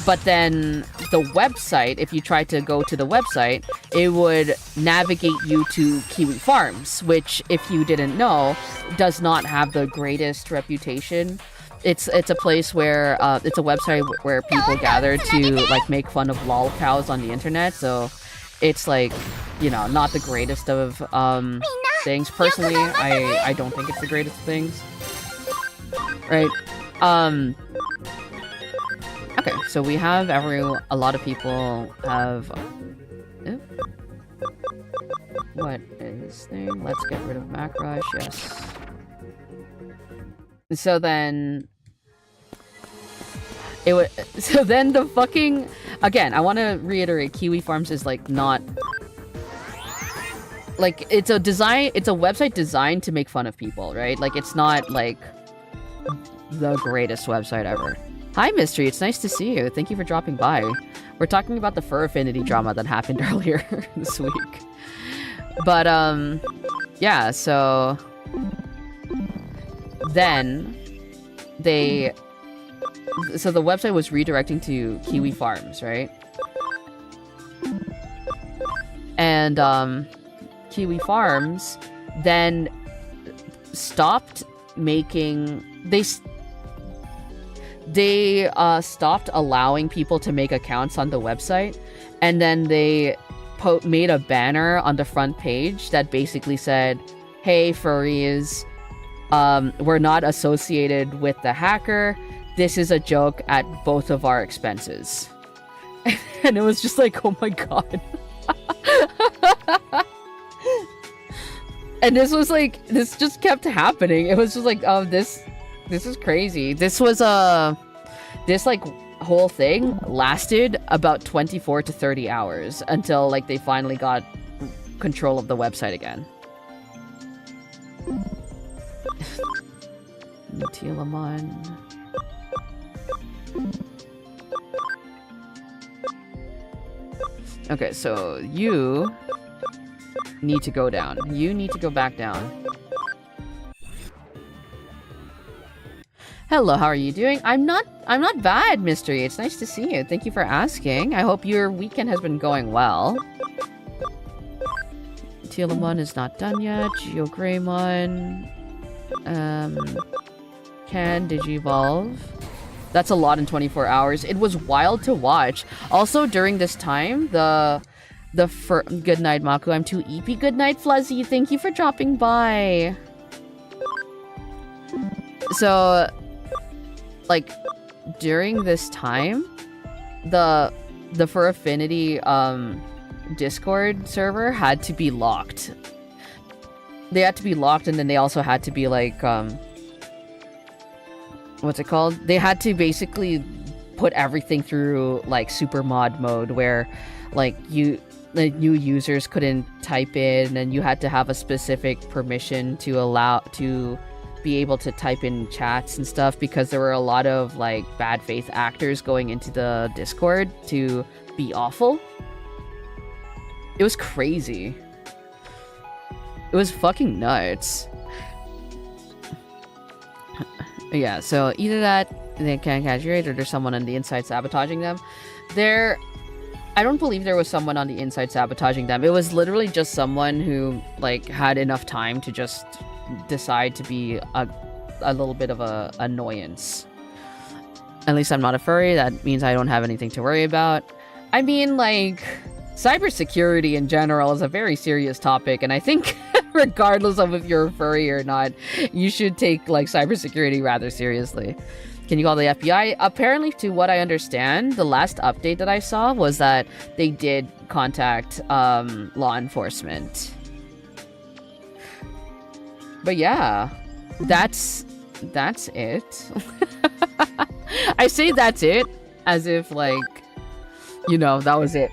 Speaker 1: But then the website, if you tried to go to the website, it would navigate you to Kiwi Farms, which, if you didn't know, does not have the greatest reputation. It's a place where it's a website where people gather to like make fun of lol cows on the internet. So it's like, you know, not the greatest of things. Personally, I don't think it's the greatest of things. Right? Okay, so we have a lot of people have... What is this thing? Let's get rid of Macrush, yes. So then... So then the fucking... Again, I want to reiterate, Kiwi Farms is like not... Like, it's a website designed to make fun of people, right? Like, it's not like the greatest website ever. Hi, Mystery. It's nice to see you. Thank you for dropping by. We're talking about the Fur Affinity drama that happened earlier this week. But, yeah, so... Then, so the website was redirecting to Kiwi Farms, right? And, Kiwi Farms then stopped making... They stopped allowing people to make accounts on the website, and then they made a banner on the front page that basically said, "Hey, furries, we're not associated with the hacker. This is a joke at both of our expenses." And it was just like, oh my god. And this was like, this just kept happening. It was just like, oh, this is crazy. This was this like whole thing lasted about 24 to 30 hours until like they finally got control of the website again. Digimon. Okay, so you need to go down. You need to go back down. Hello, how are you doing? I'm not bad, Mystery. It's nice to see you. Thank you for asking. I hope your weekend has been going well. Telemon is not done yet. GeoGreymon. Can Digivolve. That's a lot in 24 hours. It was wild to watch. Also, during this time, good night, Maku. I'm too eepy. Good night, Fluzzy. Thank you for dropping by. So, like, during this time, the Fur Affinity Discord server had to be locked. They had to be locked, and then they also had to be like what's it called? They had to basically put everything through like super mod mode, where like new users couldn't type in, and you had to have a specific permission to be able to type in chats and stuff, because there were a lot of like bad faith actors going into the Discord to be awful. It was crazy. It was fucking nuts. Yeah, so either that, they can't catch your rate, or there's someone on the inside sabotaging them. I don't believe there was someone on the inside sabotaging them. It was literally just someone who like had enough time to just decide to be a little bit of a annoyance. At least I'm not a furry. That means I don't have anything to worry about. I mean, like, cybersecurity in general is a very serious topic, and I think regardless of if you're a furry or not, you should take like cybersecurity rather seriously. Can you call the FBI? Apparently, to what I understand, the last update that I saw was that they did contact law enforcement. But yeah, that's it. I say that's it as if like, you know, that was it.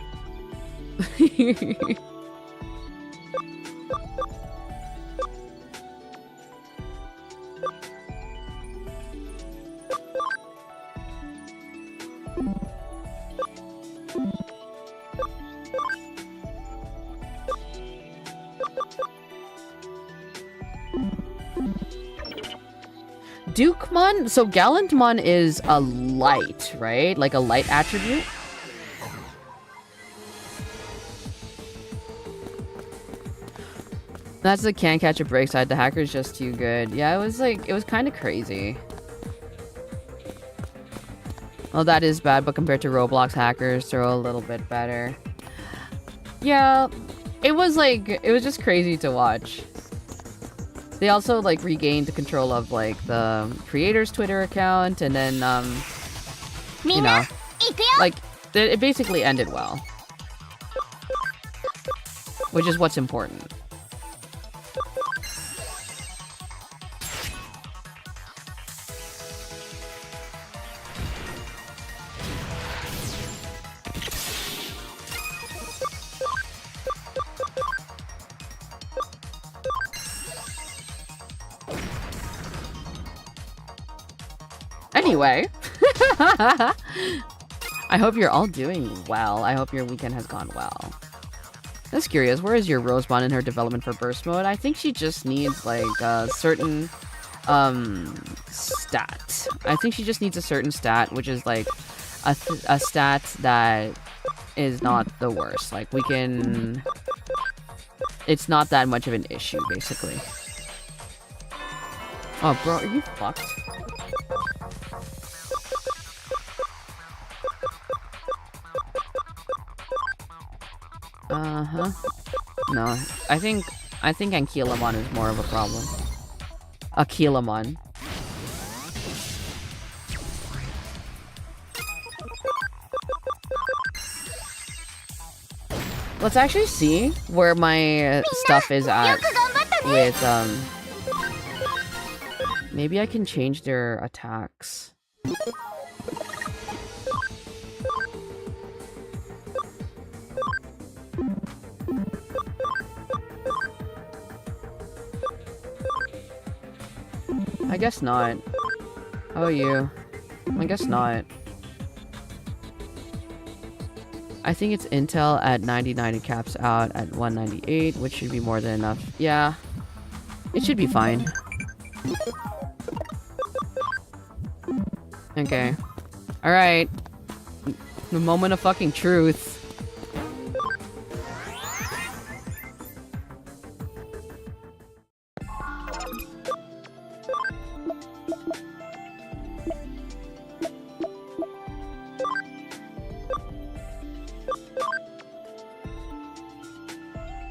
Speaker 1: Dukemon? So Gallantmon is a light, right? Like a light attribute? That's the can't catch a break side. The hacker's just too good. Yeah, it was kind of crazy. Well, that is bad, but compared to Roblox hackers, they're a little bit better. Yeah, it was just crazy to watch. They also like regained control of like the creator's Twitter account, and then you know, like it basically ended well, which is what's important. Anyway, I hope you're all doing well. I hope your weekend has gone well. Just curious, where is your Rosebond in her development for burst mode? I think she just needs like a certain stat. I think she just needs a certain stat, which is like a stat that is not the worst. Like it's not that much of an issue, basically. Oh, bro, are you fucked? Uh-huh. No, I think Ankylamon is more of a problem. Ankylamon. Let's actually see where my stuff is at with, maybe I can change their attacks. I guess not. How are you? I guess not. I think it's Intel at 99 and caps out at 198, which should be more than enough. Yeah, it should be fine. Okay. Alright. The moment of fucking truth.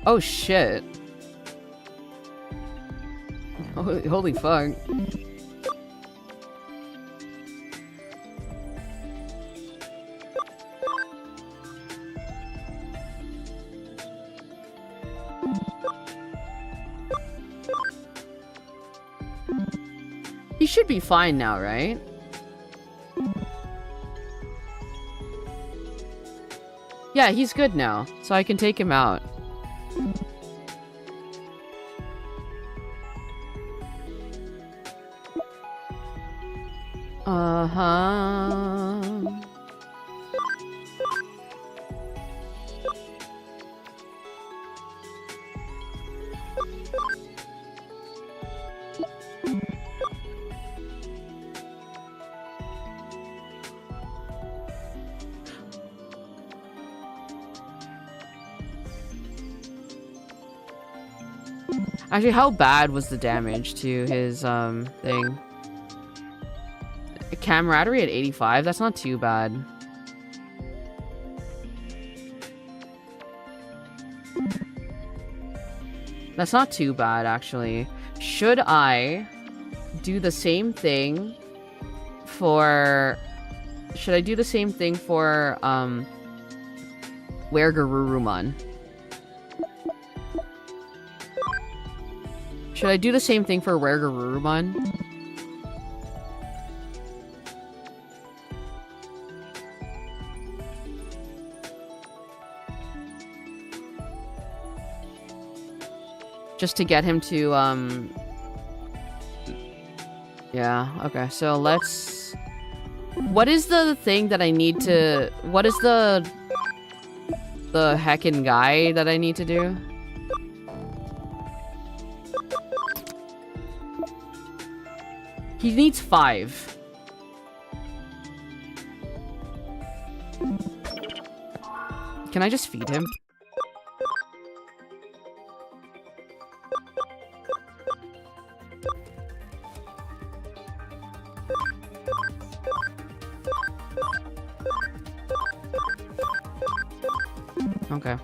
Speaker 1: Oh shit. Holy fuck. He should be fine now, right? Yeah, he's good now, so I can take him out. Uh-huh. Actually, how bad was the damage to his, thing? Camaraderie at 85? That's not too bad. That's not too bad, actually. Should I do the same thing for... Should I do the same thing for, Wergarurumon? Should I do the same thing for Wergarurumon? Just to get him to, yeah, okay, so let's... What is the thing that I need to... What is the heckin' guy that I need to do? He needs 5. Can I just feed him? Okay.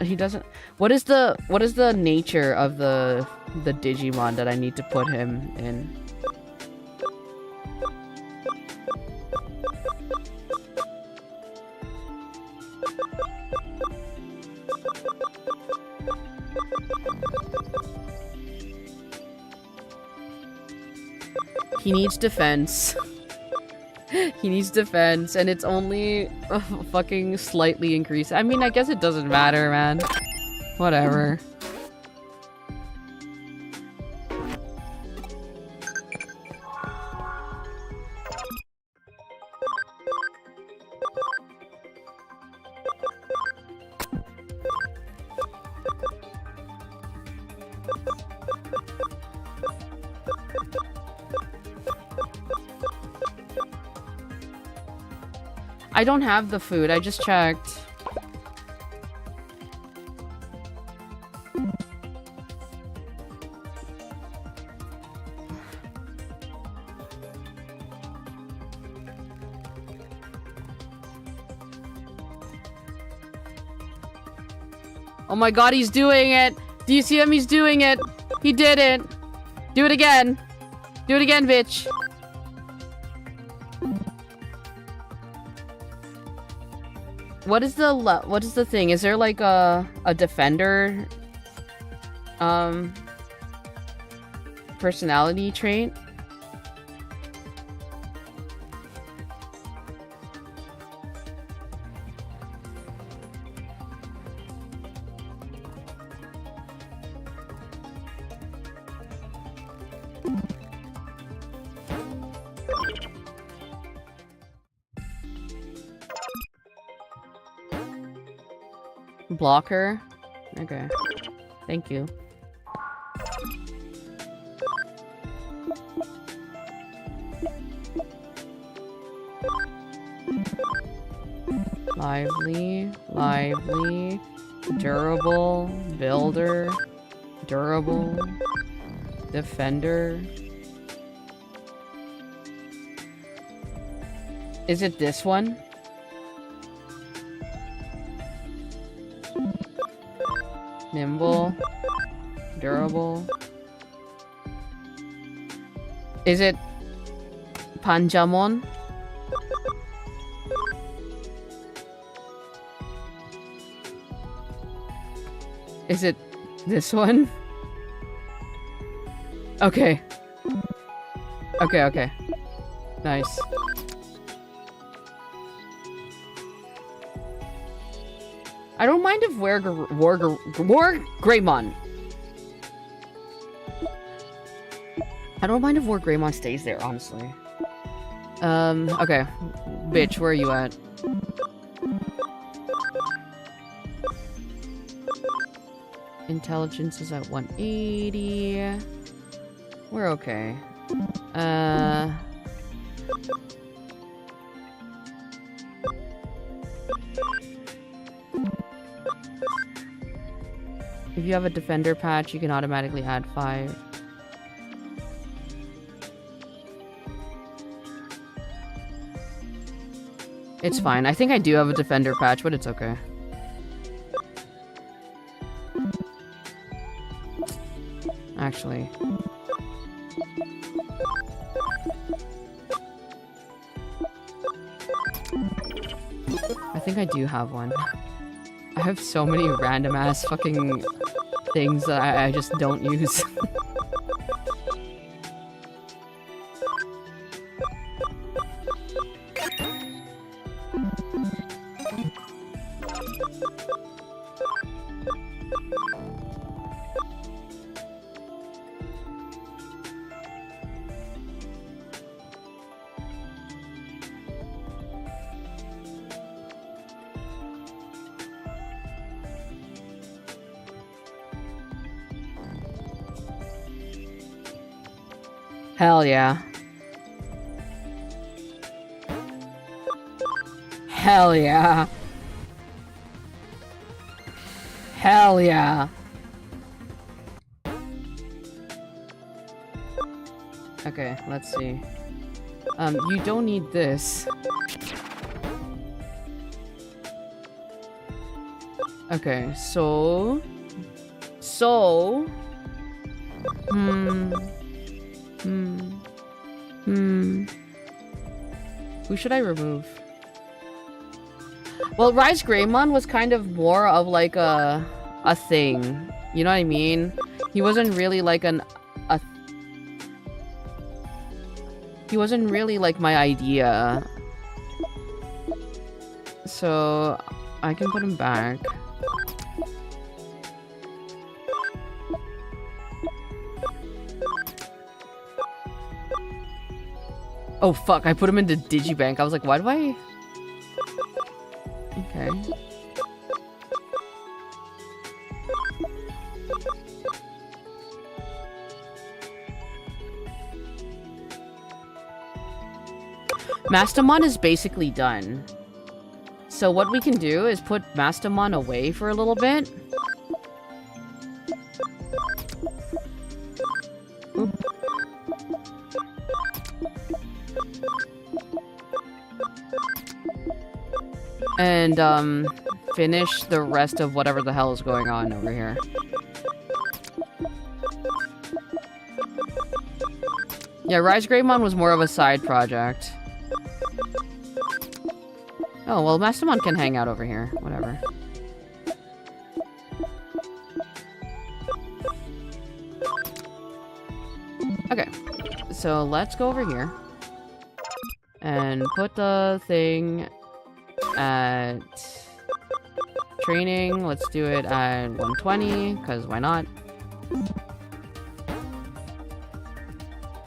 Speaker 1: He doesn't... What is the nature of the Digimon that I need to put him in? He needs defense. He needs defense, and it's only fucking slightly increased. I mean, I guess it doesn't matter, man. Whatever. I don't have the food, I just checked. Oh my god, he's doing it! Do you see him? He's doing it! He did it! Do it again! Do it again, bitch! What is the thing? Is there like a defender personality trait? Blocker? Okay. Thank you. Lively, lively, durable, builder, durable, defender. Is it this one? Nimble, durable. Is it Panjamon? Is it this one? Okay. Okay, okay. Nice. I don't mind if War Greymon. I don't mind if War Greymon stays there, honestly. Okay. Bitch, where are you at? Intelligence is at 180. We're okay. If you have a defender patch, you can automatically add 5. It's fine. I think I do have a defender patch, but it's okay. Actually. I think I do have one. I have so many random ass fucking things that I just don't use. Hell yeah. Hell yeah. Hell yeah. Okay, let's see. You don't need this. Okay, so... Who should I remove? Well, Rise Greymon was kind of more of like a thing. You know what I mean? He wasn't really like he wasn't really like my idea. So I can put him back. Oh fuck, I put him into Digibank. I was like, why do I... Okay. Mastermon is basically done. So what we can do is put Mastermon away for a little bit. Oop. And, finish the rest of whatever the hell is going on over here. Yeah, Rise Greymon was more of a side project. Oh, well, Mastermon can hang out over here. Whatever. Okay. So, let's go over here. And put the thing at training. Let's do it at 120, because why not?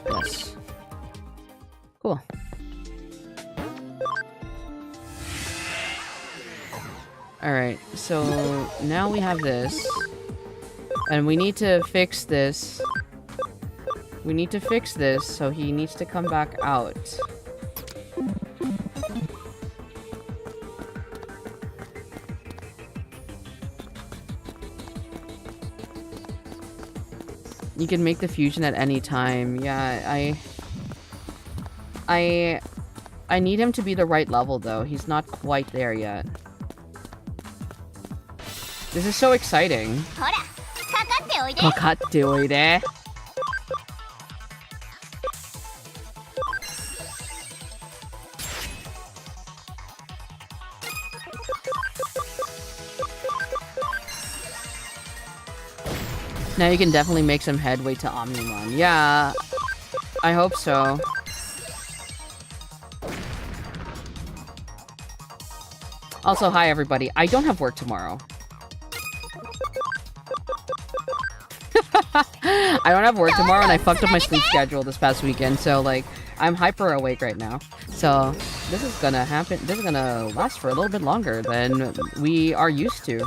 Speaker 1: Yes. Cool. Alright, so now we have this. And we need to fix this. We need to fix this, so he needs to come back out. You can make the fusion at any time. Yeah, I need him to be the right level, though. He's not quite there yet. This is so exciting.
Speaker 3: ほらかかっておいで。
Speaker 1: かかっておいで。Now you can definitely make some headway to Omnimon. Yeah, I hope so. Also, hi everybody. I don't have work tomorrow. I don't have work tomorrow, and I fucked up my sleep schedule this past weekend, so like I'm hyper awake right now. So this is gonna happen. This is gonna last for a little bit longer than we are used to.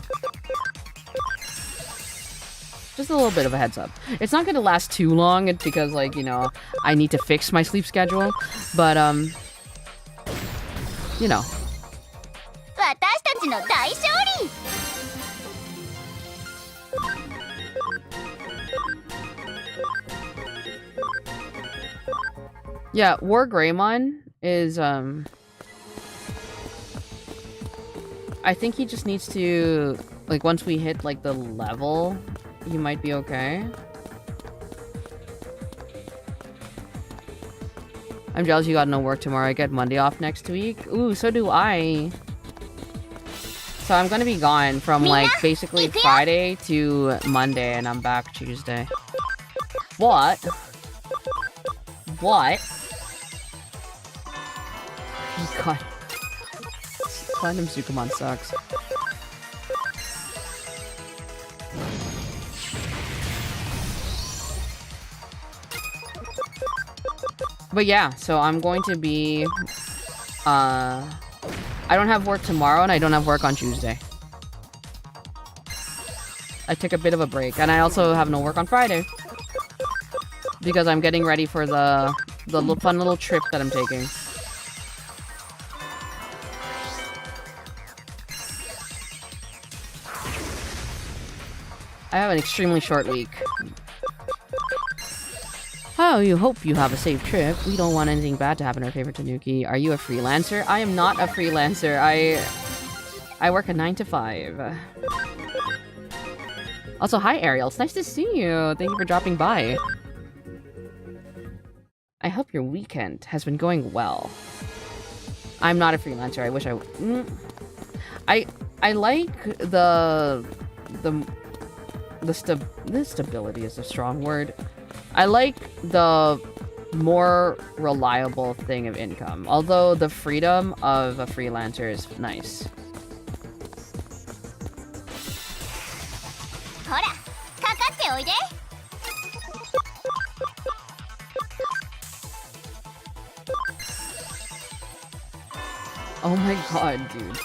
Speaker 1: Just a little bit of a heads up. It's not gonna last too long because, like, you know, I need to fix my sleep schedule. But you know.
Speaker 3: 私たちの大勝利。
Speaker 1: Yeah, War Greymon is I think he just needs to, like, once we hit like the level, he might be okay. I'm jealous you got no work tomorrow. I get Monday off next week. Ooh, so do I. So I'm gonna be gone from like basically Friday to Monday, and I'm back Tuesday. What? What? God. Platinum Sukamon sucks. But yeah, so I'm going to be, I don't have work tomorrow, and I don't have work on Tuesday. I took a bit of a break, and I also have no work on Friday. Because I'm getting ready for the fun little trip that I'm taking. I have an extremely short week. Oh, you hope you have a safe trip. We don't want anything bad to happen to our favorite Tanuki. Are you a freelancer? I am not a freelancer. I work a 9 to 5. Also, hi Ariel. It's nice to see you. Thank you for dropping by. I hope your weekend has been going well. I'm not a freelancer. I wish I like the stability is a strong word. I like the more reliable thing of income, although the freedom of a freelancer is nice.
Speaker 3: ほらかかっておいで。
Speaker 1: Oh my god, dude.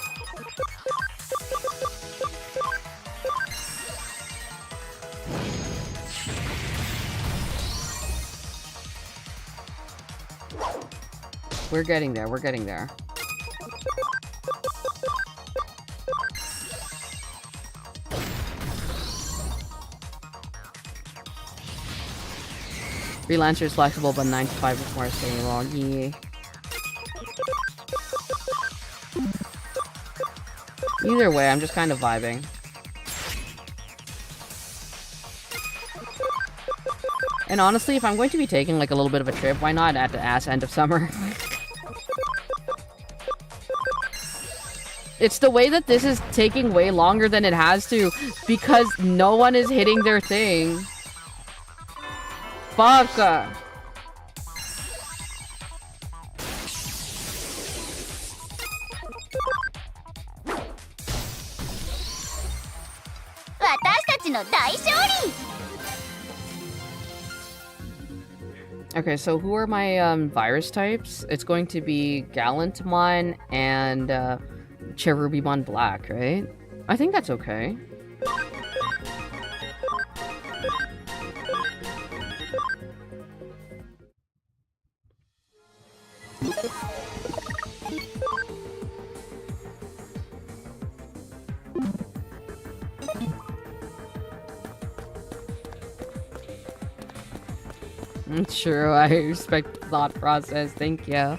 Speaker 1: We're getting there, we're getting there. Freelancer is flexible, but 9 to 5 is more stable. Yeah. Either way, I'm just kind of vibing. And honestly, if I'm going to be taking like a little bit of a trip, why not at the ass end of summer? It's the way that this is taking way longer than it has to because no one is hitting their thing. Fuck. Okay, so who are my virus types? It's going to be Gallantmon and Cherubimon Black, right? I think that's okay. True, I respect the thought process. Thank you.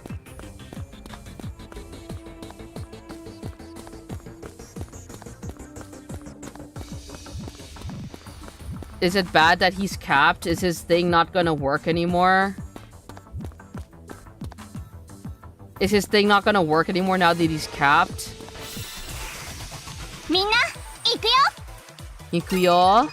Speaker 1: Is it bad that he's capped? Is his thing not gonna work anymore? Is his thing not gonna work anymore now that he's capped?
Speaker 3: Minna, ikuyo!
Speaker 1: Ikuyo?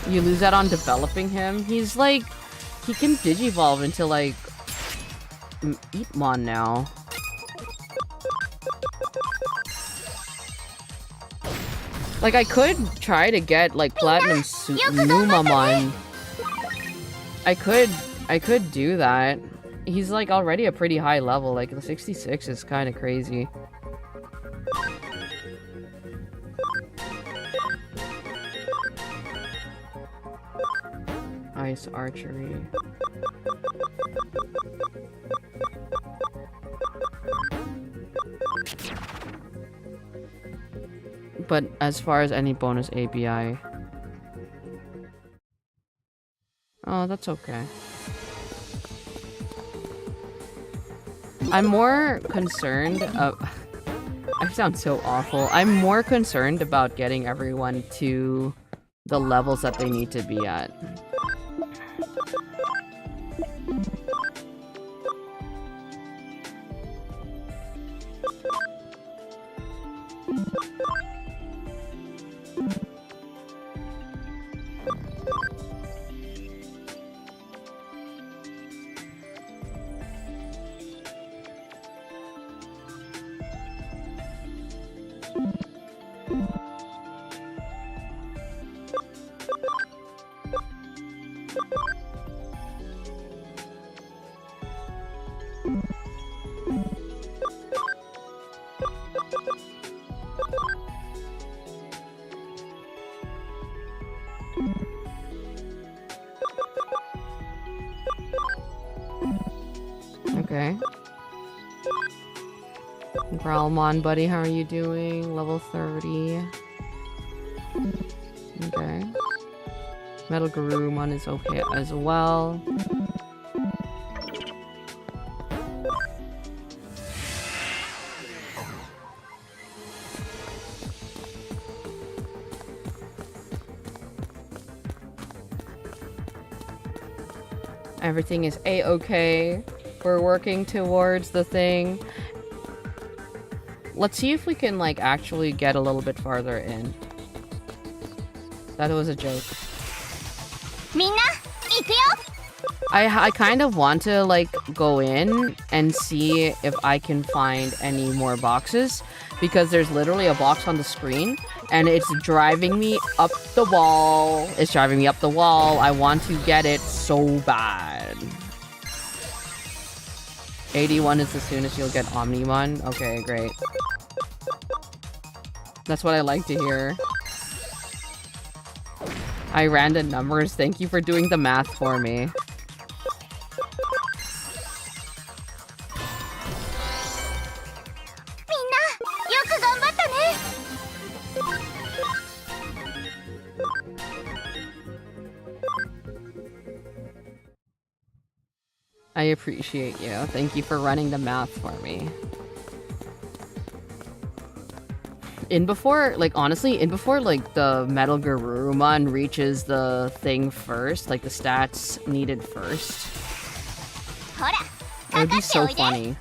Speaker 1: You lose out on developing him? He's like... He can digivolve into like... Eatmon now. Like, I could try to get, like, Platinum Numamon. I could do that. He's, like, already a pretty high level. Like, the 66 is kind of crazy. Ice Archery. But as far as any bonus ABI... Oh, that's okay. I'm more concerned of... I sound so awful. I'm more concerned about getting everyone to the levels that they need to be at. Okay. Growlmon, buddy, how are you doing? Level 30. Okay. Metal Garurumon is okay as well. Everything is a-okay. We're working towards the thing. Let's see if we can, like, actually get a little bit farther in. That was a joke.
Speaker 3: Minna, ikuyo!
Speaker 1: I kind of want to, like, go in and see if I can find any more boxes. Because there's literally a box on the screen. And it's driving me up the wall. It's driving me up the wall. I want to get it so bad. 81 is as soon as you'll get Omnimon. Okay, great. That's what I like to hear. I ran the numbers. Thank you for doing the math for me.
Speaker 3: Minna, yoku ganbatta ne!
Speaker 1: I appreciate you. Thank you for running the math for me. Honestly, before the Metal Garurumon reaches the thing first, like the stats needed first. It would be so funny.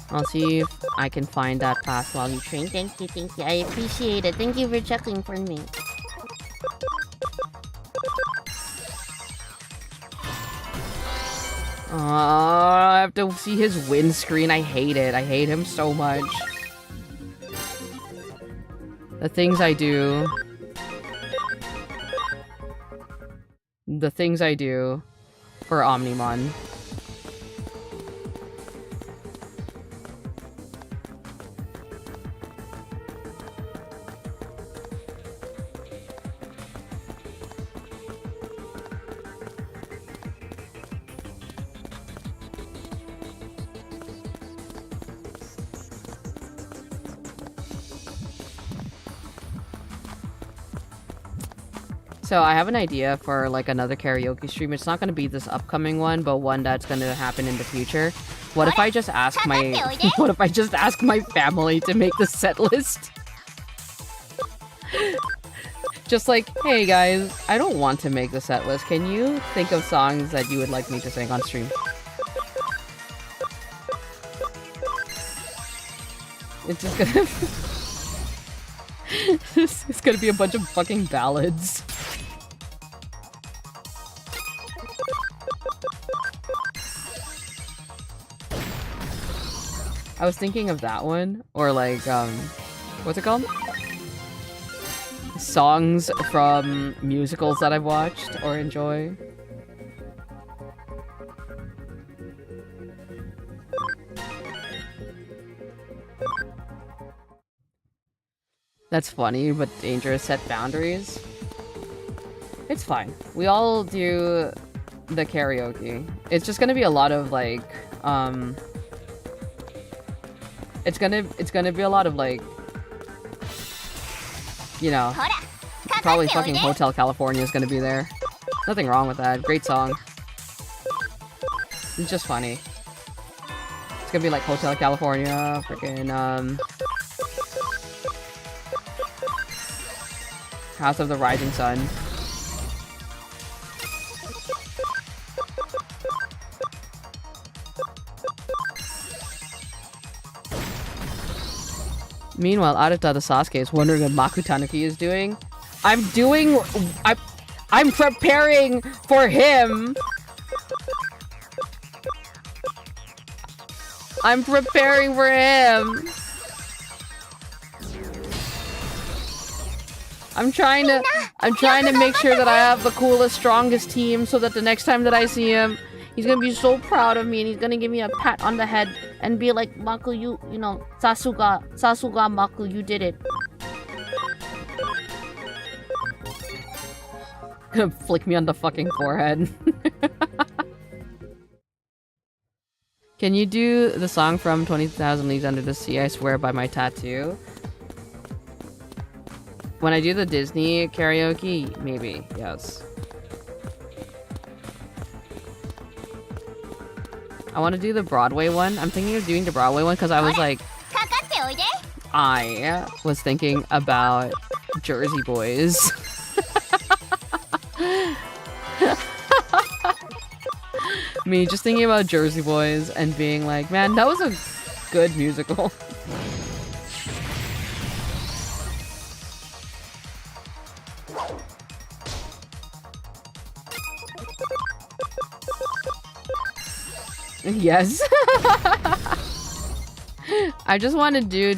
Speaker 1: I'll see if I can find that path while you train. Thank you, thank you. I appreciate it. Thank you for checking for me. I have to see his windscreen. I hate it. I hate him so much. The things I do. the things I do for Omnimon. So I have an idea for like another karaoke stream. It's not going to be this upcoming one, but one that's going to happen in the future. What if I just ask my what if I just ask my family to make the set list? Just like, hey guys, I don't want to make the set list. Can you think of songs that you would like me to sing on stream? It's just gonna it's gonna be a bunch of fucking ballads. I was thinking of that one, or like, what's it called? Songs from musicals that I've watched or enjoy. That's funny, but dangerous. Set boundaries. It's fine. We all do the karaoke. It's just gonna be a lot of like, It's gonna be a lot of like, you know, probably fucking Hotel California is gonna be there. Nothing wrong with that. Great song. It's just funny. It's gonna be like Hotel California, freaking House of the Rising Sun. Meanwhile, Arata the Sasuke is wondering what Makutanuki is doing. I'm preparing for him! I'm preparing for him! I'm trying to make sure that I have the coolest, strongest team so that the next time that I see him, he's gonna be so proud of me and he's gonna give me a pat on the head and be like, Maku, you know, Sasuga, Maku, you did it. Gonna flick me on the fucking forehead. Can you do the song from 20,000 Leagues Under the Sea, I Swear by My Tattoo? When I do the Disney karaoke, maybe, yes. I want to do the Broadway one. I'm thinking of doing the Broadway one because I was like, I was thinking about Jersey Boys. Me just thinking about Jersey Boys and being like, man, that was a good musical. Yes. I just want to do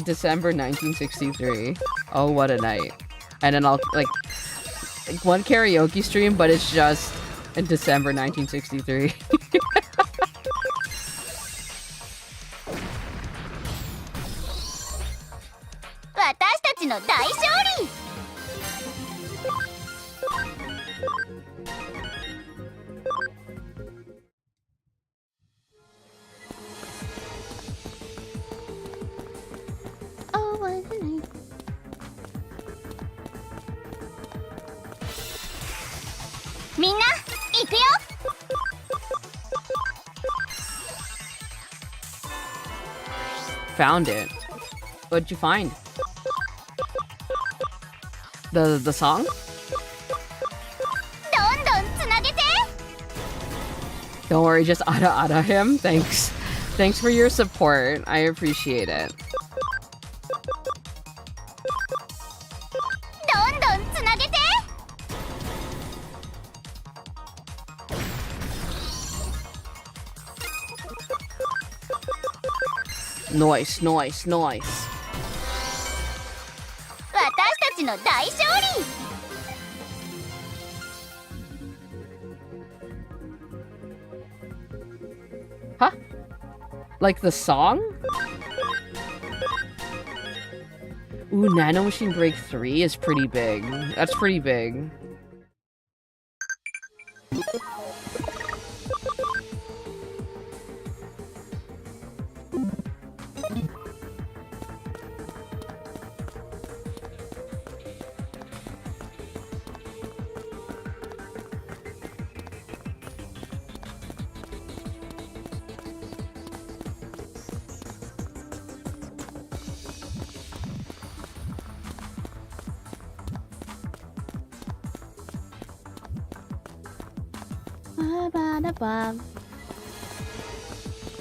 Speaker 1: December 1963. Oh, what a night. And then I'll like one karaoke stream, but it's just in December 1963. Found it. What'd you find? The song? Don't worry, just ada him. Thanks. Thanks for your support. I appreciate it. Nice, nice, nice. Huh? Like the song? Ooh, Nano Machine Break 3 is pretty big. That's pretty big.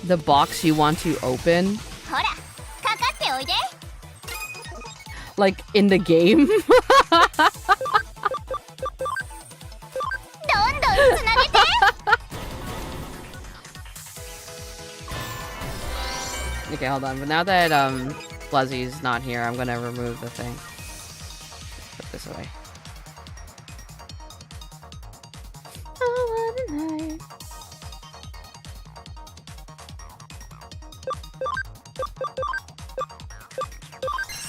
Speaker 1: The box you want to open?
Speaker 3: ほらかかっておいで
Speaker 1: Like, in the game?
Speaker 3: どんどんつなげて
Speaker 1: Okay, hold on. But now that, Fluzzy's not here, I'm gonna remove the thing. Put this away.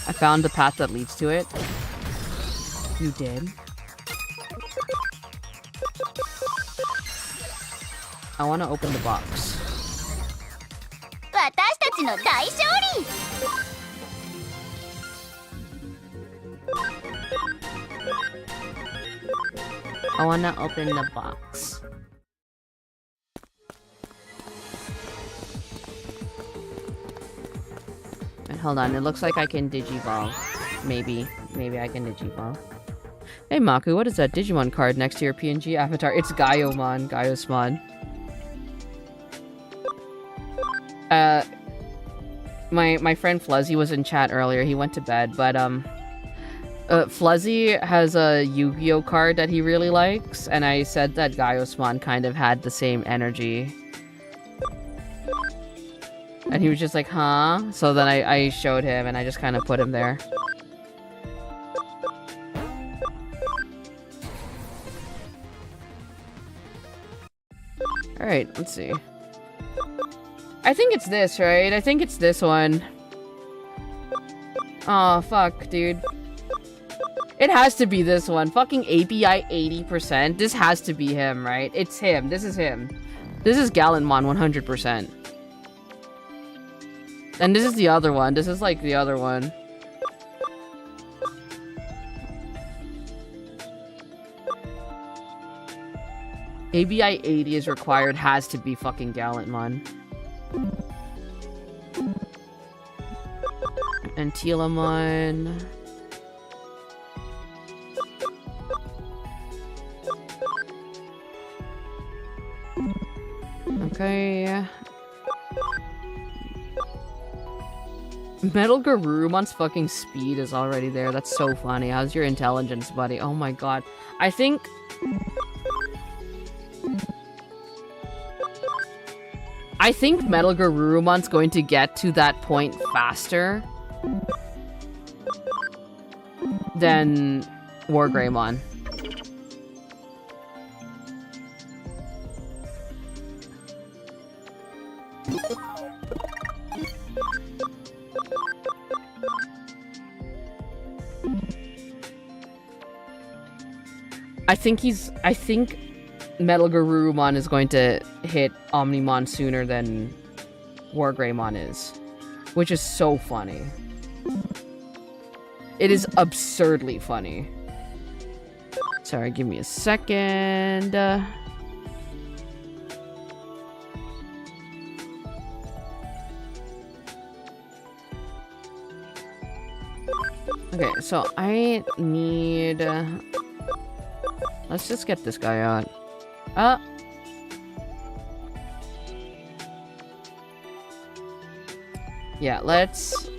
Speaker 1: I found the path that leads to it. You did? I want to open the box.
Speaker 3: 私たちの大勝利
Speaker 1: I want to open the box. And hold on, it looks like I can Digiball. Maybe I can Digiball. Hey Maku, what is that Digimon card next to your PNG avatar? It's Gaiomon, Gaiosmon. My friend Fluzzy was in chat earlier. He went to bed, but Fluzzy has a Yu-Gi-Oh card that he really likes, and I said that Gaiosmon kind of had the same energy. And he was just like, huh? So then I showed him, and I just kind of put him there. Alright, let's see. I think it's this, right? I think it's this one. Oh, fuck, dude. It has to be this one. Fucking API 80%. This has to be him, right? It's him. This is him. This is Gallantmon 100%. And this is the other one. This is like the other one. ABI 80 is required, has to be fucking Gallantmon. And Telamon. Okay. Metal Garumon's fucking speed is already there. That's so funny. How's your intelligence, buddy? Oh my god. I think Metal Garumon's going to get to that point faster than Wargreymon. I think Metal Garurumon is going to hit Omnimon sooner than Wargreymon is, which is so funny. It is absurdly funny. Sorry, give me a second. Okay, so I need... let's just get this guy out. Yeah, let's...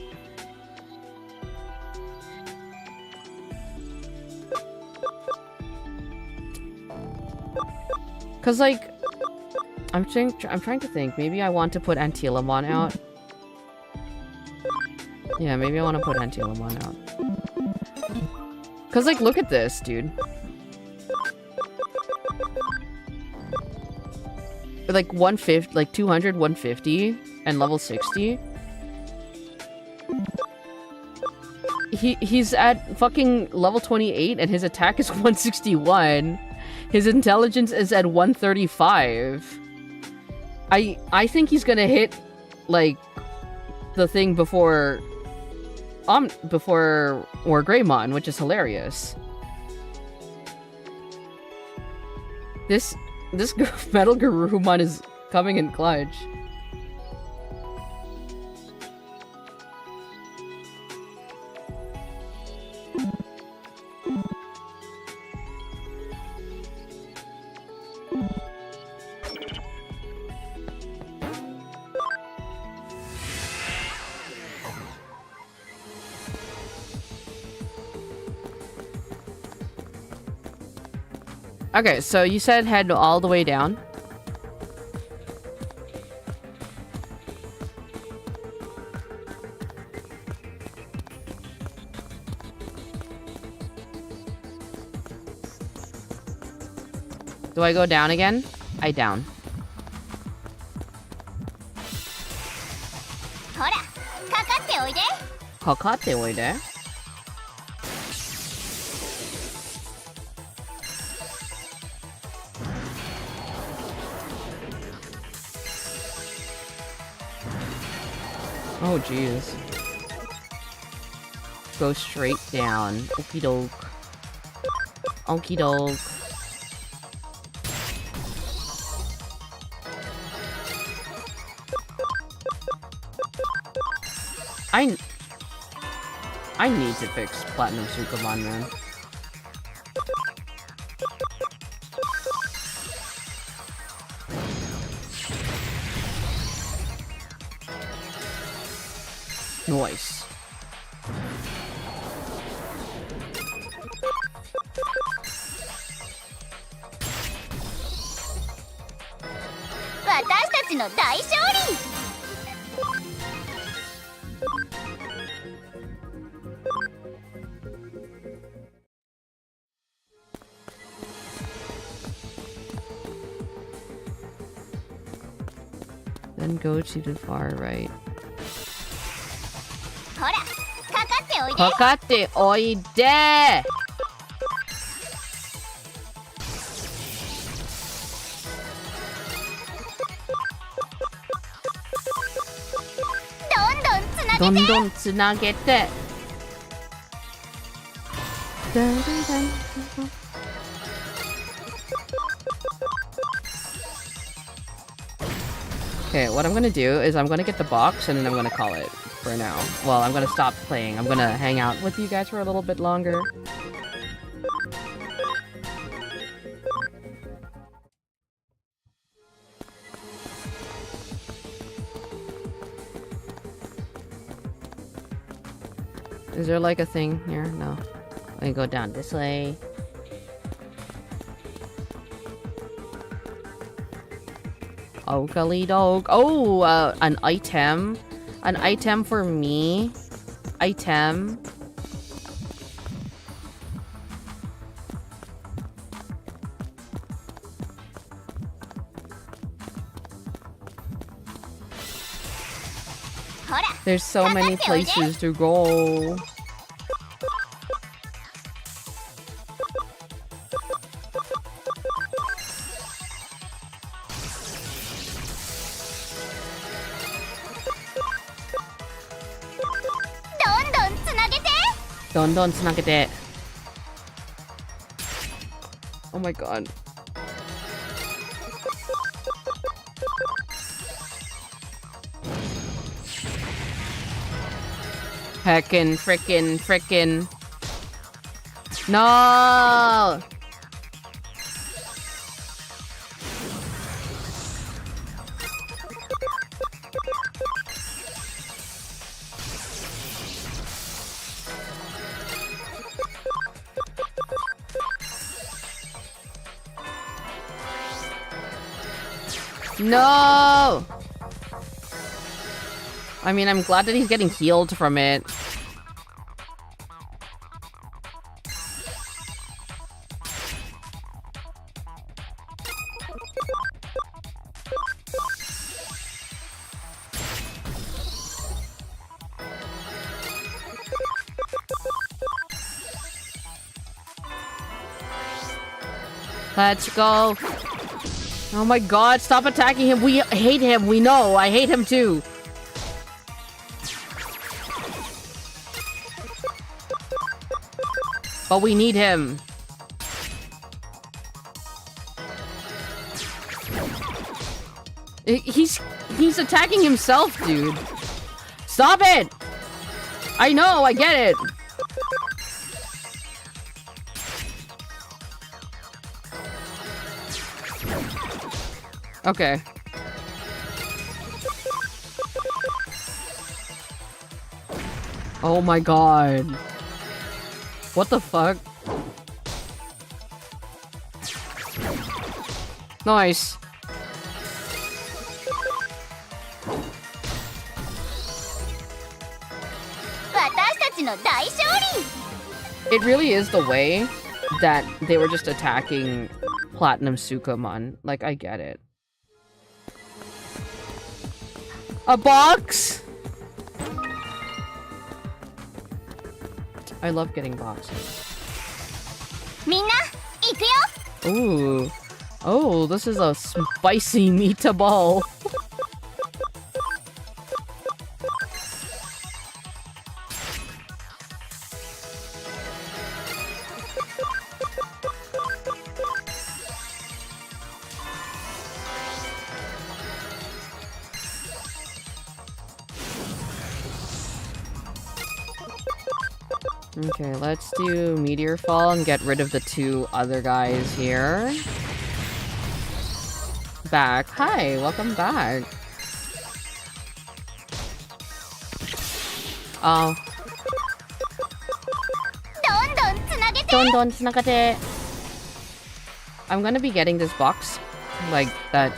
Speaker 1: Cause like, I'm trying to think. Maybe I want to put Antilamon out. Yeah, maybe I want to put Antilamon out. Cause like, look at this, dude. like 150, like 200, 150, and level 60. He's at fucking level 28 and his attack is 161. His intelligence is at 135. I think he's gonna hit like the thing before War Greymon, which is hilarious. This Metal Garurumon is coming in clutch. Okay, so you said head all the way down. Do I go down again? I down.
Speaker 3: ほら、かかっておいで。
Speaker 1: かかっておいで。Oh, jeez. Go straight down. Okie doke. Okie doke. I need to fix Platinum Sukamon, man. Nice. Then go to the far right.
Speaker 3: ほら、かかっておいで。
Speaker 1: かかっておいで。どんどんつなげて。Okay, what I'm gonna do is I'm gonna get the box and then I'm gonna call it for now. Well, I'm gonna stop playing. I'm gonna hang out with you guys for a little bit longer. Is there like a thing here? No. Let me go down this way. Oakley dog. Oh, an item. An item for me. Item. There's so many places to go. Don tsunagete. Oh my god. Frickin'. No! No! I mean, I'm glad that he's getting healed from it. Let's go. Oh my god, stop attacking him. We hate him. We know. I hate him too. But we need him. He's attacking himself, dude. Stop it! I know, I get it. Okay. Oh my god. What the fuck? Nice. It really is the way that they were just attacking Platinum Sukamon. Like, I get it. A box? I love getting boxes. Ooh. Oh, this is a spicy meatball. Okay, let's do Meteor Fall and get rid of the two other guys here. Back. Hi, welcome back. Oh. I'm gonna be getting this box, like, that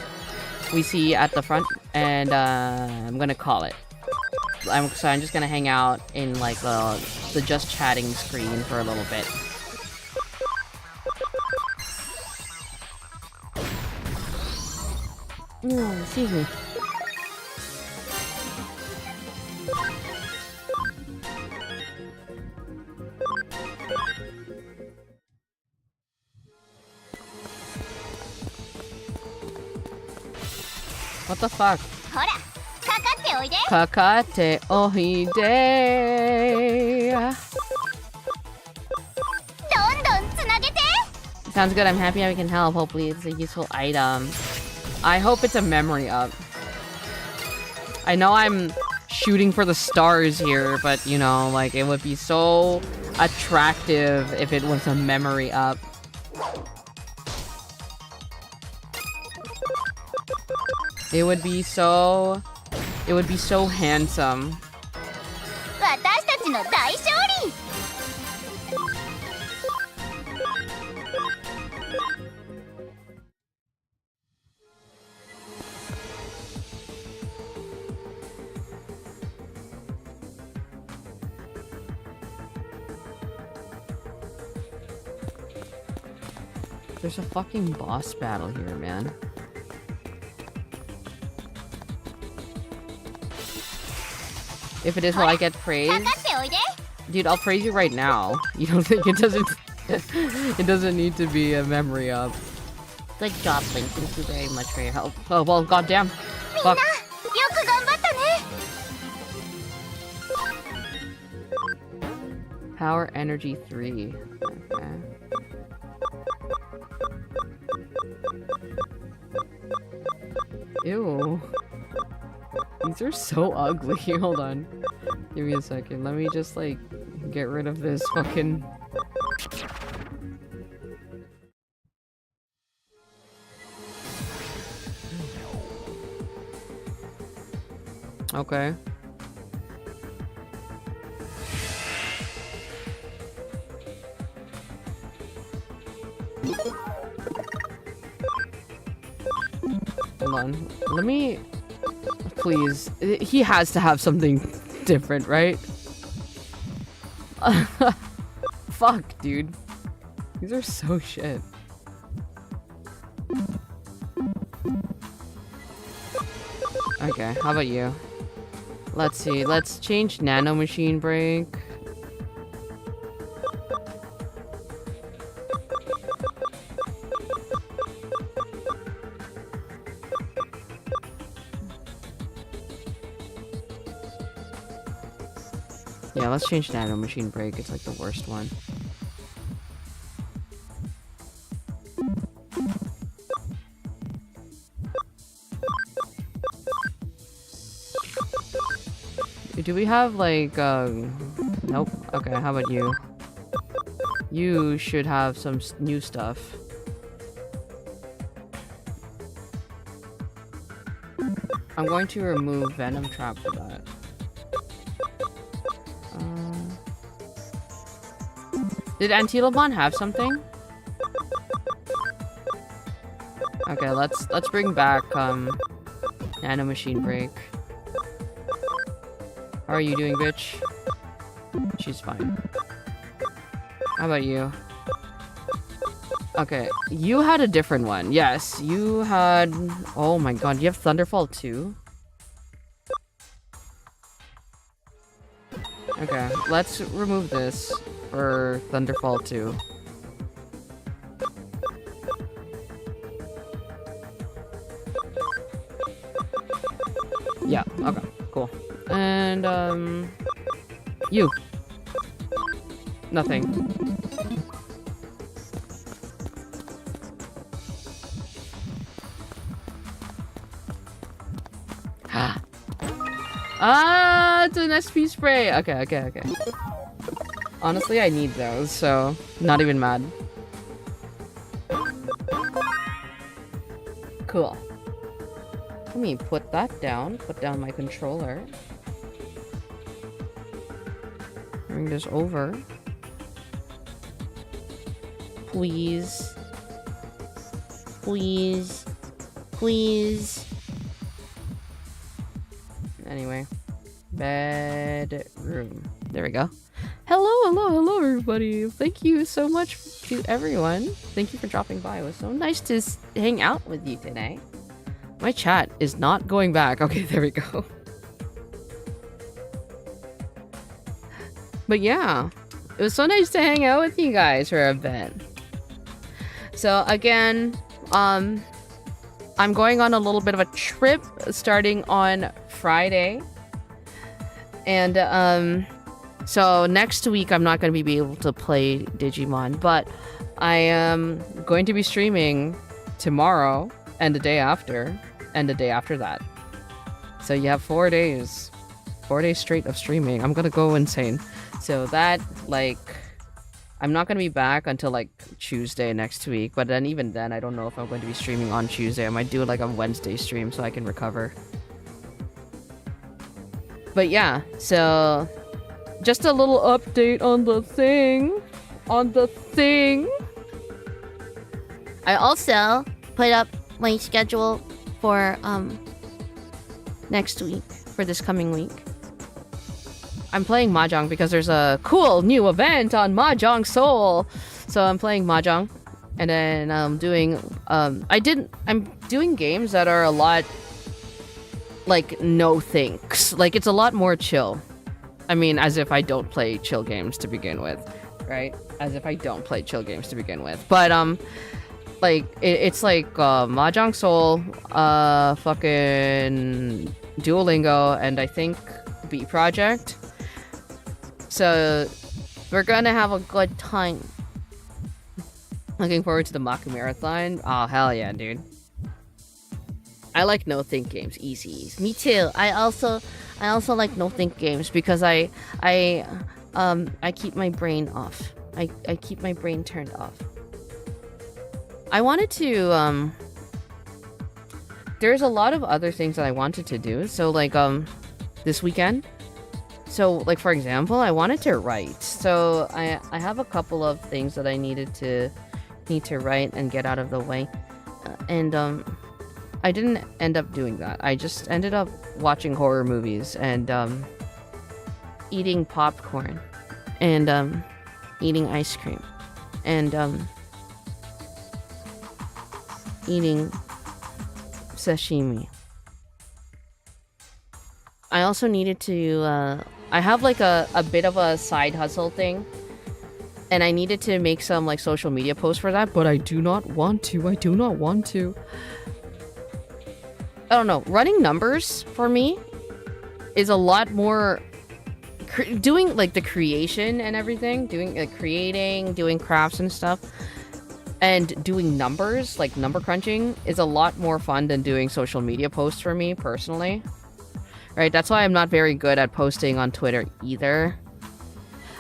Speaker 1: we see at the front, and I'm gonna call it. So I'm just gonna hang out in, like, the just chatting screen for a little bit. Excuse me. What the fuck? Kakate oide. Sounds good. I'm happy I can help. Hopefully it's a useful item. I hope it's a memory up. I know I'm shooting for the stars here, but you know, like, it would be so attractive if it was a memory up. It would be so handsome. There's a fucking boss battle here, man. If it is, will I get praise? Dude, I'll praise you right now. You don't think it doesn't... it doesn't need to be a memory up. Good job, Link. Thank you very much for your help. Oh, well, goddamn. Fuck. Power Energy 3. Okay. Ew. These are so ugly. Hold on. Give me a second. Let me just, like, get rid of this fucking... Okay. Hold on. Let me... Please. He has to have something different, right? Fuck, dude. These are so shit. Okay, how about you? Let's see. Let's change Nano Machine Break. Yeah, let's change Nano Machine Break. It's like the worst one. Do we have like nope. Okay, how about you? You should have some new stuff. I'm going to remove Venom Trap for that. Did Antilopon have something? Okay, let's bring back Nano Machine Break. How are you doing, bitch? She's fine. How about you? Okay, you had a different one. Yes, you had... Oh my god, you have Thunderfall too? Okay, let's remove this for Thunderfall 2. Yeah, okay, cool. And, you. Nothing. Ah, it's an SP spray. Okay. Honestly, I need those, so not even mad. Cool. Let me put that down. Put down my controller. Bring this over. Please. Please. Please. Anyway. Bedroom. There we go. Hello, everybody. Thank you so much to everyone. Thank you for dropping by. It was so nice to hang out with you today. My chat is not going back. Okay, there we go. But yeah, it was so nice to hang out with you guys for a bit. So again, I'm going on a little bit of a trip starting on Friday. And so next week I'm not going to be able to play Digimon, but I am going to be streaming tomorrow and the day after and the day after that. So you have 4 days. 4 days straight of streaming. I'm going to go insane. So that, like, I'm not going to be back until like Tuesday next week, but then even then I don't know if I'm going to be streaming on Tuesday. I might do like a Wednesday stream so I can recover. But yeah, so just a little update on the thing. I also put up my schedule for next week, for this coming week. I'm playing Mahjong because there's a cool new event on Mahjong Soul. So I'm playing Mahjong, and then I'm doing games that are a lot like no thinks. Like it's a lot more chill. I mean, as if I don't play chill games to begin with, right? As if I don't play chill games to begin with. But like it's like Mahjong Soul, fucking Duolingo, and I think B Project. So we're gonna have a good time. Looking forward to the Maka Marathon. Oh hell yeah, dude. I like no think games. Easy. Me too. I also like no think games because I keep my brain off. I keep my brain turned off. I wanted to there's a lot of other things that I wanted to do. So like this weekend. So like for example, I wanted to write. So I have a couple of things that I need to write and get out of the way. And I didn't end up doing that. I just ended up watching horror movies and eating popcorn and eating ice cream and eating sashimi. I also needed to I have like a bit of a side hustle thing, and I needed to make some like social media posts for that, but I do not want to. I don't know. Running numbers for me is a lot more doing like the creation and everything, doing like creating, doing crafts and stuff, and doing numbers, like number crunching, is a lot more fun than doing social media posts for me personally. Right? That's why I'm not very good at posting on Twitter either.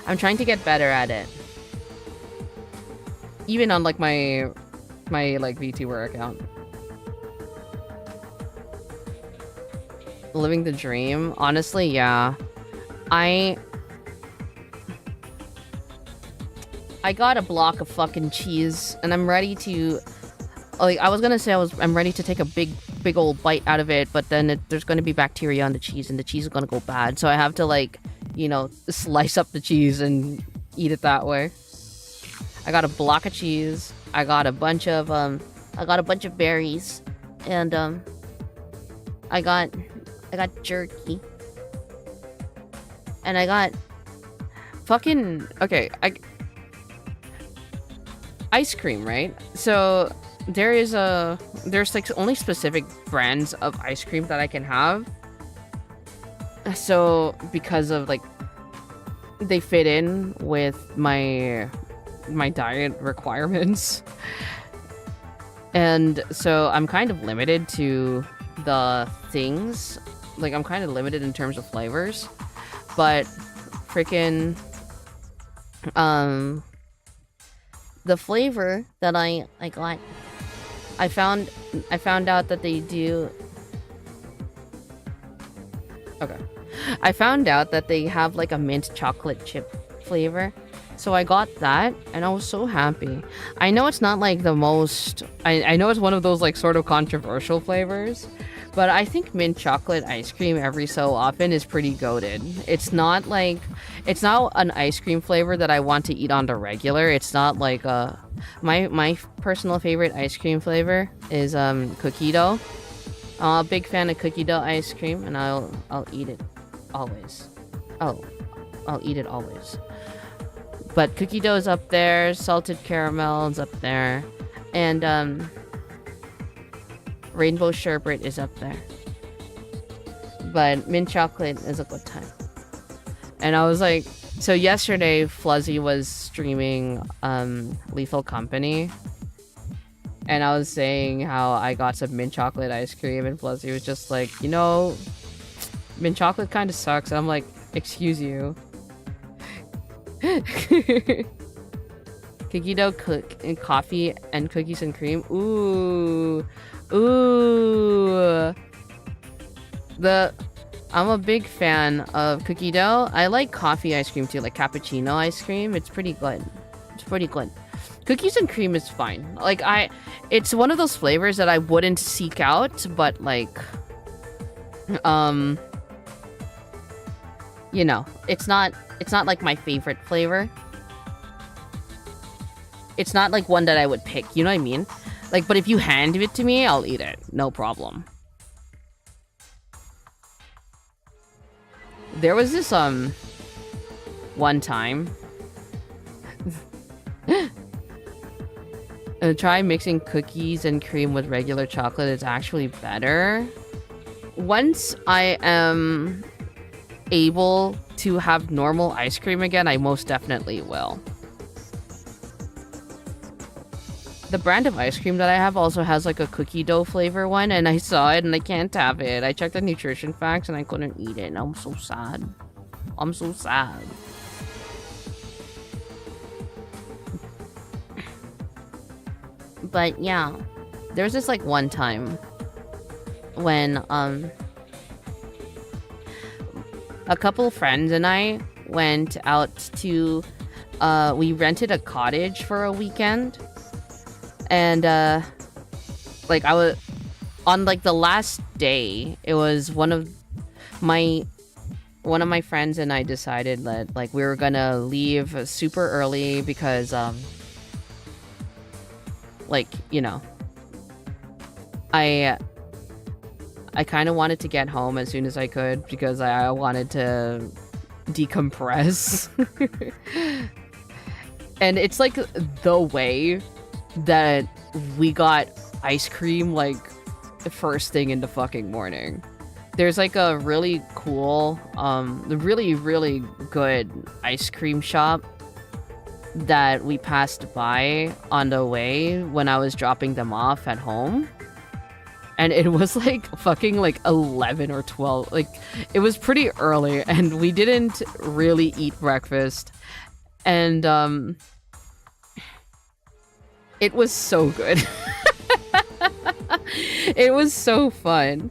Speaker 1: I'm trying to get better at it. Even on like my like VTuber account. Living the dream, honestly, yeah. I got a block of fucking cheese and I'm ready to, like, I was gonna say I'm ready to take a big old bite out of it, but then there's gonna be bacteria on the cheese and the cheese is gonna go bad, so I have to, like, you know, slice up the cheese and eat it that way. I got a block of cheese. I got a bunch of berries, and I got jerky, and I got fucking ice cream, right? So there's like only specific brands of ice cream that I can have. So because of like they fit in with my diet requirements. And so I'm kind of limited to the things. Like I'm kind of limited in terms of flavors. But freaking the flavor that I got, I found out that they do. Okay. I found out that they have like a mint chocolate chip flavor. So I got that and I was so happy. I know it's not like the most, I know it's one of those like sort of controversial flavors, but I think mint chocolate ice cream every so often is pretty goated. It's not an ice cream flavor that I want to eat on the regular. It's not like my personal favorite ice cream flavor is cookie dough. I'm a big fan of cookie dough ice cream, and I'll eat it always. I'll eat it always. But cookie dough is up there, salted caramel is up there, and rainbow sherbet is up there. But mint chocolate is a good time. And I was like, so yesterday Fluzzy was streaming Lethal Company, and I was saying how I got some mint chocolate ice cream, and Fluzzy was just like, you know, mint chocolate kind of sucks. And I'm like, excuse you. Cookie dough and coffee and cookies and cream. Ooh. I'm a big fan of cookie dough. I like coffee ice cream too, like cappuccino ice cream. It's pretty good. Cookies and cream is fine. Like it's one of those flavors that I wouldn't seek out, but like, you know, it's not like my favorite flavor. It's not like one that I would pick, you know what I mean? Like, but if you hand it to me, I'll eat it. No problem. There was this, one time. Try mixing cookies and cream with regular chocolate. It's actually better. Once I am able to have normal ice cream again, I most definitely will. The brand of ice cream that I have also has like a cookie dough flavor one, and I saw it and I can't have it. I checked the nutrition facts and I couldn't eat it, and I'm so sad. I'm so sad. But yeah, there's this like one time when a couple of friends and I went out to we rented a cottage for a weekend. And like I was on like the last day, it was one of my friends and I decided that like we were gonna leave super early because like, you know, I kind of wanted to get home as soon as I could because I wanted to decompress. And it's like the way that we got ice cream like the first thing in the fucking morning. there's like a really cool, really, really good ice cream shop that we passed by on the way when I was dropping them off at home. And it was like fucking like 11 or 12. Like, it was pretty early and we didn't really eat breakfast. And it was so good. It was so fun.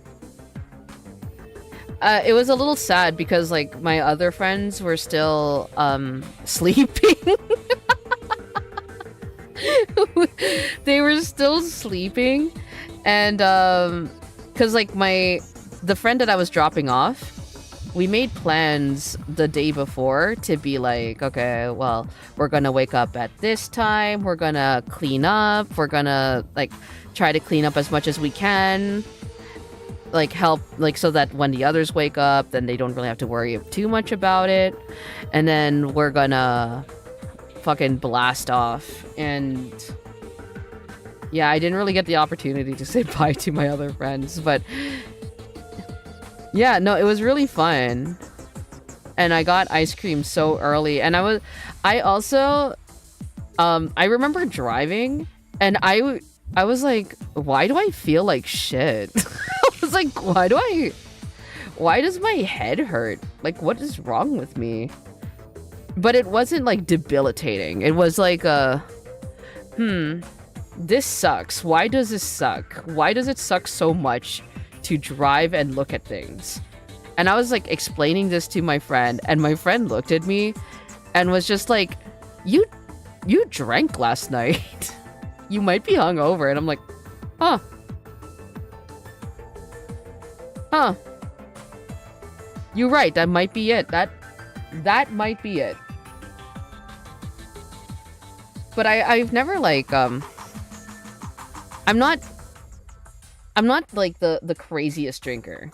Speaker 1: It was a little sad because like my other friends were still sleeping. They were still sleeping. And because like the friend that I was dropping off, we made plans the day before to be like, okay, well, we're gonna wake up at this time, we're gonna clean up, we're gonna like try to clean up as much as we can, like help, like so that when the others wake up, then they don't really have to worry too much about it. And then we're gonna fucking blast off. And yeah, I didn't really get the opportunity to say bye to my other friends, but yeah, no, it was really fun. And I got ice cream so early. And I also, I remember driving and I was like, why do I feel like shit? I was like, why does my head hurt? Like, what is wrong with me? But it wasn't like debilitating. It was like this sucks. Why does this suck? Why does it suck so much to drive and look at things? And I was like explaining this to my friend, and my friend looked at me and was just like, you drank last night. You might be hungover. And I'm like, huh. You're right, that might be it. That might be it. But I've never like I'm not like the craziest drinker,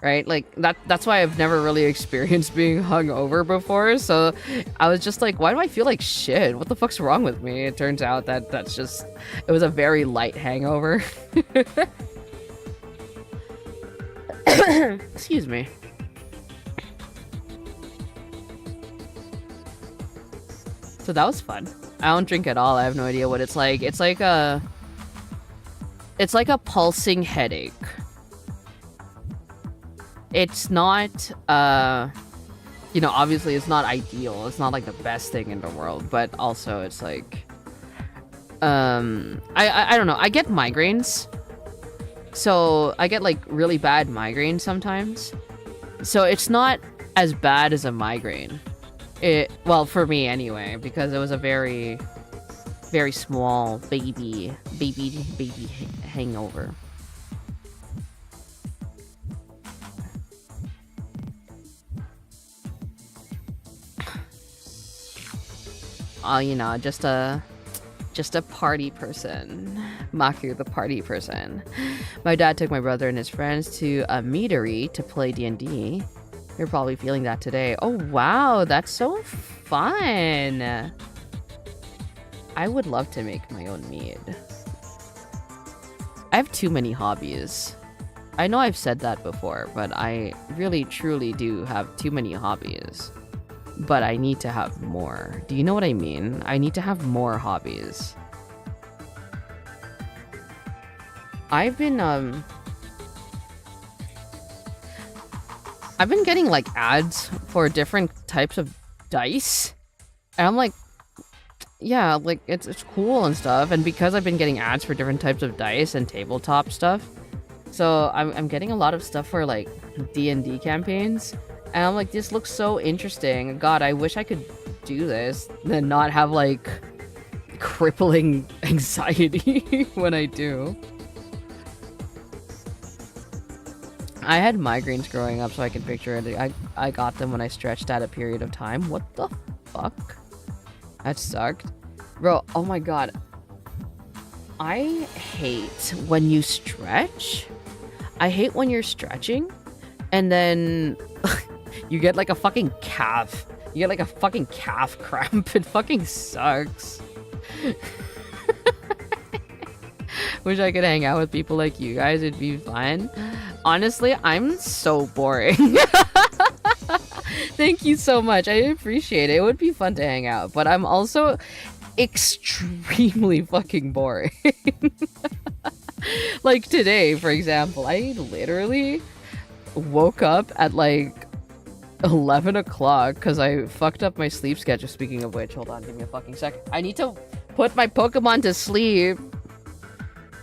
Speaker 1: right? Like that's why I've never really experienced being hungover before. So I was just like, why do I feel like shit? What the fuck's wrong with me? It turns out that it was a very light hangover. Excuse me. So that was fun. I don't drink at all. I have no idea what it's like. It's like a pulsing headache. It's not, obviously it's not ideal. It's not like the best thing in the world, but also it's like, I don't know. I get migraines. So I get like really bad migraines sometimes. So it's not as bad as a migraine. Well, for me anyway, because it was a very, very small baby hangover. Just a party person. Maku, the party person. My dad took my brother and his friends to a meadery to play D&D. You're probably feeling that today. Oh, wow. That's so fun. I would love to make my own mead. I have too many hobbies. I know I've said that before, but I really, truly do have too many hobbies. But I need to have more. Do you know what I mean? I need to have more hobbies. I've been getting like ads for different types of dice. And I'm like, yeah, like it's cool and stuff. And because I've been getting ads for different types of dice and tabletop stuff, so I'm getting a lot of stuff for like D&D campaigns. And I'm like, this looks so interesting. God, I wish I could do this and not have like crippling anxiety when I do. I had migraines growing up, so I can picture it. I got them when I stretched at a period of time. What the fuck? That sucked. Bro, oh my god. I hate when you stretch. I hate when you're stretching and then you get like a fucking calf. You get like a fucking calf cramp. It fucking sucks. Wish I could hang out with people like you guys. It'd be fun. Honestly, I'm so boring. Thank you so much. I appreciate it. It would be fun to hang out, but I'm also extremely fucking boring. Like today, for example, I literally woke up at like 11 o'clock because I fucked up my sleep schedule. Speaking of which, hold on, give me a fucking second. I need to put my Pokemon to sleep.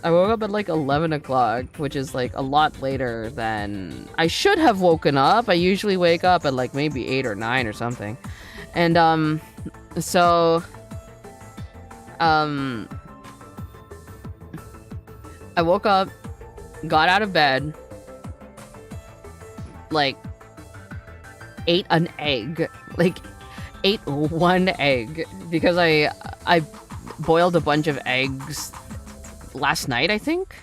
Speaker 1: I woke up at like 11 o'clock, which is like a lot later than I should have woken up. I usually wake up at like maybe 8 or 9 or something. And so I woke up, got out of bed, like ate an egg, like ate one egg because I boiled a bunch of eggs last night, I think,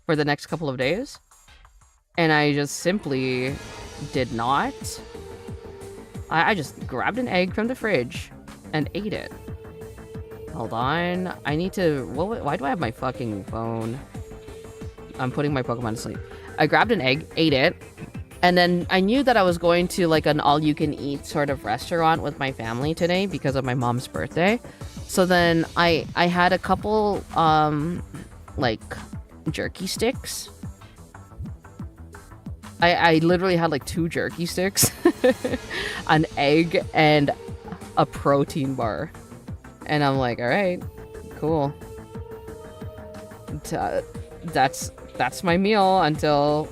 Speaker 1: for the next couple of days, and I just simply did not. I just grabbed an egg from the fridge and ate it. Hold on, I need to. Why do I have my fucking phone? I'm putting my Pokemon to sleep. I grabbed an egg, ate it, and then I knew that I was going to like an all-you-can-eat sort of restaurant with my family today because of my mom's birthday. So then I had a couple like jerky sticks. I literally had like 2 jerky sticks, an egg, and a protein bar. And I'm like, all right, cool. That's my meal until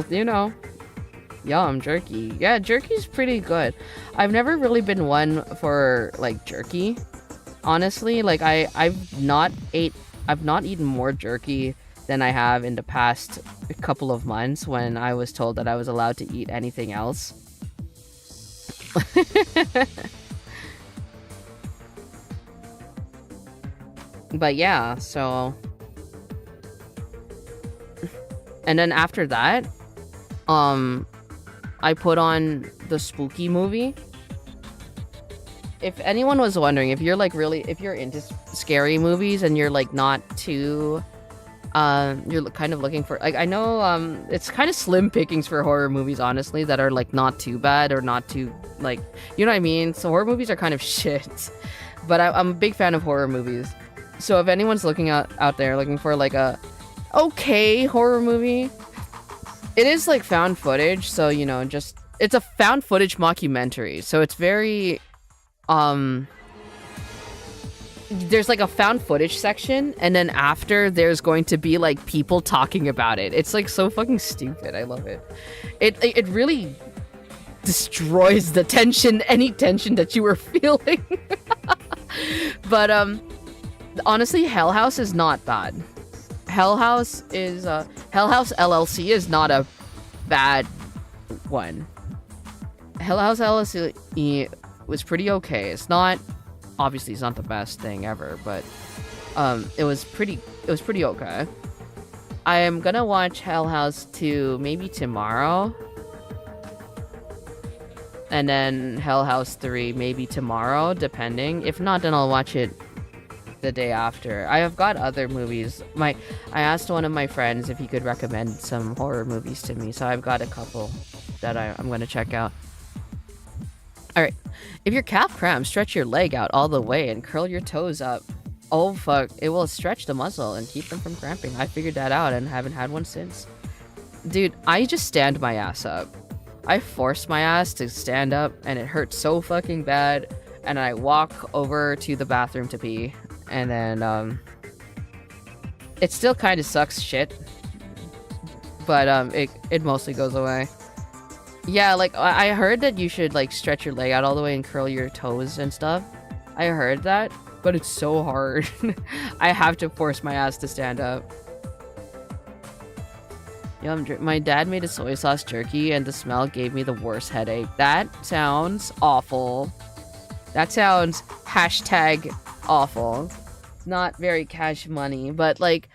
Speaker 1: you know. Yum, jerky. Yeah, jerky's pretty good. I've never really been one for like jerky. Honestly, like I've not eaten more jerky than I have in the past couple of months when I was told that I was allowed to eat anything else. But yeah, so and then after that, I put on the Spooky movie. If anyone was wondering, if you're like really, if you're into scary movies and you're like not too, you're kind of looking for, like, I know it's kind of slim pickings for horror movies, honestly, that are like not too bad or not too, like, you know what I mean? So horror movies are kind of shit, but I'm a big fan of horror movies. So if anyone's looking out there looking for like a okay horror movie, it is like found footage, so you know, just it's a found footage mockumentary, so it's very there's like a found footage section, and then after there's going to be like people talking about it. It's like so fucking stupid. I love it. It really destroys the tension, any tension that you were feeling. But honestly, Hell House is not bad. Hell House LLC is not a bad one. Hell House LLC was pretty okay. It's not, obviously it's not the best thing ever, but it was pretty okay. I am gonna watch Hell House 2 maybe tomorrow, and then Hell House 3 maybe tomorrow, depending. If not, then I'll watch it the day after. I have got other movies. I asked one of my friends if he could recommend some horror movies to me, so I've got a couple that I'm going to check out. Alright, if your calf cramps, stretch your leg out all the way and curl your toes up. Oh fuck, it will stretch the muscle and keep them from cramping. I figured that out and haven't had one since. Dude, I just stand my ass up. I force my ass to stand up and it hurts so fucking bad, and I walk over to the bathroom to pee. And then, it still kind of sucks shit, but, it mostly goes away. Yeah, like, I heard that you should, like, stretch your leg out all the way and curl your toes and stuff. I heard that, but it's so hard. I have to force my ass to stand up. Yum, my dad made a soy sauce jerky, and the smell gave me the worst headache. That sounds awful. That sounds #awful. It's not very cash money, but like,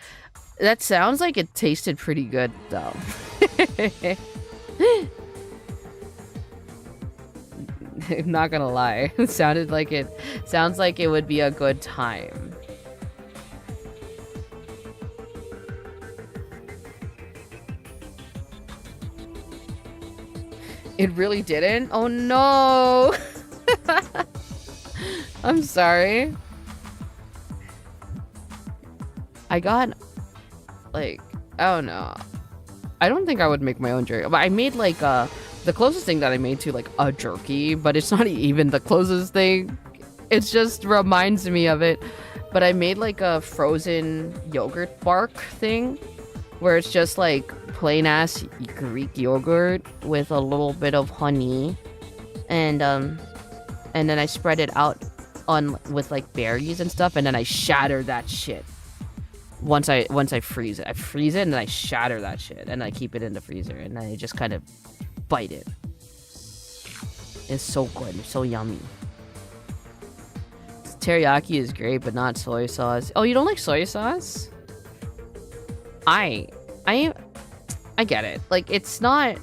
Speaker 1: that sounds like it tasted pretty good though. I'm not gonna lie. It sounds like it would be a good time. It really didn't? Oh no! I'm sorry. I got, like, I don't know. I don't think I would make my own jerky. But I made, like, the closest thing that I made to, like, a jerky, but it's not even the closest thing. It just reminds me of it. But I made, like, a frozen yogurt bark thing, where it's just, like, plain-ass Greek yogurt with a little bit of honey. And then I spread it out on with, like, berries and stuff, and then I shatter that shit. Once I freeze it. I freeze it, and then I shatter that shit, and I keep it in the freezer, and then I just kind of bite it. It's so good. It's so yummy. Teriyaki is great, but not soy sauce. Oh, you don't like soy sauce? I get it. Like, it's not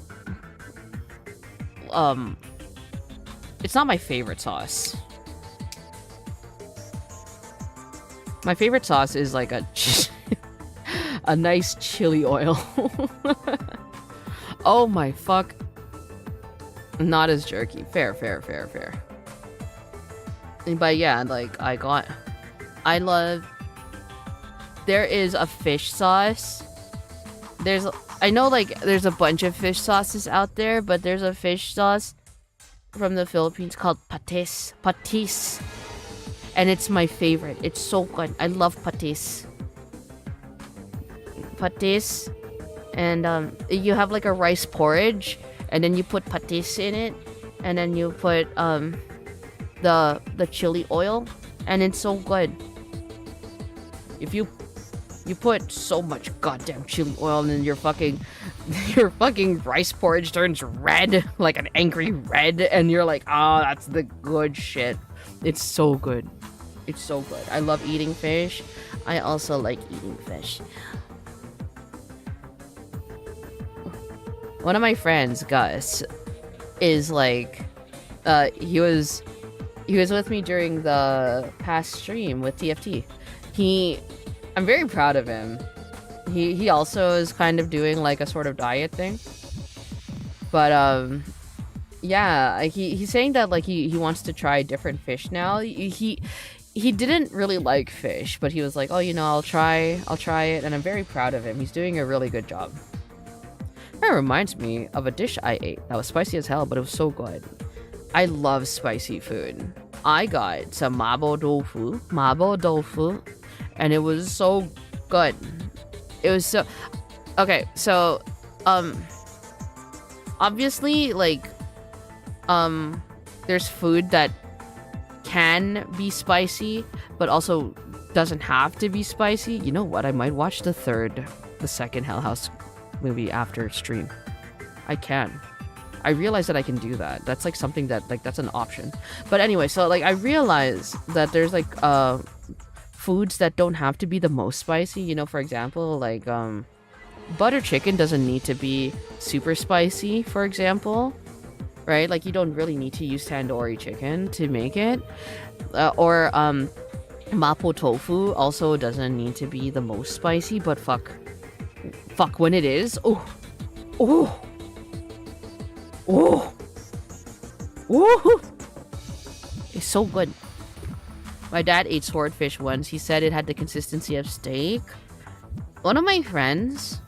Speaker 1: my favorite sauce. My favorite sauce is like a nice chili oil. Oh my fuck. Not as jerky. Fair. But yeah, like, there is a fish sauce. I know, like, there's a bunch of fish sauces out there, but there's a fish sauce from the Philippines called patis. And it's my favorite. It's so good. I love patis. And you have, like, a rice porridge, and then you put patis in it, and then you put the chili oil, and it's so good. If you put so much goddamn chili oil, and then your fucking rice porridge turns red, like an angry red, and you're like, oh, that's the good shit. It's so good. It's so good. I love eating fish. I also like eating fish. One of my friends, Gus, is like, he was with me during the past stream with TFT. I'm very proud of him. He also is kind of doing like a sort of diet thing. But yeah, he's saying that like he wants to try different fish now. He didn't really like fish, but he was like, oh, you know, I'll try it, and I'm very proud of him. He's doing a really good job. That reminds me of a dish I ate that was spicy as hell, but it was so good. I love spicy food. I got some mapo tofu, and it was so good. It was so... Okay, so, obviously, like, there's food that can be spicy, but also doesn't have to be spicy. You know what? I might watch the second Hell House movie after stream. I can. I realize that I can do that. That's like something that, like, that's an option. But anyway, so like I realize that there's like foods that don't have to be the most spicy. You know, for example, like butter chicken doesn't need to be super spicy, for example. Right? Like, you don't really need to use tandoori chicken to make it. Or mapo tofu also doesn't need to be the most spicy, but fuck when it is. Oh. It's so good. My dad ate swordfish once. He said it had the consistency of steak. One of my friends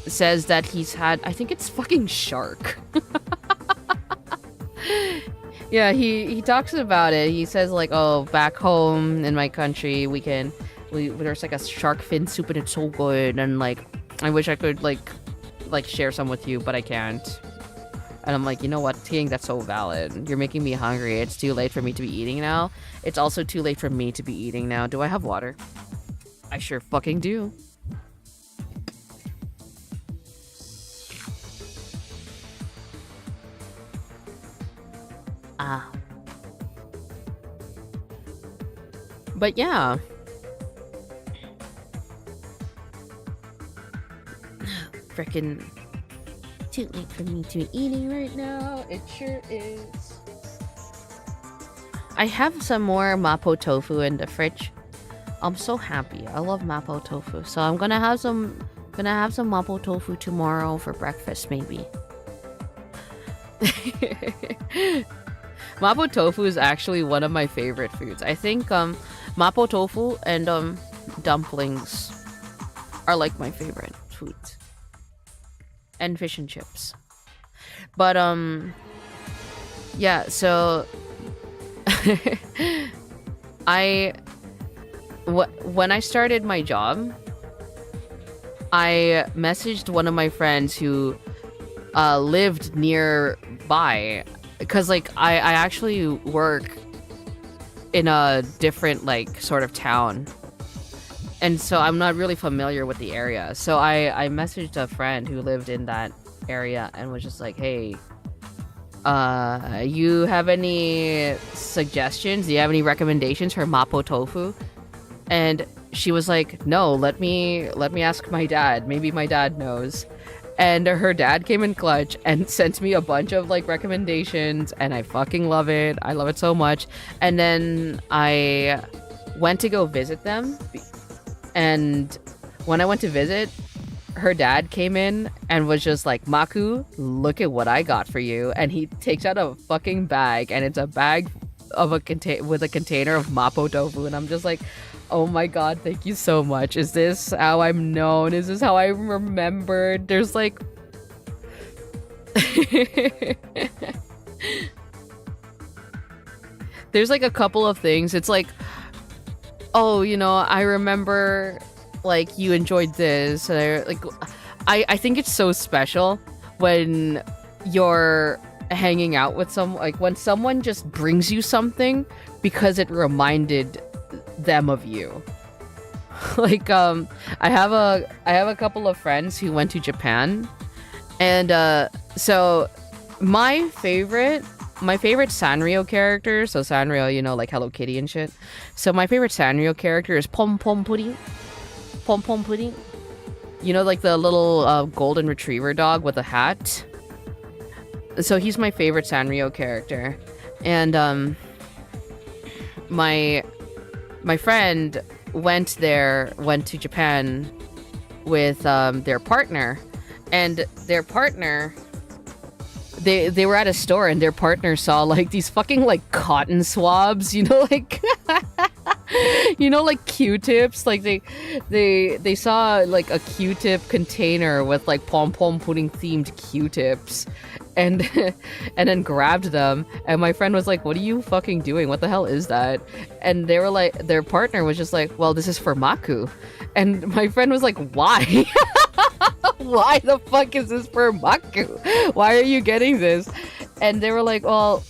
Speaker 1: says that he's had, I think it's fucking shark. Yeah, he talks about it. He says like, oh, back home in my country, there's like a shark fin soup and it's so good, and like I wish I could like share some with you, but I can't. And I'm like, you know what, Ting, that's so valid. You're making me hungry. It's too late for me to be eating now. It's also too late for me to be eating now. Do I have water? I sure fucking do. But yeah. Frickin' too late for me to be eating right now. It sure is. I have some more mapo tofu in the fridge. I'm so happy. I love mapo tofu. So I'm gonna have some
Speaker 4: Gonna have some mapo tofu tomorrow for breakfast, maybe.
Speaker 1: Mapo tofu is actually one of my favorite foods. I think mapo tofu and dumplings are like my favorite foods. And fish and chips. But yeah, so when I started my job, I messaged one of my friends who lived nearby, because like I actually work in a different like sort of town, and so I'm not really familiar with the area. So I messaged a friend who lived in that area and was just like, hey, you have any suggestions? Do you have any recommendations for mapo tofu? And she was like, no, let me ask my dad. Maybe my dad knows. And her dad came in clutch and sent me a bunch of like recommendations, and I fucking love it. I love it so much. And then I went to go visit them, and when I went to visit, her dad came in and was just like, Maku, look at what I got for you. And he takes out a fucking bag, and it's a bag of with a container of mapo tofu, and I'm just like, oh my god, thank you so much. Is this how I'm known? Is this how I'm remembered? There's like there's like a couple of things. It's like, oh, you know, I remember like you enjoyed this. And I think it's so special when you're hanging out with when someone just brings you something because it reminded them of you. Like I have a couple of friends who went to Japan, and so my favorite Sanrio character, so Sanrio, you know, like Hello Kitty and shit. So my favorite Sanrio character is Pom Pom Pudding. Pom Pom Pudding. You know, like the little golden retriever dog with a hat. So he's my favorite Sanrio character. And my friend went to Japan with their partner, and their partner, they were at a store, and their partner saw like these fucking like cotton swabs, you know, like you know, like Q-tips. Like they saw like a Q-tip container with like Pom Pom Pudding themed Q-tips, and and then grabbed them. And my friend was like, what are you fucking doing? What the hell is that? And they were like, their partner was just like, well, this is for Maku. And my friend was like, why? Why the fuck is this for Maku? Why are you getting this? And they were like, well,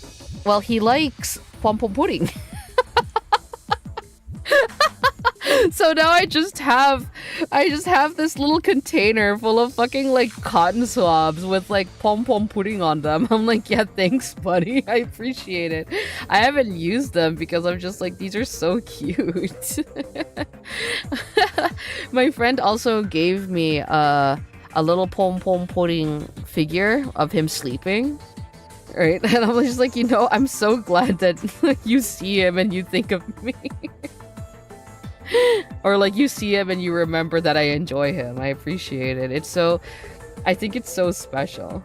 Speaker 1: he likes Pom Pom Pudding. So now I just have this little container full of fucking like cotton swabs with like Pom Pom Pudding on them. I'm like, yeah, thanks, buddy. I appreciate it. I haven't used them because I'm just like, these are so cute. My friend also gave me a little Pom Pom Pudding figure of him sleeping. Right? And I'm just like, you know, I'm so glad that you see him and you think of me. Or like you see him and you remember that I enjoy him. I appreciate it. I think it's so special.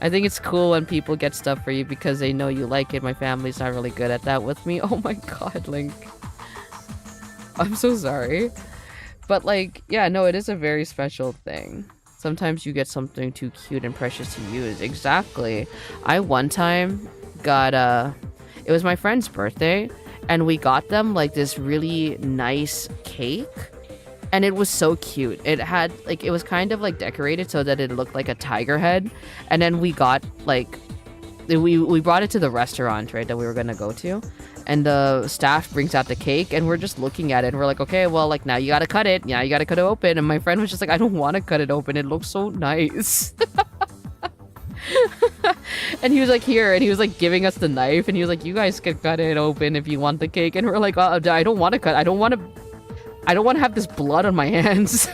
Speaker 1: I think it's cool when people get stuff for you because they know you like it. My family's not really good at that with me. Oh my god, Link. I'm so sorry. But like, yeah, no, it is a very special thing. Sometimes you get something too cute and precious to use. Exactly. I one time got it was my friend's birthday, and we got them like this really nice cake, and it was so cute. It had like, it was kind of like decorated so that it looked like a tiger head. And then we got like, we brought it to the restaurant, right, that we were gonna go to, and the staff brings out the cake, and we're just looking at it, and we're like, okay, well, like, now you gotta cut it. Yeah, you gotta cut it open. And my friend was just like, I don't want to cut it open. It looks so nice. And he was like, here, and he was like giving us the knife, and he was like, you guys can cut it open if you want the cake. And we're like, I don't want to cut. I don't want to have this blood on my hands.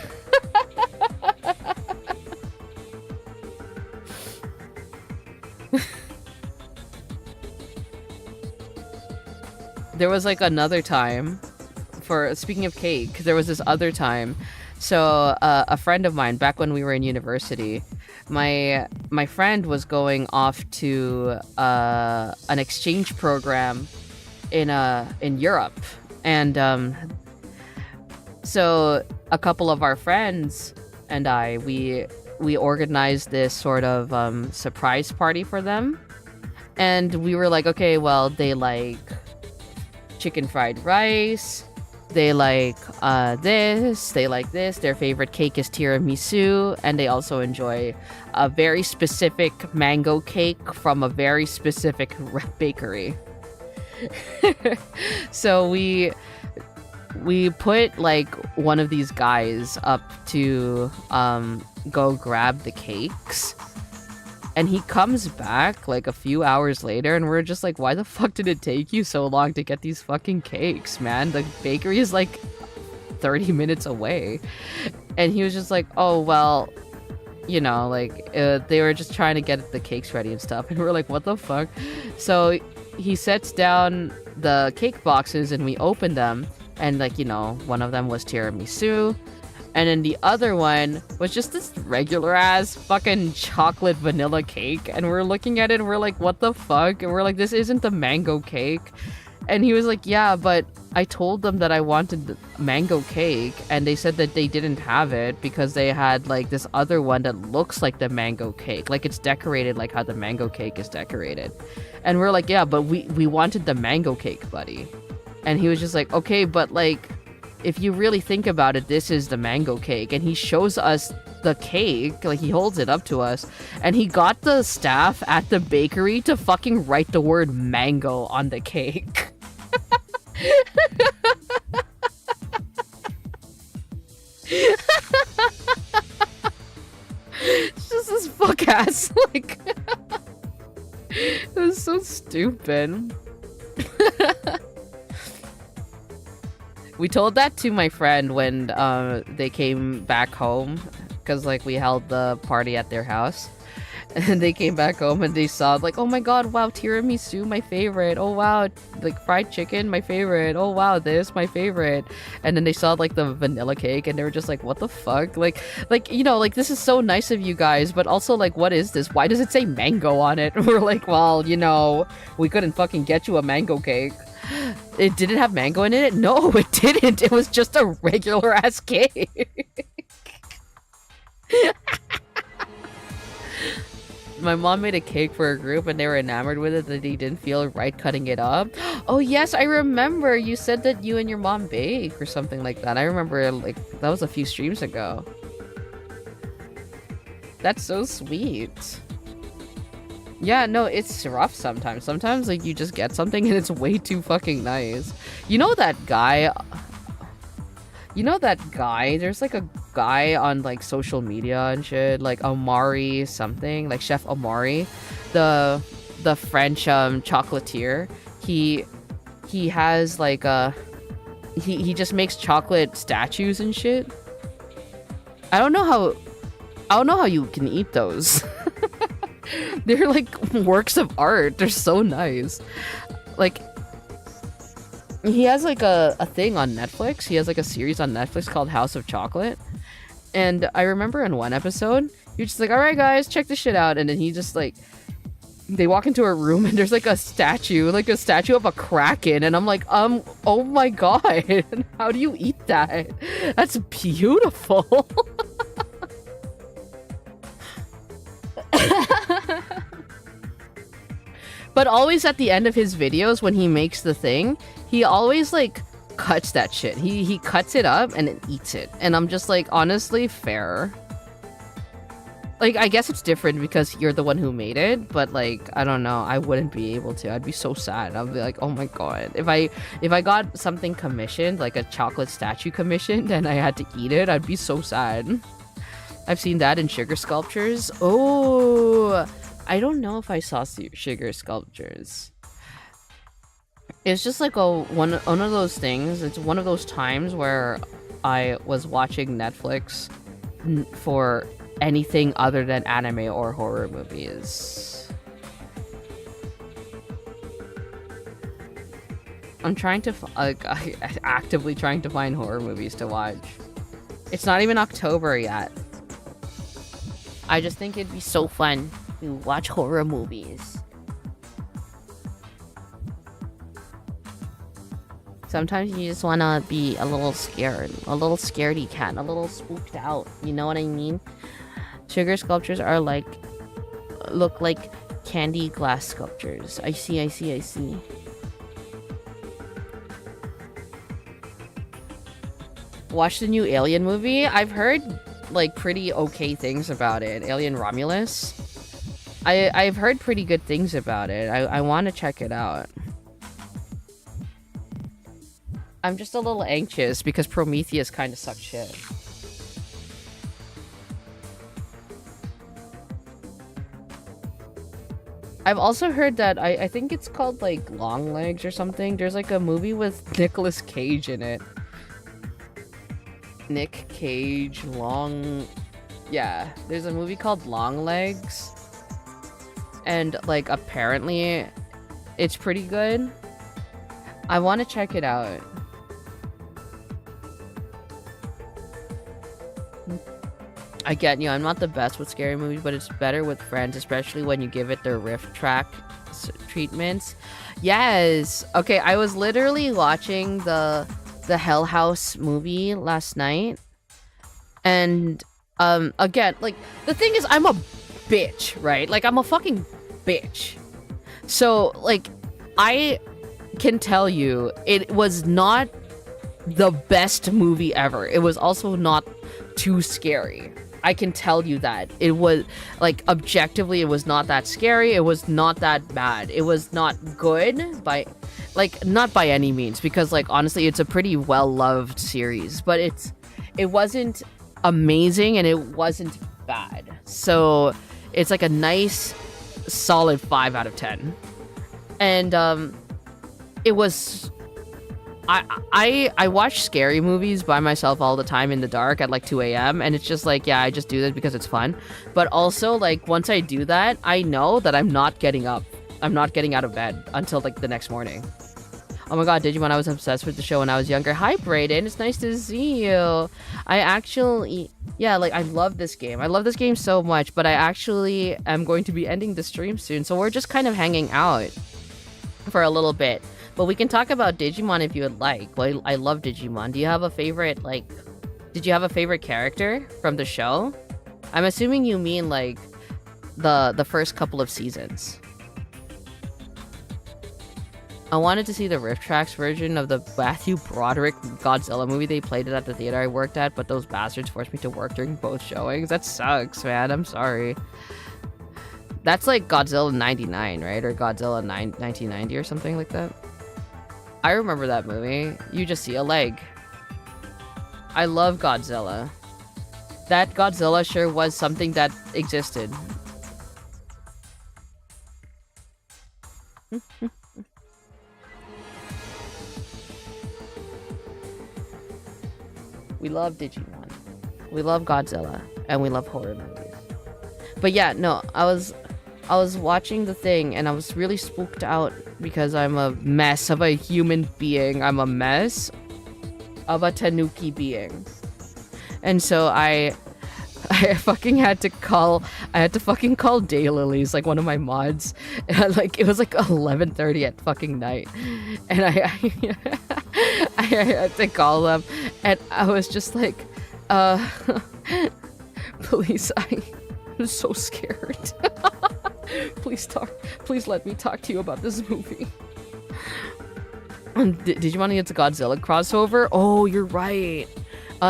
Speaker 1: There was like another time, for speaking of cake, there was this other time So a friend of mine, back when we were in university, my friend was going off to an exchange program in Europe, and so a couple of our friends and we organized this sort of surprise party for them, and we were like, okay, well, they like chicken fried rice, they like this, they like this, their favorite cake is tiramisu, and they also enjoy a very specific mango cake from a very specific bakery. So we put like one of these guys up to go grab the cakes, and he comes back like a few hours later, and we're just like, why the fuck did it take you so long to get these fucking cakes, man? The bakery is like 30 minutes away. And he was just like, oh, well, you know, like they were just trying to get the cakes ready and stuff. And we're like, what the fuck? So he sets down the cake boxes and we open them, and like, you know, one of them was tiramisu, and then the other one was just this regular ass fucking chocolate vanilla cake. And we're looking at it and we're like, what the fuck? And we're like, this isn't the mango cake. And he was like, yeah, but I told them that I wanted the mango cake, and they said that they didn't have it because they had like this other one that looks like the mango cake, like it's decorated like how the mango cake is decorated. And we're like, yeah, but we wanted the mango cake, buddy. And he was just like, okay, but like, if you really think about it, this is the mango cake. And he shows us the cake, like he holds it up to us, and he got the staff at the bakery to fucking write the word mango on the cake. It's just this fuck ass, like, it was so stupid. We told that to my friend when they came back home, because like we held the party at their house, and they came back home and they saw like, oh my god, wow, tiramisu, my favorite. Oh wow, like fried chicken, my favorite. Oh wow, this, my favorite. And then they saw like the vanilla cake and they were just like, what the fuck? Like you know, like, this is so nice of you guys, but also like, what is this? Why does it say mango on it? We're like, well, you know, we couldn't fucking get you a mango cake. It didn't have mango in it? No, it didn't. It was just a regular ass cake. My mom made a cake for a group and they were enamored with it that they didn't feel right cutting it up. Oh yes, I remember. You said that you and your mom bake or something like that. I remember, like, that was a few streams ago. That's so sweet. Yeah, no, it's rough sometimes. Sometimes, like, you just get something and it's way too fucking nice. You know that guy? There's, like, a guy on, like, social media and shit. Like, Amari something. Like, Chef Amari. The French, chocolatier. He has, like, he just makes chocolate statues and shit. I don't know how you can eat those. They're like works of art. They're so nice. Like, he has like a thing on Netflix. He has like a series on Netflix called House of Chocolate. And I remember in one episode, you're just like, all right, guys, check this shit out. And then he just like, they walk into a room and there's like a statue of a kraken. And I'm like, oh my god, how do you eat that? That's beautiful. But always at the end of his videos when he makes the thing, he always like cuts that shit. He cuts it up and then eats it. And I'm just like, honestly, fair. Like, I guess it's different because you're the one who made it, but like, I don't know, I wouldn't be able to. I'd be so sad. I'd be like, oh my god. If I got something commissioned, like a chocolate statue commissioned, and I had to eat it, I'd be so sad. I've seen that in sugar sculptures. Oh, I don't know if I saw sugar sculptures. It's just like one of those things. It's one of those times where I was watching Netflix for anything other than anime or horror movies. I'm trying to actively trying to find horror movies to watch. It's not even October yet.
Speaker 4: I just think it'd be so fun to watch horror movies. Sometimes you just want to be a little scared. A little scaredy cat. A little spooked out. You know what I mean? Sugar sculptures are like... look like candy glass sculptures. I see.
Speaker 1: Watch the new Alien movie. I've heard like pretty okay things about it. Alien Romulus. I've heard pretty good things about it. I want to check it out. I'm just a little anxious because Prometheus kind of sucked shit. I've also heard that I think it's called like Long Legs or something. There's like a movie with Nicolas Cage in it. Nick Cage, yeah, there's a movie called Long Legs, and like apparently it's pretty good. I want to check it out. I get you, I'm not the best with scary movies, but it's better with friends, especially when you give it their riff track treatments. Yes. Okay, I was literally watching the Hell House movie last night, and again, like, the thing is, I'm a bitch, right? Like, I'm a fucking bitch. So like, I can tell you it was not the best movie ever. It was also not too scary. I can tell you that. It was, like, objectively, it was not that scary. It was not that bad. It was not good by, like, not by any means, because, like, honestly, it's a pretty well-loved series, but it wasn't amazing and it wasn't bad. So it's like a nice, solid 5 out of 10. And it was... I watch scary movies by myself all the time in the dark at like 2 a.m. and it's just like, yeah, I just do this because it's fun. But also, like, once I do that, I know that I'm not getting up. I'm not getting out of bed until like the next morning. Oh my god, Digimon, I was obsessed with the show when I was younger. Hi, Brayden, it's nice to see you. I actually, yeah, like, I love this game. I love this game so much, but I actually am going to be ending the stream soon, so we're just kind of hanging out for a little bit. But we can talk about Digimon if you would like. Well, I love Digimon. Do you have a favorite, like... Did you have a favorite character from the show? I'm assuming you mean, like, the first couple of seasons. I wanted to see the Rift Tracks version of the Matthew Broderick Godzilla movie. They played it at the theater I worked at, but those bastards forced me to work during both showings. That sucks, man. I'm sorry. That's like Godzilla 99, right? Or Godzilla 1990 or something like that. I remember that movie. You just see a leg. I love Godzilla. That Godzilla sure was something that existed. We love Digimon. We love Godzilla. And we love horror movies. But yeah, no, I was watching the thing and I was really spooked out because I'm a mess of a human being. I'm a mess of a tanuki being. And so I fucking had to fucking call Daylilies, like one of my mods. And like, it was like 11:30 at fucking night. And I had to call them and I was just like, please, I'm so scared. Please let me talk to you about this movie. Digimon gets a Godzilla crossover? Oh, you're right.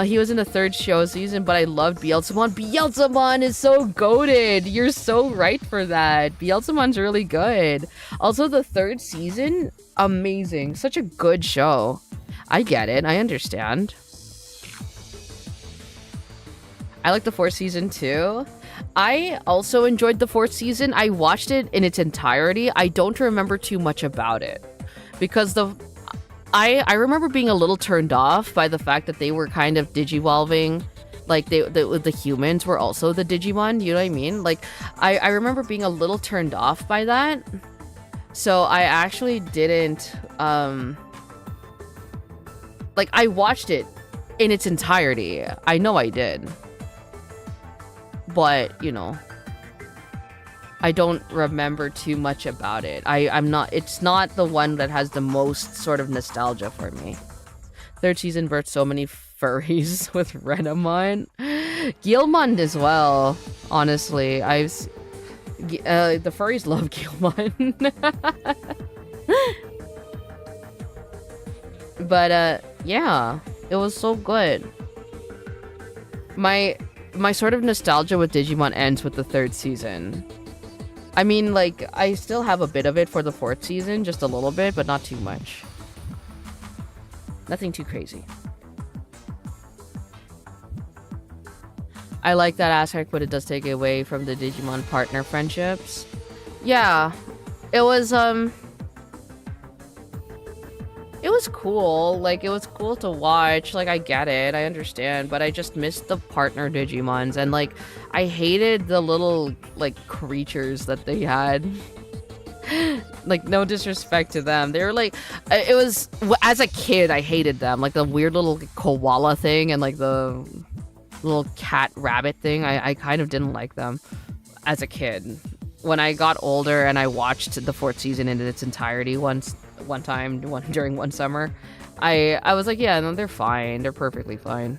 Speaker 1: He was in the 3rd show season, but I loved Beelzemon. Beelzemon is so goated. You're so right for that. Beelzemon's really good. Also, the 3rd season, amazing. Such a good show. I get it. I understand. I like the 4th season too. I also enjoyed the 4th season. I watched it in its entirety. I don't remember too much about it because I remember being a little turned off by the fact that they were kind of digivolving. Like the humans were also the Digimon, you know what I mean? Like I remember being a little turned off by that. So I actually didn't like, I watched it in its entirety. I know I did. But, you know, I don't remember too much about it. It's not the one that has the most sort of nostalgia for me. Third season birthed so many furries with Renamon. Gilmon as well, honestly. The furries love Gilmon. But, yeah, it was so good. My sort of nostalgia with Digimon ends with the third season. I mean, like, I still have a bit of it for the fourth season, just a little bit, but not too much. Nothing too crazy. I like that aspect, but it does take away from the Digimon partner friendships. Yeah, it was cool. Like, it was cool to watch. Like, I get it, I understand, but I just missed the partner Digimons, and like, I hated the little like creatures that they had. Like, no disrespect to them, they were like, it was, as a kid I hated them, like the weird little koala thing and like the little cat rabbit thing. I kind of didn't like them as a kid. When I got older and I watched the fourth season in its entirety one time during one summer, I was like, yeah, no, they're fine, they're perfectly fine.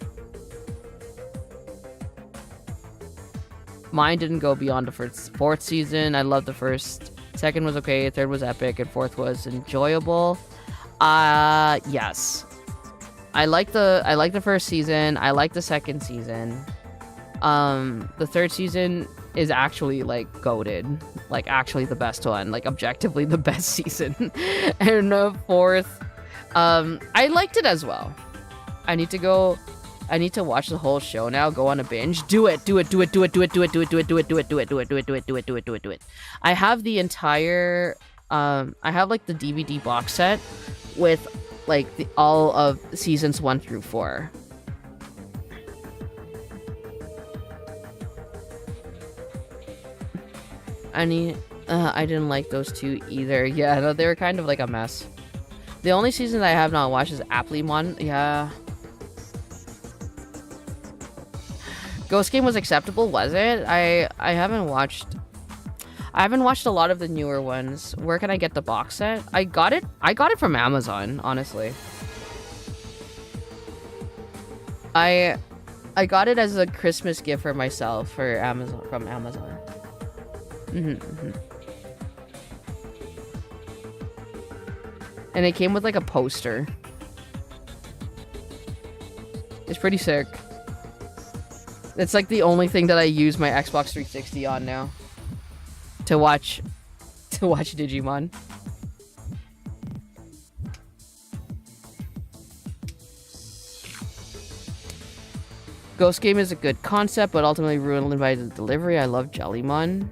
Speaker 1: Mine didn't go beyond the fourth season. I loved the first. Second was okay, third was epic, and fourth was enjoyable. Yes. I like the first season. I like the second season. The third season is actually like goated, like actually the best one, like objectively the best season. And the fourth, I liked it as well. I need to watch the whole show now, go on a binge. Do it. I have the entire I have like the DVD box set with like all of seasons 1 through 4. I didn't like those two either. Yeah, no, they were kind of like a mess. The only season that I have not watched is Applemon. Yeah. Ghost Game was acceptable, was it? I haven't watched a lot of the newer ones. Where can I get the box set? I got it from Amazon, honestly. I got it as a Christmas gift for myself from Amazon. And it came with like a poster. It's pretty sick. It's like the only thing that I use my Xbox 360 on now. To watch Digimon. Ghost Game is a good concept, but ultimately ruined by the delivery. I love Jellymon.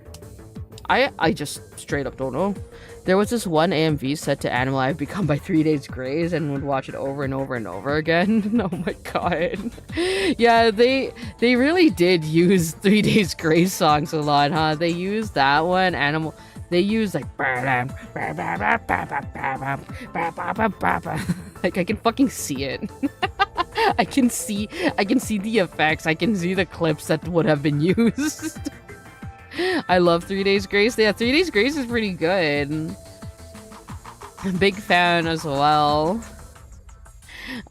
Speaker 1: I just straight up don't know. There was this one AMV set to Animal I've Become by 3 Days Grace and would watch it over and over and over again. Oh my god. Yeah, they really did use 3 Days Grace songs a lot, huh? They used that one, they used like like I can fucking see it. I can see the effects. I can see the clips that would have been used. I love 3 Days Grace. Yeah, 3 Days Grace is pretty good. Big fan as well.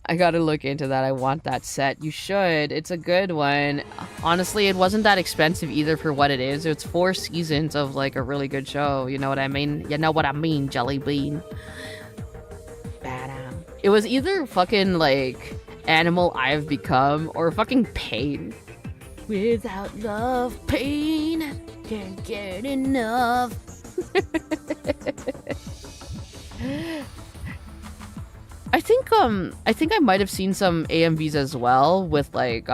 Speaker 1: I gotta look into that. I want that set. You should. It's a good one. Honestly, it wasn't that expensive either for what it is. It's 4 seasons of like a really good show. You know what I mean? You know what I mean, Jelly Bean. It was either fucking like Animal I've Become or fucking Pain. Without love, pain, can't get enough. I think I might have seen some AMVs as well with like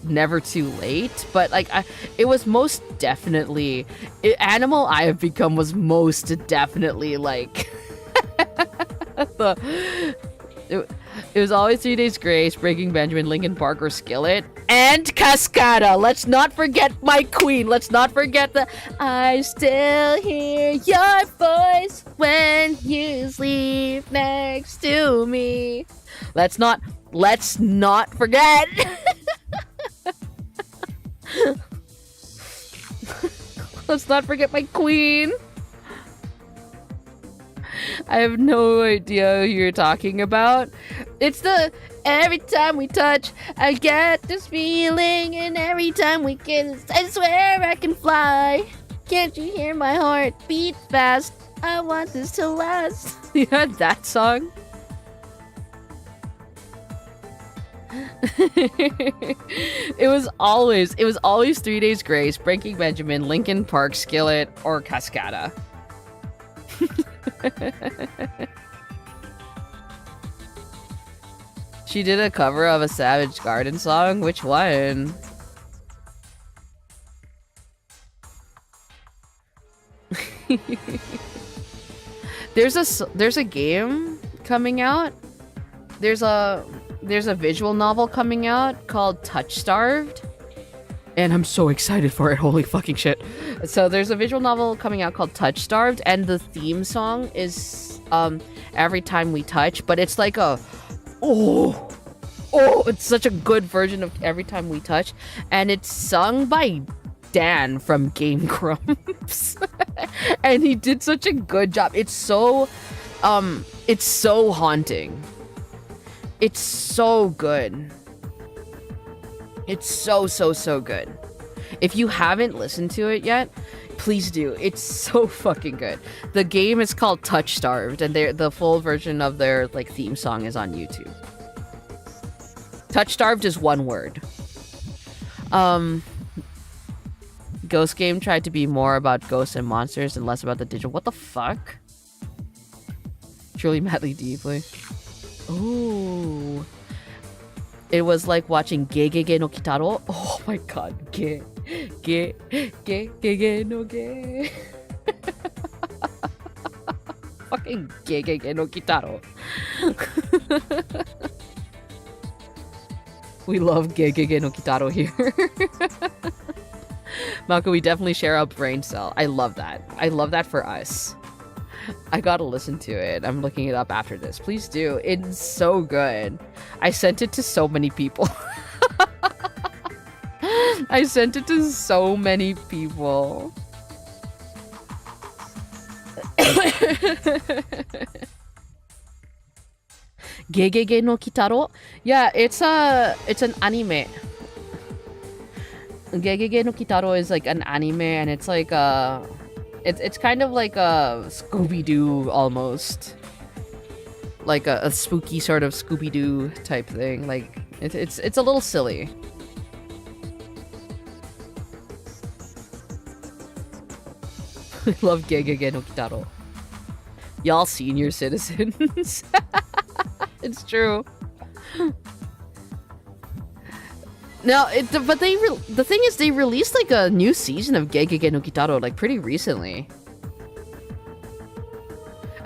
Speaker 1: Never Too Late, but like it was most definitely Animal I Have Become was most definitely like it was always 3 Days Grace, Breaking Benjamin, Linkin Park, or Skillet, and Cascada. Let's not forget my queen. Let's not forget the I still hear your voice when you sleep next to me. Let's not forget. Let's not forget my queen. I have no idea who you're talking about. It's the every time we touch, I get this feeling, and every time we kiss, I swear I can fly. Can't you hear my heart beat fast? I want this to last. You had that song? It was always 3 Days Grace, Breaking Benjamin, Linkin Park, Skillet, or Cascada. She did a cover of a Savage Garden song. Which one? There's a game coming out. There's a visual novel coming out called Touch Starved. And I'm so excited for it. Holy fucking shit. So there's a visual novel coming out called Touch Starved, and the theme song is Every Time We Touch, but it's like a it's such a good version of Every Time We Touch, and it's sung by Dan from Game Grumps. And he did such a good job. It's so haunting. It's so good. It's so good. If you haven't listened to it yet, please do. It's so fucking good. The game is called Touch Starved, and the full version of their like theme song is on YouTube. Touch Starved is one word. Ghost Game tried to be more about ghosts and monsters and less about the digital. What the fuck? Truly, madly, deeply. Ooh. It was like watching Gegege no Kitaro. Oh my god. Gegege no Ge. Fucking Gegege no Kitaro. We love Gegege no Kitaro here. Malco, we definitely share a brain cell. I love that. I love that for us. I gotta listen to it. I'm looking it up after this. Please do. It's so good. I sent it to so many people. I sent it to so many people. Gegege no Kitaro? Yeah, it's an anime. Gegege no Kitaro is like an anime, and it's like it's kind of like a Scooby-Doo almost. Like a spooky sort of Scooby-Doo type thing. Like it's a little silly. I love Gegege no Kitaro. Y'all senior citizens. It's true. Now, but the thing is, they released like a new season of Gegege no Kitaro like pretty recently.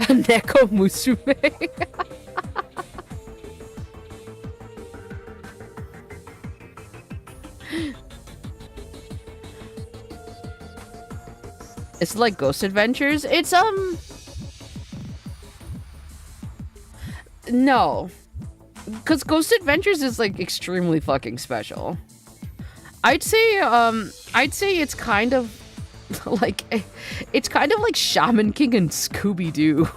Speaker 1: Neko Musume. It's like Ghost Adventures. It's no. Because Ghost Adventures is like extremely fucking special. I'd say it's kind of like Shaman King and Scooby-Doo.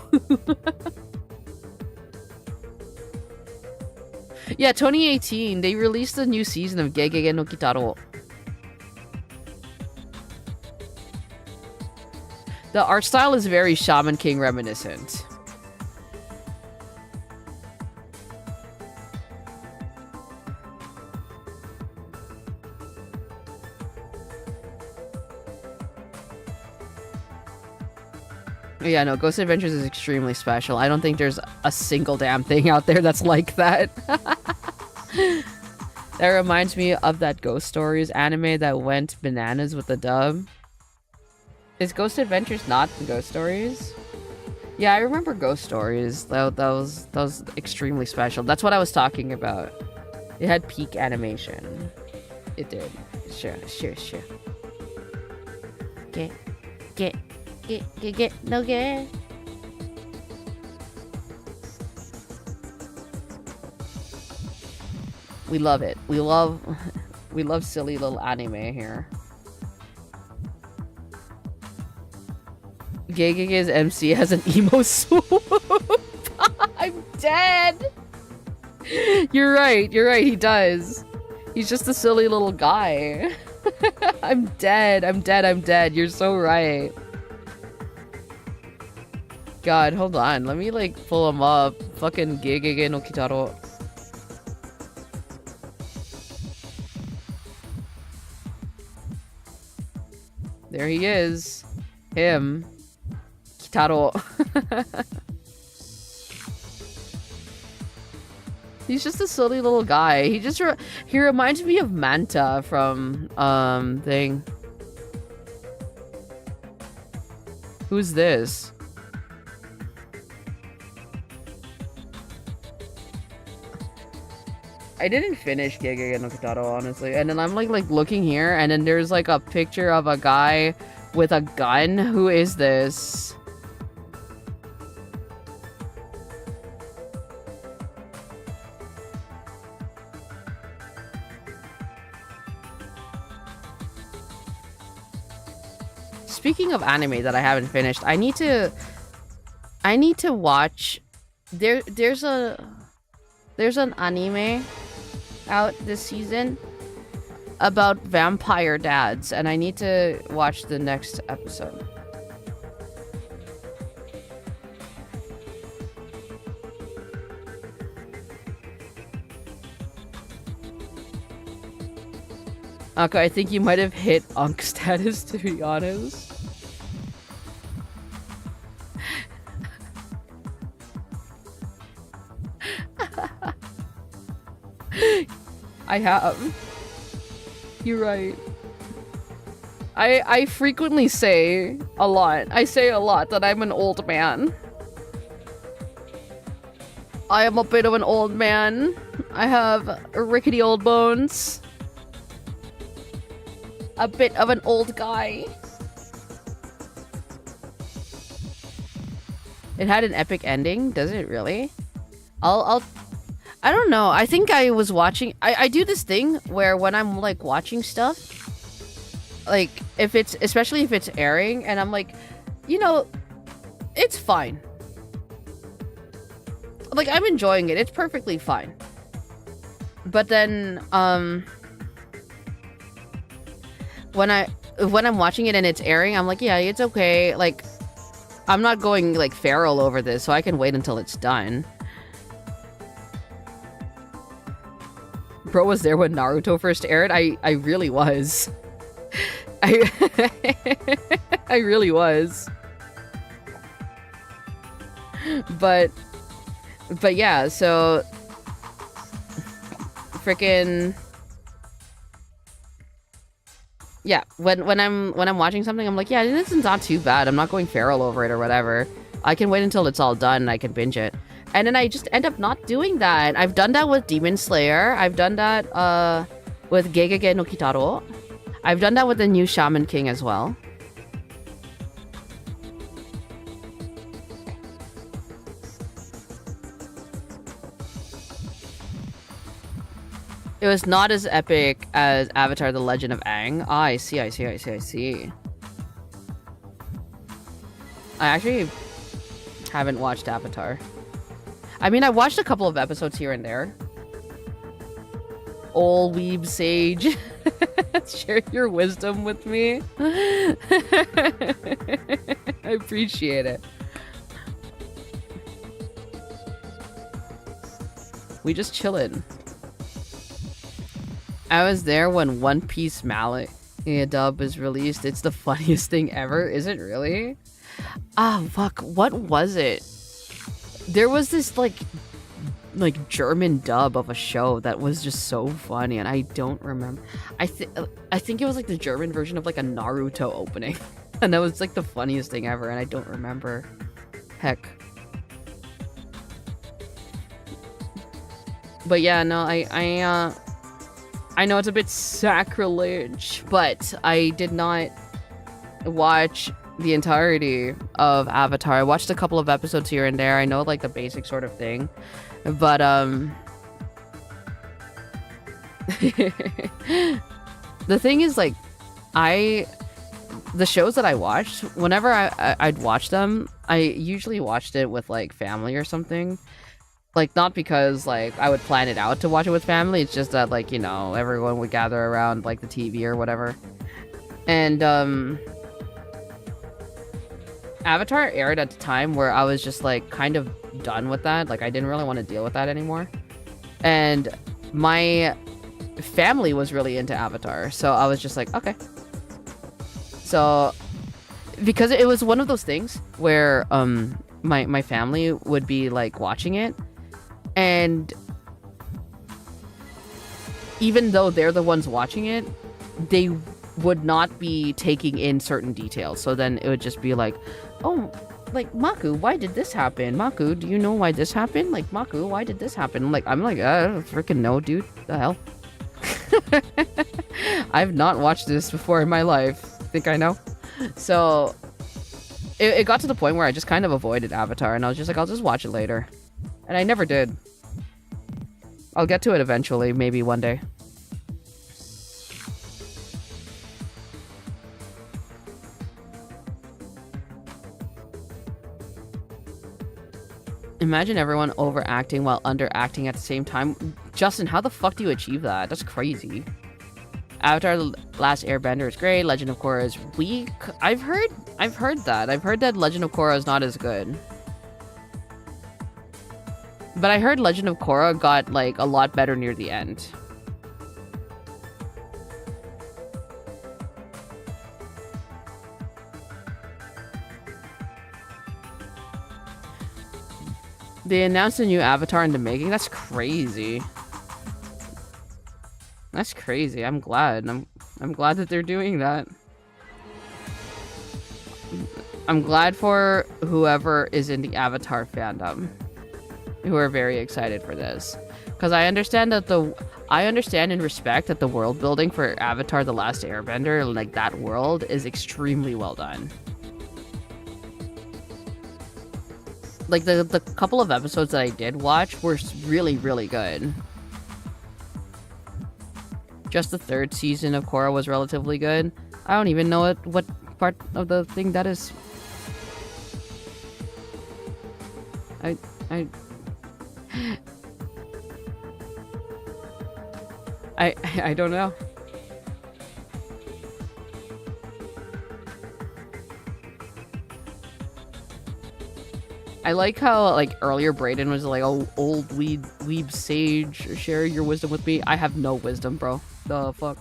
Speaker 1: Yeah, 2018 they released a new season of Gegege no Kitaro. The art style is very Shaman King reminiscent. Yeah, no, Ghost Adventures is extremely special. I don't think there's a single damn thing out there that's like that. That reminds me of that Ghost Stories anime that went bananas with the dub. Is Ghost Adventures not the Ghost Stories? Yeah, I remember Ghost Stories. That was extremely special. That's what I was talking about. It had peak animation. It did. Sure. No get. We love it. We love silly little anime here. Gegege's MC has an emo swoop. I'm dead. You're right. He does. He's just a silly little guy. I'm dead. You're so right. God, hold on. Let me like pull him up. Fucking Gegege no Kitaro. There he is. Him. Kitaro. He's just a silly little guy. He reminds me of Manta from thing. Who's this? I didn't finish Gegege no Kitaro, honestly. And then I'm like looking here, and then there's like a picture of a guy with a gun. Who is this? Speaking of anime that I haven't finished, I need to watch. There's an anime out this season about vampire dads, and I need to watch the next episode. Okay, I think you might have hit Unk status, to be honest. I have. You're right. I frequently say a lot. I say a lot that I'm an old man. I am a bit of an old man. I have rickety old bones. A bit of an old guy. It had an epic ending, does it really? I don't know. I think I was watching. I do this thing where when I'm like watching stuff, like especially if it's airing, and I'm like, you know, it's fine. Like I'm enjoying it. It's perfectly fine. But then when I'm watching it and it's airing, I'm like, yeah, it's okay. Like I'm not going like feral over this, so I can wait until it's done. Bro was there when Naruto first aired. I really was. I really was. But yeah, so freaking yeah, when I'm watching something, I'm like, yeah, this is not too bad. I'm not going feral over it or whatever. I can wait until it's all done and I can binge it. And then I just end up not doing that. I've done that with Demon Slayer. I've done that with Gegege no Kitaro. I've done that with the new Shaman King as well. It was not as epic as Avatar: The Legend of Aang. Ah, I see. I actually haven't watched Avatar. I mean, I watched a couple of episodes here and there. Old weeb sage. Share your wisdom with me. I appreciate it. We just chillin'. I was there when One Piece Mallet dub was released. It's the funniest thing ever. Is it really? Ah, fuck. What was it? There was this like German dub of a show that was just so funny, and I don't remember. I think it was like the German version of like a Naruto opening, and that was like the funniest thing ever, and I don't remember. Heck. But yeah, no, I know it's a bit sacrilege, but I did not watch the entirety of Avatar. I watched a couple of episodes here and there. I know like the basic sort of thing, but The thing is, like, the shows that I watched, whenever I'd watch them, I usually watched it with, like, family or something. Like, not because, like, I would plan it out to watch it with family, it's just that, like, you know, everyone would gather around, like, the TV or whatever. And, Avatar aired at the time where I was just, like, kind of done with that. Like, I didn't really want to deal with that anymore. And my family was really into Avatar, so I was just like, okay. So, because it was one of those things where, my family would be, like, watching it, and even though they're the ones watching it, they would not be taking in certain details. So then it would just be like, oh, like, Maku, why did this happen? Maku, do you know why this happened? Like, Maku, why did this happen? Like, I'm like, I don't freaking know, dude. The hell? I've not watched this before in my life. Think I know? So it got to the point where I just kind of avoided Avatar, and I was just like, I'll just watch it later. And I never did. I'll get to it eventually, maybe one day. Imagine everyone overacting while underacting at the same time. Justin, how the fuck do you achieve that? That's crazy. Avatar: The Last Airbender is great. Legend of Korra is weak. I've heard that. I've heard that Legend of Korra is not as good. But I heard Legend of Korra got, like, a lot better near the end. They announced a new Avatar in the making. That's crazy. That's crazy. I'm glad. I'm glad that they're doing that. I'm glad for whoever is in the Avatar fandom, who are very excited for this, because I understand and respect that the world building for Avatar: The Last Airbender, like, that world, is extremely well done. Like, the couple of episodes that I did watch were really, really good. Just the third season of Korra was relatively good. I don't even know what part of the thing that is. I don't know. I like how, like, earlier Brayden was like, oh, old weeb sage, share your wisdom with me. I have no wisdom, bro. The fuck?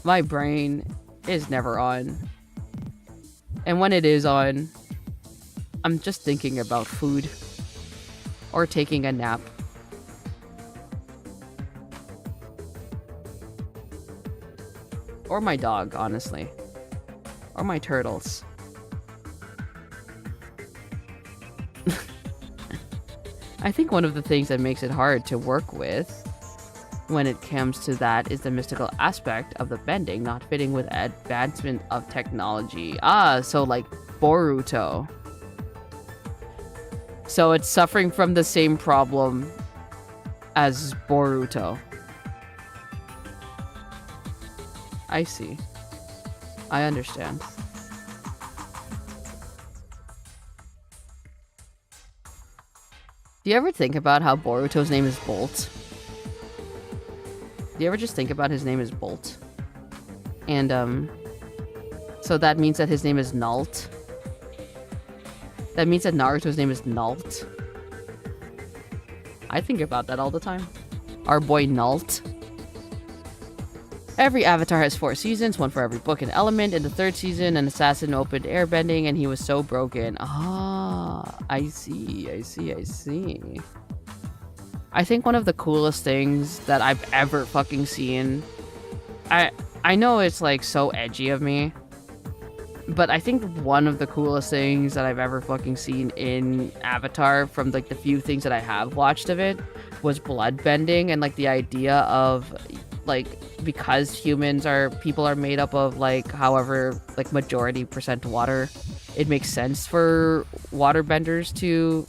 Speaker 1: My brain is never on. And when it is on, I'm just thinking about food. Or taking a nap. Or my dog, honestly. Or my turtles. I think one of the things that makes it hard to work with when it comes to that is the mystical aspect of the bending not fitting with advancement of technology. Ah, so like Boruto. So it's suffering from the same problem as Boruto. I see. I understand. Do you ever think about how Boruto's name is Bolt? Do you ever just think about his name is Bolt? And, so that means that his name is Nault. That means that Naruto's name is Nault. I think about that all the time. Our boy Nault. Every Avatar has 4 seasons, one for every book and element. In the 3rd season, an assassin opened airbending and he was so broken. Ah, I see. I think one of the coolest things that I've ever fucking seen... I know it's, like, so edgy of me, but I think one of the coolest things that I've ever fucking seen in Avatar, from, like, the few things that I have watched of it, was bloodbending, and, like, the idea of, like, because people are made up of, like, however, like, majority % water, it makes sense for waterbenders to,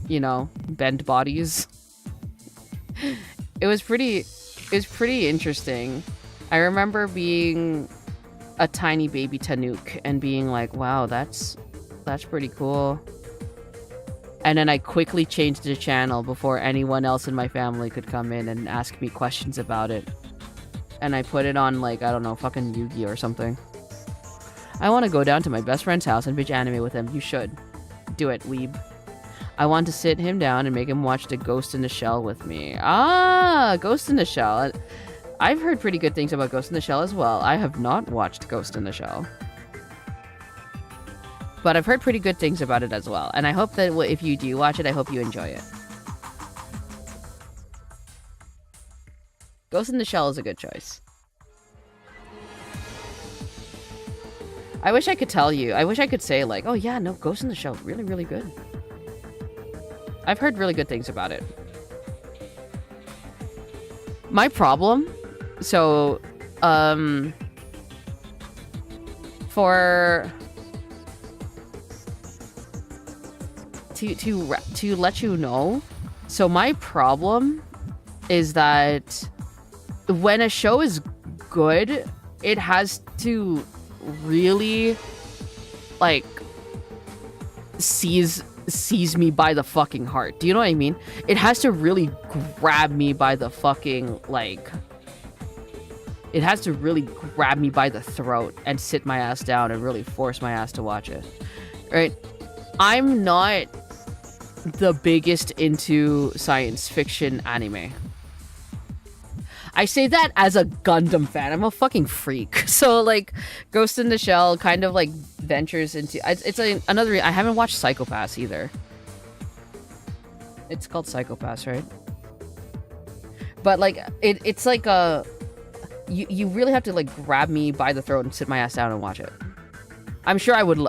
Speaker 1: you know, bend bodies. It was pretty interesting. I remember being a tiny baby Tanuk and being like, wow, that's pretty cool. And then I quickly changed the channel before anyone else in my family could come in and ask me questions about it. And I put it on, like, I don't know, fucking Yu-Gi or something. I want to go down to my best friend's house and bitch anime with him. You should. Do it, weeb. I want to sit him down and make him watch the Ghost in the Shell with me. Ah, Ghost in the Shell. I've heard pretty good things about Ghost in the Shell as well. I have not watched Ghost in the Shell. But I've heard pretty good things about it as well. And I hope that if you do watch it, I hope you enjoy it. Ghost in the Shell is a good choice. I wish I could tell you. I wish I could say like, oh yeah, no, Ghost in the Shell, really, really good. I've heard really good things about it. My problem, so, to let you know, so my problem is that when a show is good, it has to really like seize me by the fucking heart. Do you know what I mean? It has to really grab me by the fucking like, it has to really grab me by the throat and sit my ass down and really force my ass to watch it. Right? I'm not the biggest into science fiction anime. I say that as a Gundam fan. I'm a fucking freak. So like Ghost in the Shell kind of like ventures into it's another I haven't watched Psycho-Pass either. It's called Psycho-Pass, right? But like it's like a you really have to like grab me by the throat and sit my ass down and watch it. I'm sure I would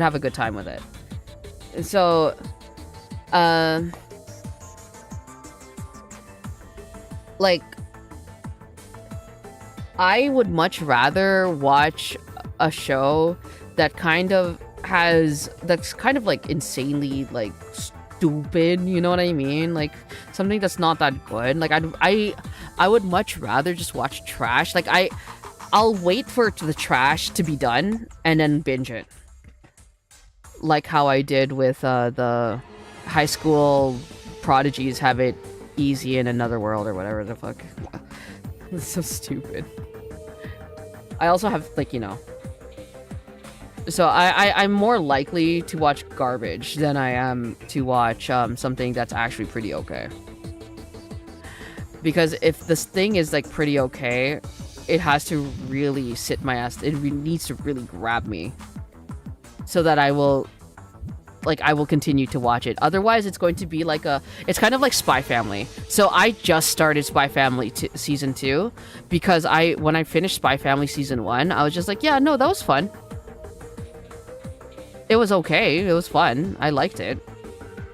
Speaker 1: have a good time with it. So like I would much rather watch a show that that's kind of like insanely like stupid, you know what I mean? Like something that's not that good. Like I would much rather just watch trash. Like I'll wait for the trash to be done and then binge it. Like how I did with the high school prodigies have it easy in another world or whatever the fuck. It's so stupid. I also have like, you know, so I'm more likely to watch garbage than I am to watch something that's actually pretty okay. Because if this thing is like pretty okay, it has to really sit my ass. It needs to really grab me so that I will continue to watch it. Otherwise, it's going to be like it's kind of like Spy Family. So I just started Spy Family season 2 because when I finished Spy Family season 1, I was just like, yeah, no, that was fun. It was okay. It was fun. I liked it.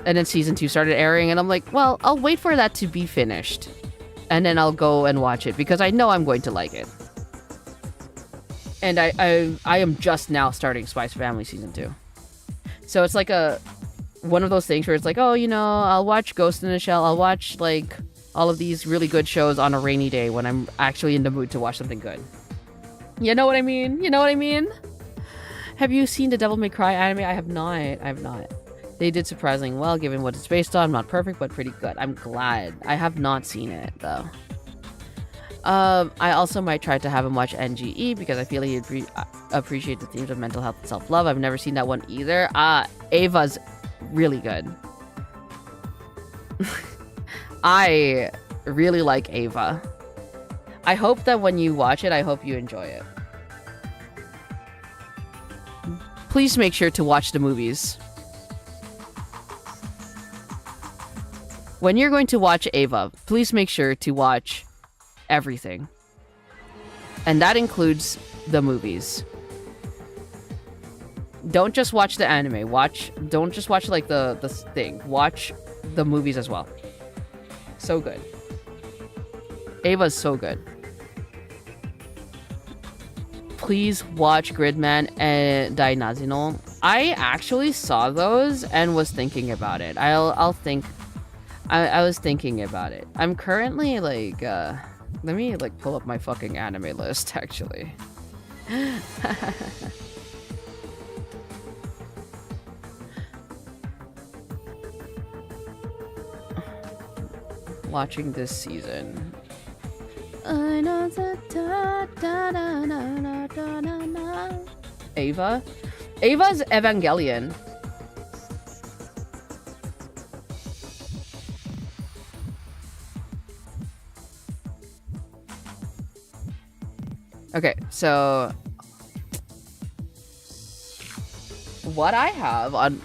Speaker 1: And then season 2 started airing and I'm like, well, I'll wait for that to be finished. And then I'll go and watch it because I know I'm going to like it. And I am just now starting Spy Family season 2. So it's like one of those things where it's like, oh, you know, I'll watch Ghost in the Shell. I'll watch like all of these really good shows on a rainy day when I'm actually in the mood to watch something good. You know what I mean? You know what I mean? Have you seen the Devil May Cry anime? I have not. They did surprisingly well given what it's based on. Not perfect, but pretty good. I'm glad. I have not seen it though. I also might try to have him watch NGE because I feel he'd appreciate the themes of mental health and self-love. I've never seen that one either. Ava's really good. I really like Ava. I hope that when you watch it, I hope you enjoy it. Please make sure to watch the movies. When you're going to watch Ava, please make sure to watch everything. And that includes the movies. Don't just watch the anime. Don't just watch like the thing. Watch the movies as well. So good. Ava's so good. Please watch Gridman and Dainazino. I actually saw those and was thinking about it. I was thinking about it. I'm currently like, let me like pull up my fucking anime list actually. Watching this season. Ava? Ava's Evangelion. Okay, so what I have on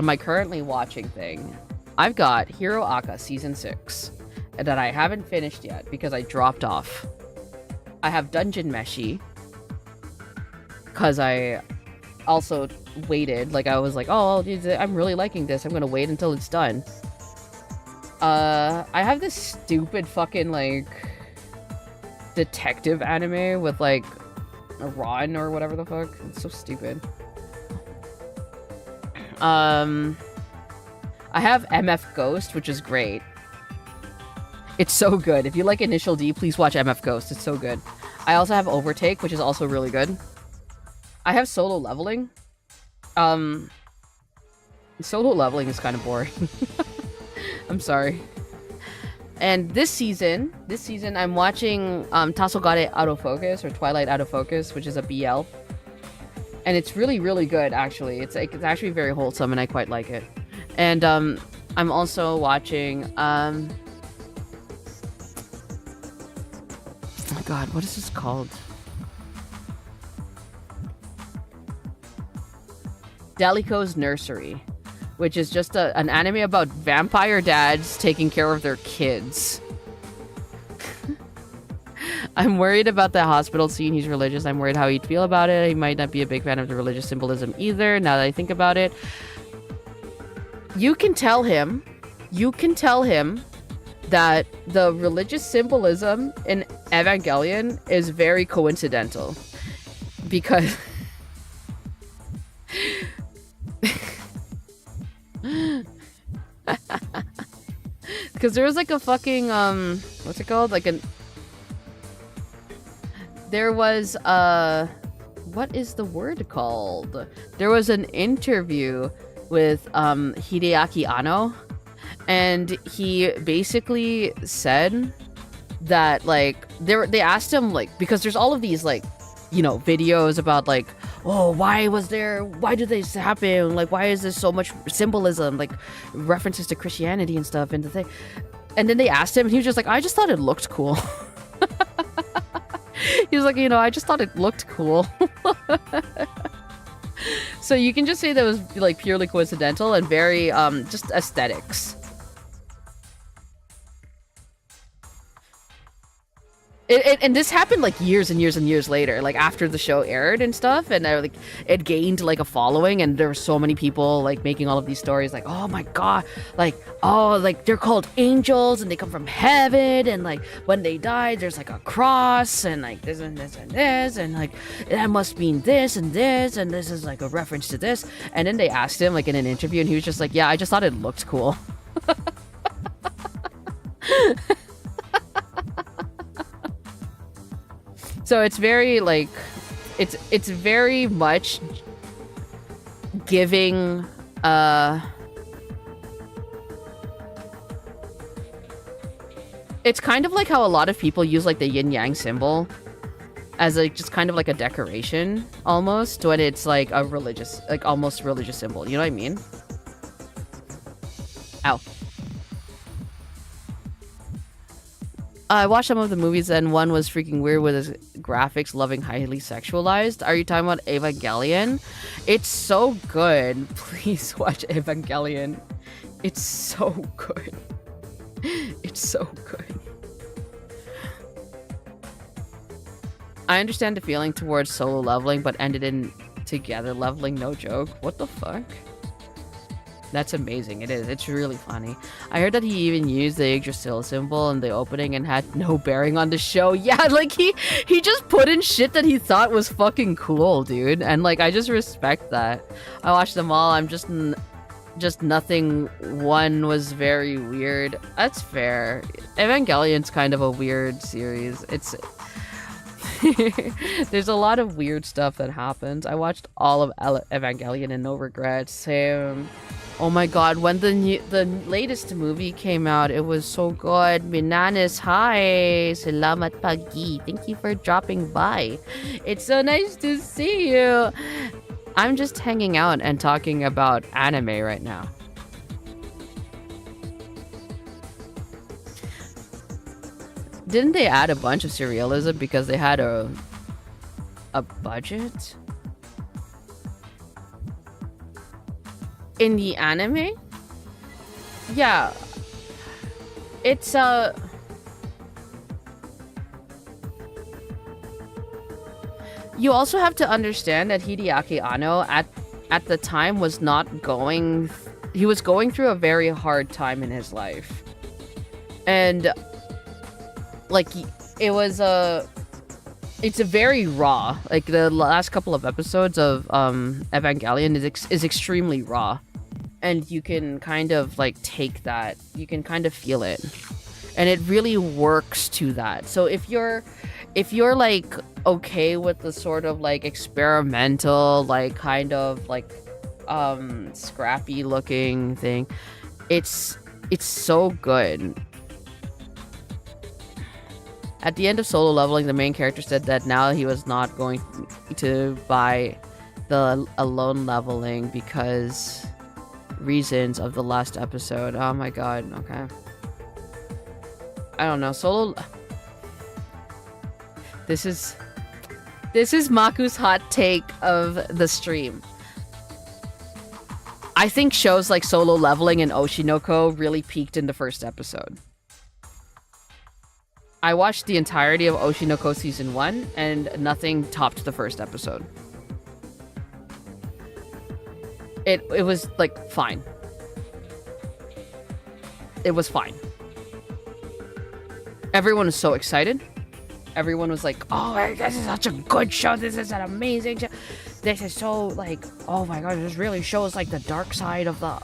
Speaker 1: my currently watching thing, I've got Hero Aka season 6 that I haven't finished yet because I dropped off. I have Dungeon Meshi because I also waited. Like I was like, oh, I'm really liking this. I'm gonna wait until it's done. I have this stupid fucking like detective anime with like Ron or whatever the fuck. It's so stupid. I have MF Ghost, which is great. It's so good. If you like Initial D, please watch MF Ghost. It's so good. I also have Overtake, which is also really good. I have Solo Leveling. Solo Leveling is kind of boring. I'm sorry. And this season I'm watching Tasogare Autofocus or Twilight Autofocus, which is a BL. And it's really, really good, actually. It's actually very wholesome, and I quite like it. And I'm also watching oh my god, what is this called? Delico's Nursery, which is just an anime about vampire dads taking care of their kids. I'm worried about the hospital scene. He's religious. I'm worried how he'd feel about it. He might not be a big fan of the religious symbolism either, now that I think about it. You can tell him that the religious symbolism in Evangelion is very coincidental. Because because there was like a fucking what's it called? Like there was what is the word called? There was an interview with Hideaki Anno, and he basically said that like they asked him like, because there's all of these like, you know, videos about like, oh, why did this happen, like why is there so much symbolism, like references to Christianity and stuff, and then they asked him and he was just like, I just thought it looked cool. He was like, you know, I just thought it looked cool. So you can just say that it was like purely coincidental and very just aesthetics. And this happened like years and years and years later, like after the show aired and stuff, and like it gained like a following, and there were so many people like making all of these stories like, oh my god, like, oh, like they're called angels and they come from heaven, and like when they die there's like a cross, and like this and this and this, and like that must mean this and this, and this is like a reference to this. And then they asked him like in an interview, and he was just like, yeah, I just thought it looked cool. So it's very like, it's very much giving it's kind of like how a lot of people use like the yin yang symbol as like just kind of like a decoration almost, when it's like a religious, like almost religious symbol, you know what I mean? Ow. I watched some of the movies, and one was freaking weird with his graphics loving highly sexualized. Are you talking about Evangelion? It's so good. Please watch Evangelion. It's so good. It's so good. I understand the feeling towards Solo Leveling, but ended in Together Leveling, no joke. What the fuck? That's amazing. It is. It's really funny. I heard that he even used the Yggdrasil symbol in the opening and had no bearing on the show. Yeah, like he just put in shit that he thought was fucking cool, dude. And like, I just respect that. I watched them all. I'm just just nothing one was very weird. That's fair. Evangelion's kind of a weird series. It's there's a lot of weird stuff that happens. I watched all of Evangelion and no regrets. Same. Oh my god, when the latest movie came out, it was so good. Minanis, hi. Salamat pagi. Thank you for dropping by. It's so nice to see you. I'm just hanging out and talking about anime right now. Didn't they add a bunch of serialism because they had a budget? In the anime? Yeah. It's you also have to understand that Hideaki Anno at the time was not going he was going through a very hard time in his life. And like it was it's a very raw. Like the last couple of episodes of Evangelion is extremely raw. And you can kind of like take that. You can kind of feel it. And it really works to that. So if you're like okay with the sort of like experimental, like kind of like scrappy looking thing, it's so good. At the end of Solo Leveling, the main character said that now he was not going to buy the alone leveling because reasons of the last episode. Oh my god, okay. I don't know, Solo... This is Maku's hot take of the stream. I think shows like Solo Leveling and Oshinoko really peaked in the first episode. I watched the entirety of Oshinoko Season 1, and nothing topped the first episode. It was, like, fine. It was fine. Everyone was so excited. Everyone was like, oh, this is such a good show. This is an amazing show. This is so, like, oh my god, this really shows, like, the dark side of the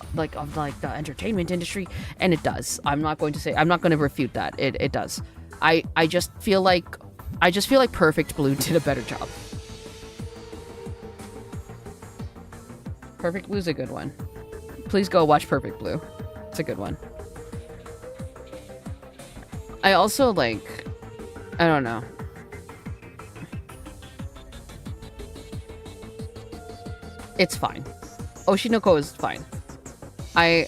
Speaker 1: entertainment industry. And it does. I'm not going to refute that. It does. I just feel like Perfect Blue did a better job. Perfect Blue's a good one. Please go watch Perfect Blue. It's a good one. I also like, I don't know. It's fine. Oshinoko is fine. I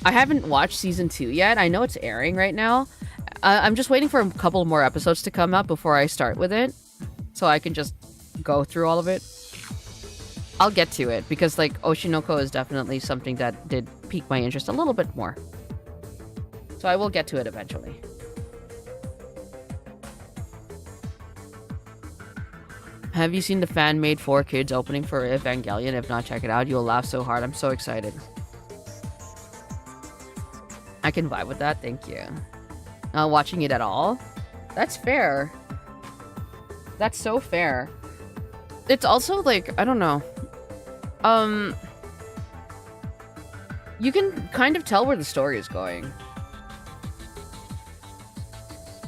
Speaker 1: haven't watched season 2 yet. I know it's airing right now. I'm just waiting for a couple more episodes to come out before I start with it, so I can just go through all of it. I'll get to it, because like Oshinoko is definitely something that did pique my interest a little bit more. So I will get to it eventually. Have you seen the fan-made 4Kids opening for Evangelion? If not, check it out. You'll laugh so hard. I'm so excited. I can vibe with that. Thank you. Not watching it at all? That's fair. That's so fair. It's also like, I don't know. You can kind of tell where the story is going.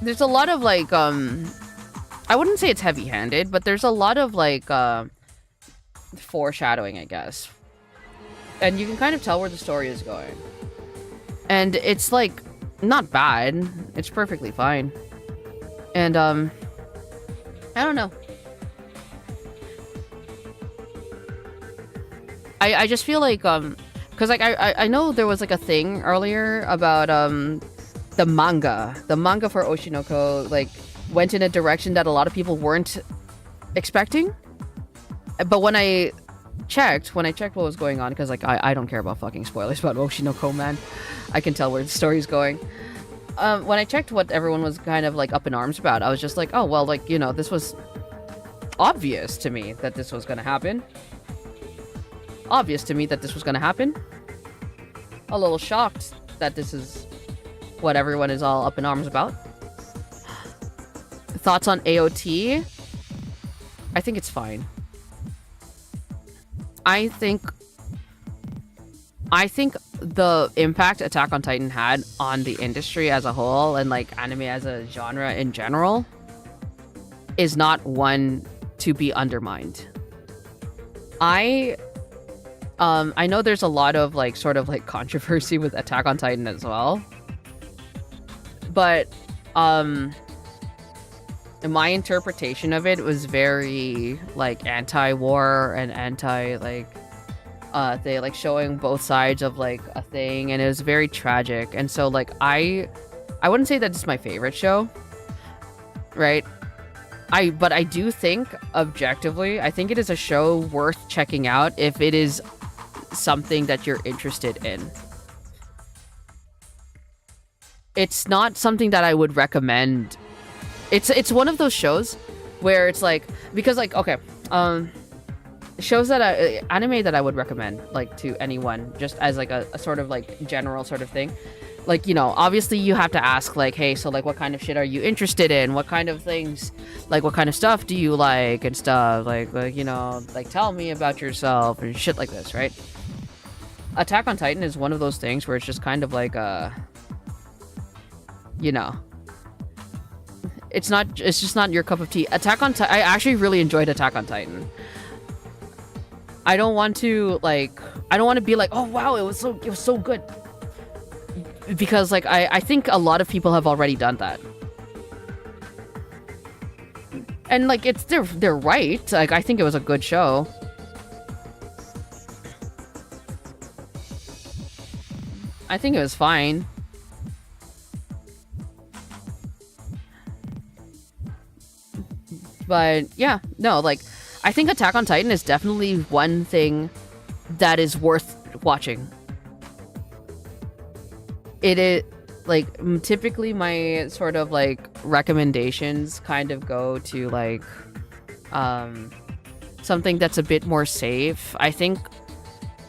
Speaker 1: There's a lot of like, I wouldn't say it's heavy-handed, but there's a lot of like, foreshadowing, I guess. And you can kind of tell where the story is going. And it's like, not bad. It's perfectly fine. And, I don't know. I just feel like, because like, I know there was like a thing earlier about, the manga. The manga for Oshinoko, like, went in a direction that a lot of people weren't expecting. But when I checked what was going on, because like, I don't care about fucking spoilers about Oshinoko, man. I can tell where the story's going. When I checked what everyone was kind of like up in arms about, I was just like, oh, well, like, you know, this was obvious to me that this was gonna happen. Obvious to me that this was gonna happen. A little shocked that this is what everyone is all up in arms about. Thoughts on AOT? I think it's fine. I think I think the impact Attack on Titan had on the industry as a whole and like anime as a genre in general is not one to be undermined. I know there's a lot of like sort of like controversy with Attack on Titan as well. But my interpretation of it was very like anti-war and anti like they like showing both sides of like a thing, and it was very tragic. And so like I wouldn't say that it's my favorite show, right? But I do think objectively, I think it is a show worth checking out if it is something that you're interested in. It's not something that I would recommend. It's one of those shows where it's like, because like, okay, shows that anime that I would recommend like to anyone just as like a sort of like general sort of thing. Like, you know, obviously you have to ask like, hey, so like what kind of shit are you interested in? What kind of things, like what kind of stuff do you like and stuff? Like you know, like tell me about yourself and shit like this, right? Attack on Titan is one of those things where it's just kind of like you know, it's just not your cup of tea. Attack on Titan, I actually really enjoyed Attack on Titan. I don't want to be like, oh wow, it was so good. Because like I think a lot of people have already done that. And like they're right. Like I think it was a good show. I think it was fine. But yeah, no, like I think Attack on Titan is definitely one thing that is worth watching. It is like typically my sort of like recommendations kind of go to like something that's a bit more safe. I think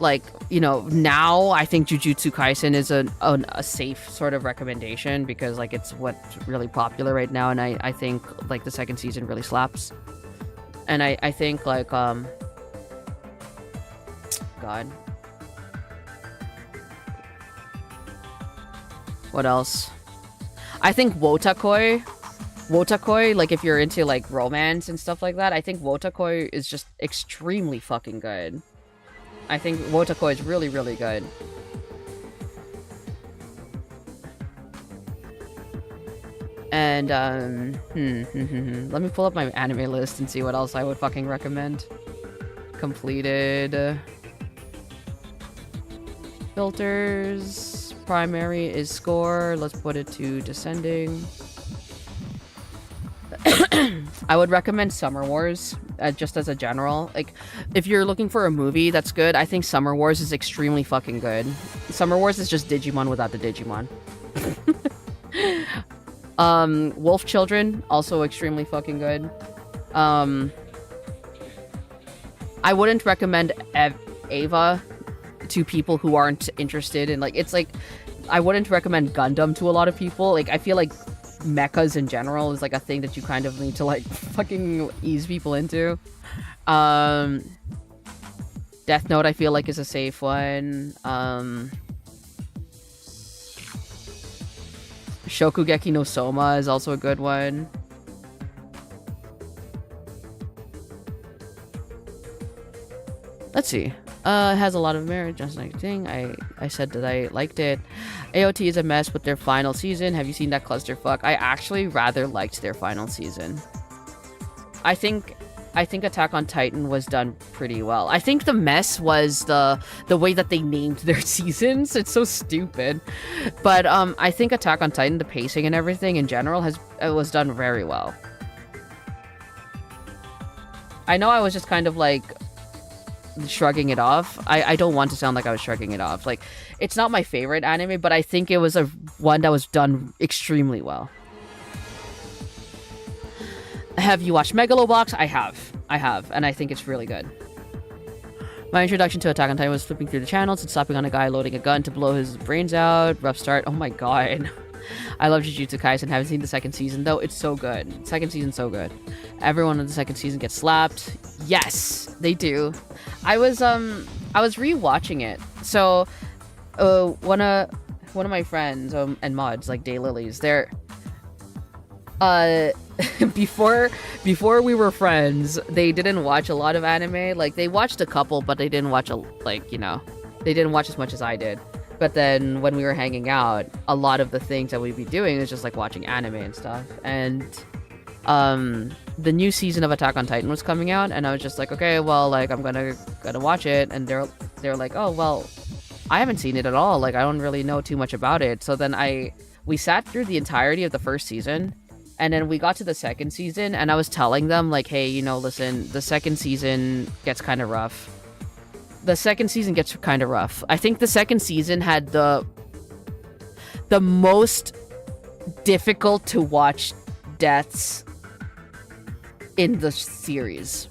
Speaker 1: like, you know, now I think Jujutsu Kaisen is a safe sort of recommendation because like it's what's really popular right now, and I think like the second season really slaps. And I think like God, what else? I think Wotakoi, like if you're into like romance and stuff like that, I think Wotakoi is just extremely fucking good. I think Wotakoi is really, really good. And let me pull up my anime list and see what else I would fucking recommend. Completed. Filters. Primary is score. Let's put it to descending. I would recommend Summer Wars, just as a general. Like, if you're looking for a movie that's good, I think Summer Wars is extremely fucking good. Summer Wars is just Digimon without the Digimon. Wolf Children, also extremely fucking good. I wouldn't recommend Ava to people who aren't interested in, like, it's like, I wouldn't recommend Gundam to a lot of people. Like, I feel like mechas in general is like a thing that you kind of need to like fucking ease people into. Death Note I feel like is a safe one. Shokugeki no Soma is also a good one. Let's see. It has a lot of merit, just like thing. I said that I liked it. AOT is a mess with their final season. Have you seen that clusterfuck? I actually rather liked their final season. I think Attack on Titan was done pretty well. I think the mess was the way that they named their seasons. It's so stupid. But I think Attack on Titan, the pacing and everything in general was done very well. I know I was just kind of like shrugging it off. I don't want to sound like I was shrugging it off. Like, it's not my favorite anime, but I think it was one that was done extremely well. Have you watched Megalobox? I have, and I think it's really good. My introduction to Attack on Titan was flipping through the channels and stopping on a guy loading a gun to blow his brains out. Rough start. Oh my god. I love Jujutsu Kaisen. Haven't seen the second season though. It's so good. Second season's so good. Everyone in the second season gets slapped. Yes, they do. I was rewatching it. So one of my friends and mods like Daylilies, they're before we were friends, they didn't watch a lot of anime. Like they watched a couple, but they didn't watch they didn't watch as much as I did. But then when we were hanging out, a lot of the things that we'd be doing is just like watching anime and stuff. And the new season of Attack on Titan was coming out, and I was just like, okay, well, like I'm gonna watch it. And they're like, oh well, I haven't seen it at all. Like I don't really know too much about it. So then we sat through the entirety of the first season. And then we got to the second season, and I was telling them, like, hey, you know, listen, the second season gets kind of rough. I think the second season had the most difficult to watch deaths in the series.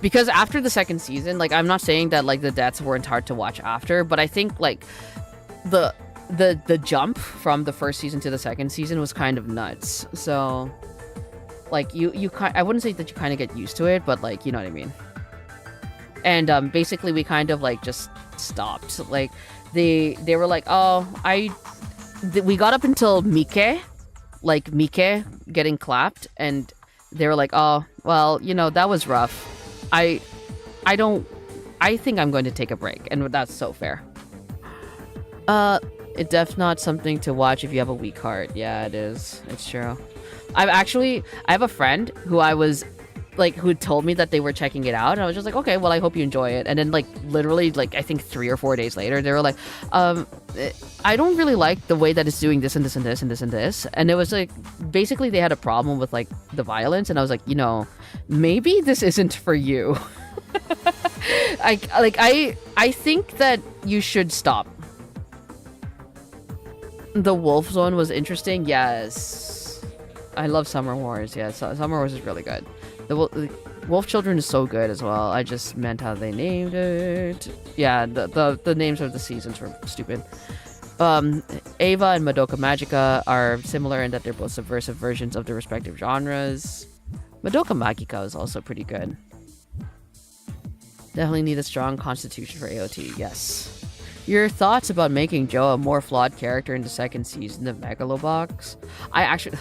Speaker 1: Because after the second season, like, I'm not saying that, like, the deaths weren't hard to watch after, but I think, like, the jump from the first season to the second season was kind of nuts. So like I wouldn't say that you kind of get used to it, but like, you know what I mean. And basically we kind of like just stopped. Like they were like, oh, we got up until Mike getting clapped, and they were like, oh well, you know, that was rough. I think I'm going to take a break, and that's so fair. It's definitely not something to watch if you have a weak heart. Yeah, it is. It's true. I have a friend who who told me that they were checking it out, and I was just like, okay, well, I hope you enjoy it. And then like literally like I think 3 or 4 days later, they were like, I don't really like the way that it's doing this and this and this and this and this. And it was like basically they had a problem with like the violence, and I was like, you know, maybe this isn't for you. I think that you should stop. The Wolf Zone was interesting. Yes. I love Summer Wars. Yeah, Summer Wars is really good. The Wolf Children is so good as well. I just meant how they named it. Yeah, the names of the seasons were stupid. Ava and Madoka Magica are similar in that they're both subversive versions of their respective genres. Madoka Magica is also pretty good. Definitely need a strong constitution for AOT. Yes. Your thoughts about making Joe a more flawed character in the second season of Megalobox?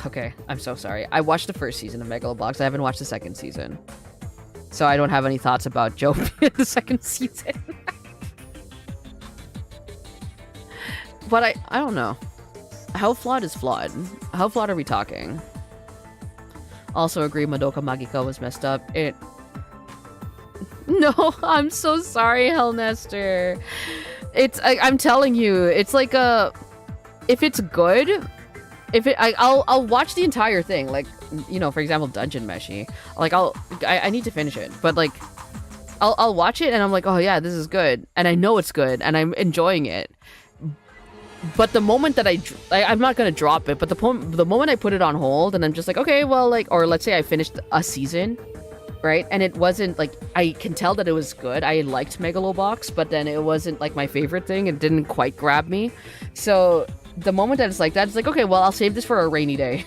Speaker 1: Okay, I'm so sorry. I watched the first season of Megalobox. I haven't watched the second season. So I don't have any thoughts about Joe in the second season. But I don't know. How flawed is flawed? How flawed are we talking? Also agree Madoka Magica was messed up. No, I'm so sorry, Hellnester. I'm telling you, it's like if it's good, I'll watch the entire thing. Like, you know, for example, Dungeon Meshi. Like, I need to finish it, but like, I'll watch it and I'm like, oh yeah, this is good, and I know it's good, and I'm enjoying it. But the moment that I'm not gonna drop it, but the moment I put it on hold, and I'm just like, okay, well, like, or let's say I finished a season. Right? And it wasn't like, I can tell that it was good. I liked Megalobox, but then it wasn't like my favorite thing. It didn't quite grab me. So the moment that it's like that, it's like, okay, well, I'll save this for a rainy day.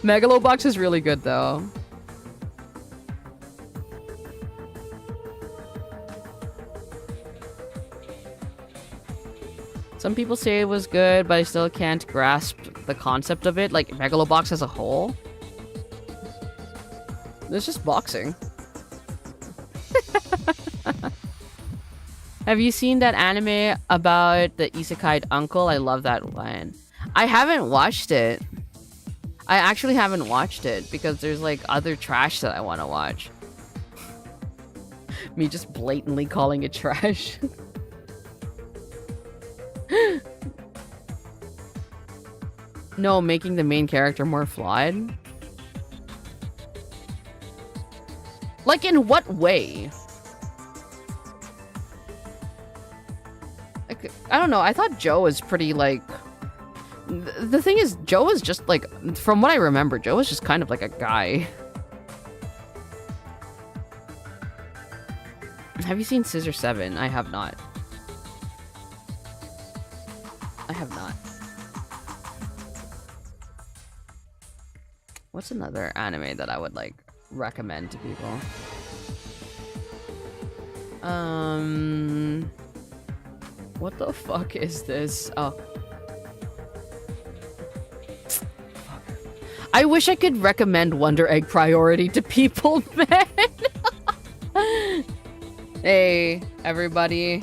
Speaker 1: Megalobox is really good though. Some people say it was good, but I still can't grasp the concept of it, like Megalobox as a whole. It's just boxing. Have you seen that anime about the isekai uncle? I love that one. I haven't watched it. I actually haven't watched it because there's like other trash that I want to watch. Me just blatantly calling it trash. No, making the main character more flawed? Like, in what way? Like, I don't know, I thought Joe was pretty, like... The thing is, Joe was just, like... From what I remember, Joe was just kind of like a guy. Have you seen Scissor 7? I have not. I have not. What's another anime that I would like recommend to people? What the fuck is this? Oh. Fuck. I wish I could recommend Wonder Egg Priority to people, man. Hey, everybody.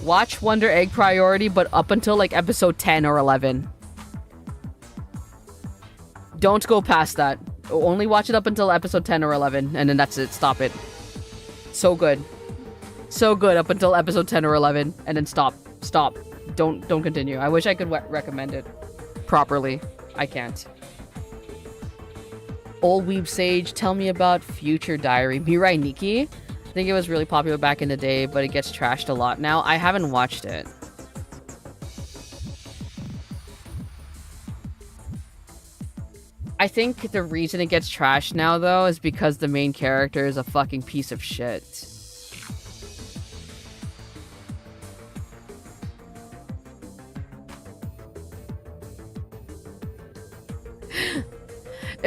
Speaker 1: Watch Wonder Egg Priority, but up until like episode 10 or 11. Don't go past that. Only watch it up until episode 10 or 11, and then that's it. Stop it. So good. So good up until episode 10 or 11, and then stop. Stop. Don't continue. I wish I could recommend it properly. I can't. Old Weeb Sage, tell me about Future Diary. Mirai Nikki? I think it was really popular back in the day, but it gets trashed a lot now. I haven't watched it. I think the reason it gets trashed now, though, is because the main character is a fucking piece of shit.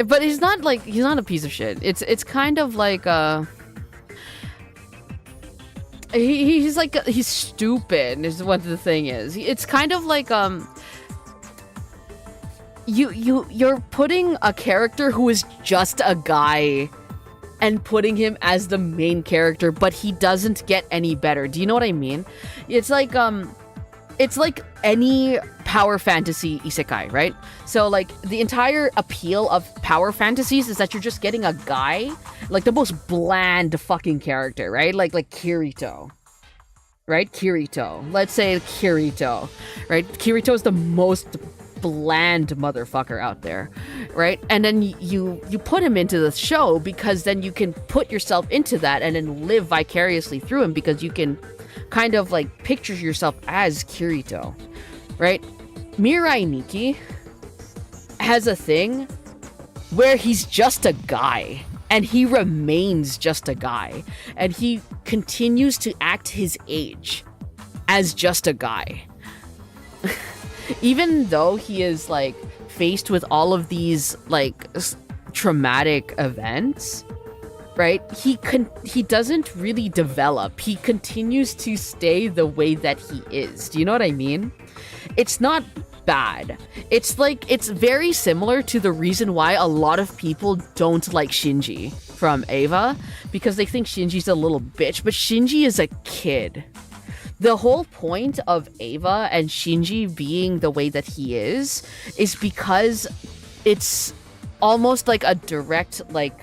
Speaker 1: But he's not a piece of shit. It's kind of like he's stupid is what the thing is. It's kind of like you're putting a character who is just a guy and putting him as the main character, but he doesn't get any better. Do you know what I mean? It's like any power fantasy isekai, right? So like the entire appeal of power fantasies is that you're just getting a guy, like the most bland fucking character, right? Like Kirito. Right? Kirito. Let's say Kirito. Right? Kirito is the most bland motherfucker out there, right? And then you put him into the show because then you can put yourself into that and then live vicariously through him because you can kind of like picture yourself as Kirito, right? Mirai Nikki has a thing where he's just a guy and he remains just a guy and he continues to act his age as just a guy. Even though he is like faced with all of these like traumatic events, right? He doesn't really develop. He continues to stay the way that he is. Do you know what I mean? It's not bad. It's very similar to the reason why a lot of people don't like Shinji from Eva, because they think Shinji's a little bitch, but Shinji is a kid. The whole point of Eva and Shinji being the way that he is because it's almost like a direct like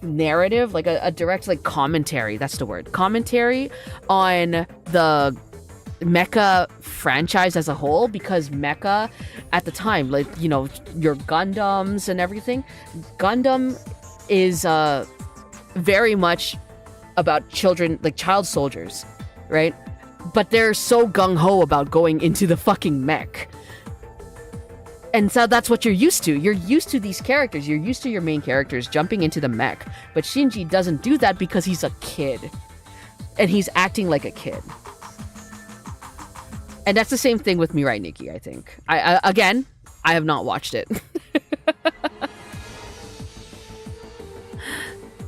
Speaker 1: narrative, like a direct like commentary, that's the word, commentary on the mecha franchise as a whole, because mecha at the time, like, you know, your Gundams and everything, Gundam is very much about children, like child soldiers, right? But they're so gung-ho about going into the fucking mech. And so that's what you're used to. You're used to these characters. You're used to your main characters jumping into the mech. But Shinji doesn't do that because he's a kid. And he's acting like a kid. And that's the same thing with Mirai Nikki, I think. I have not watched it.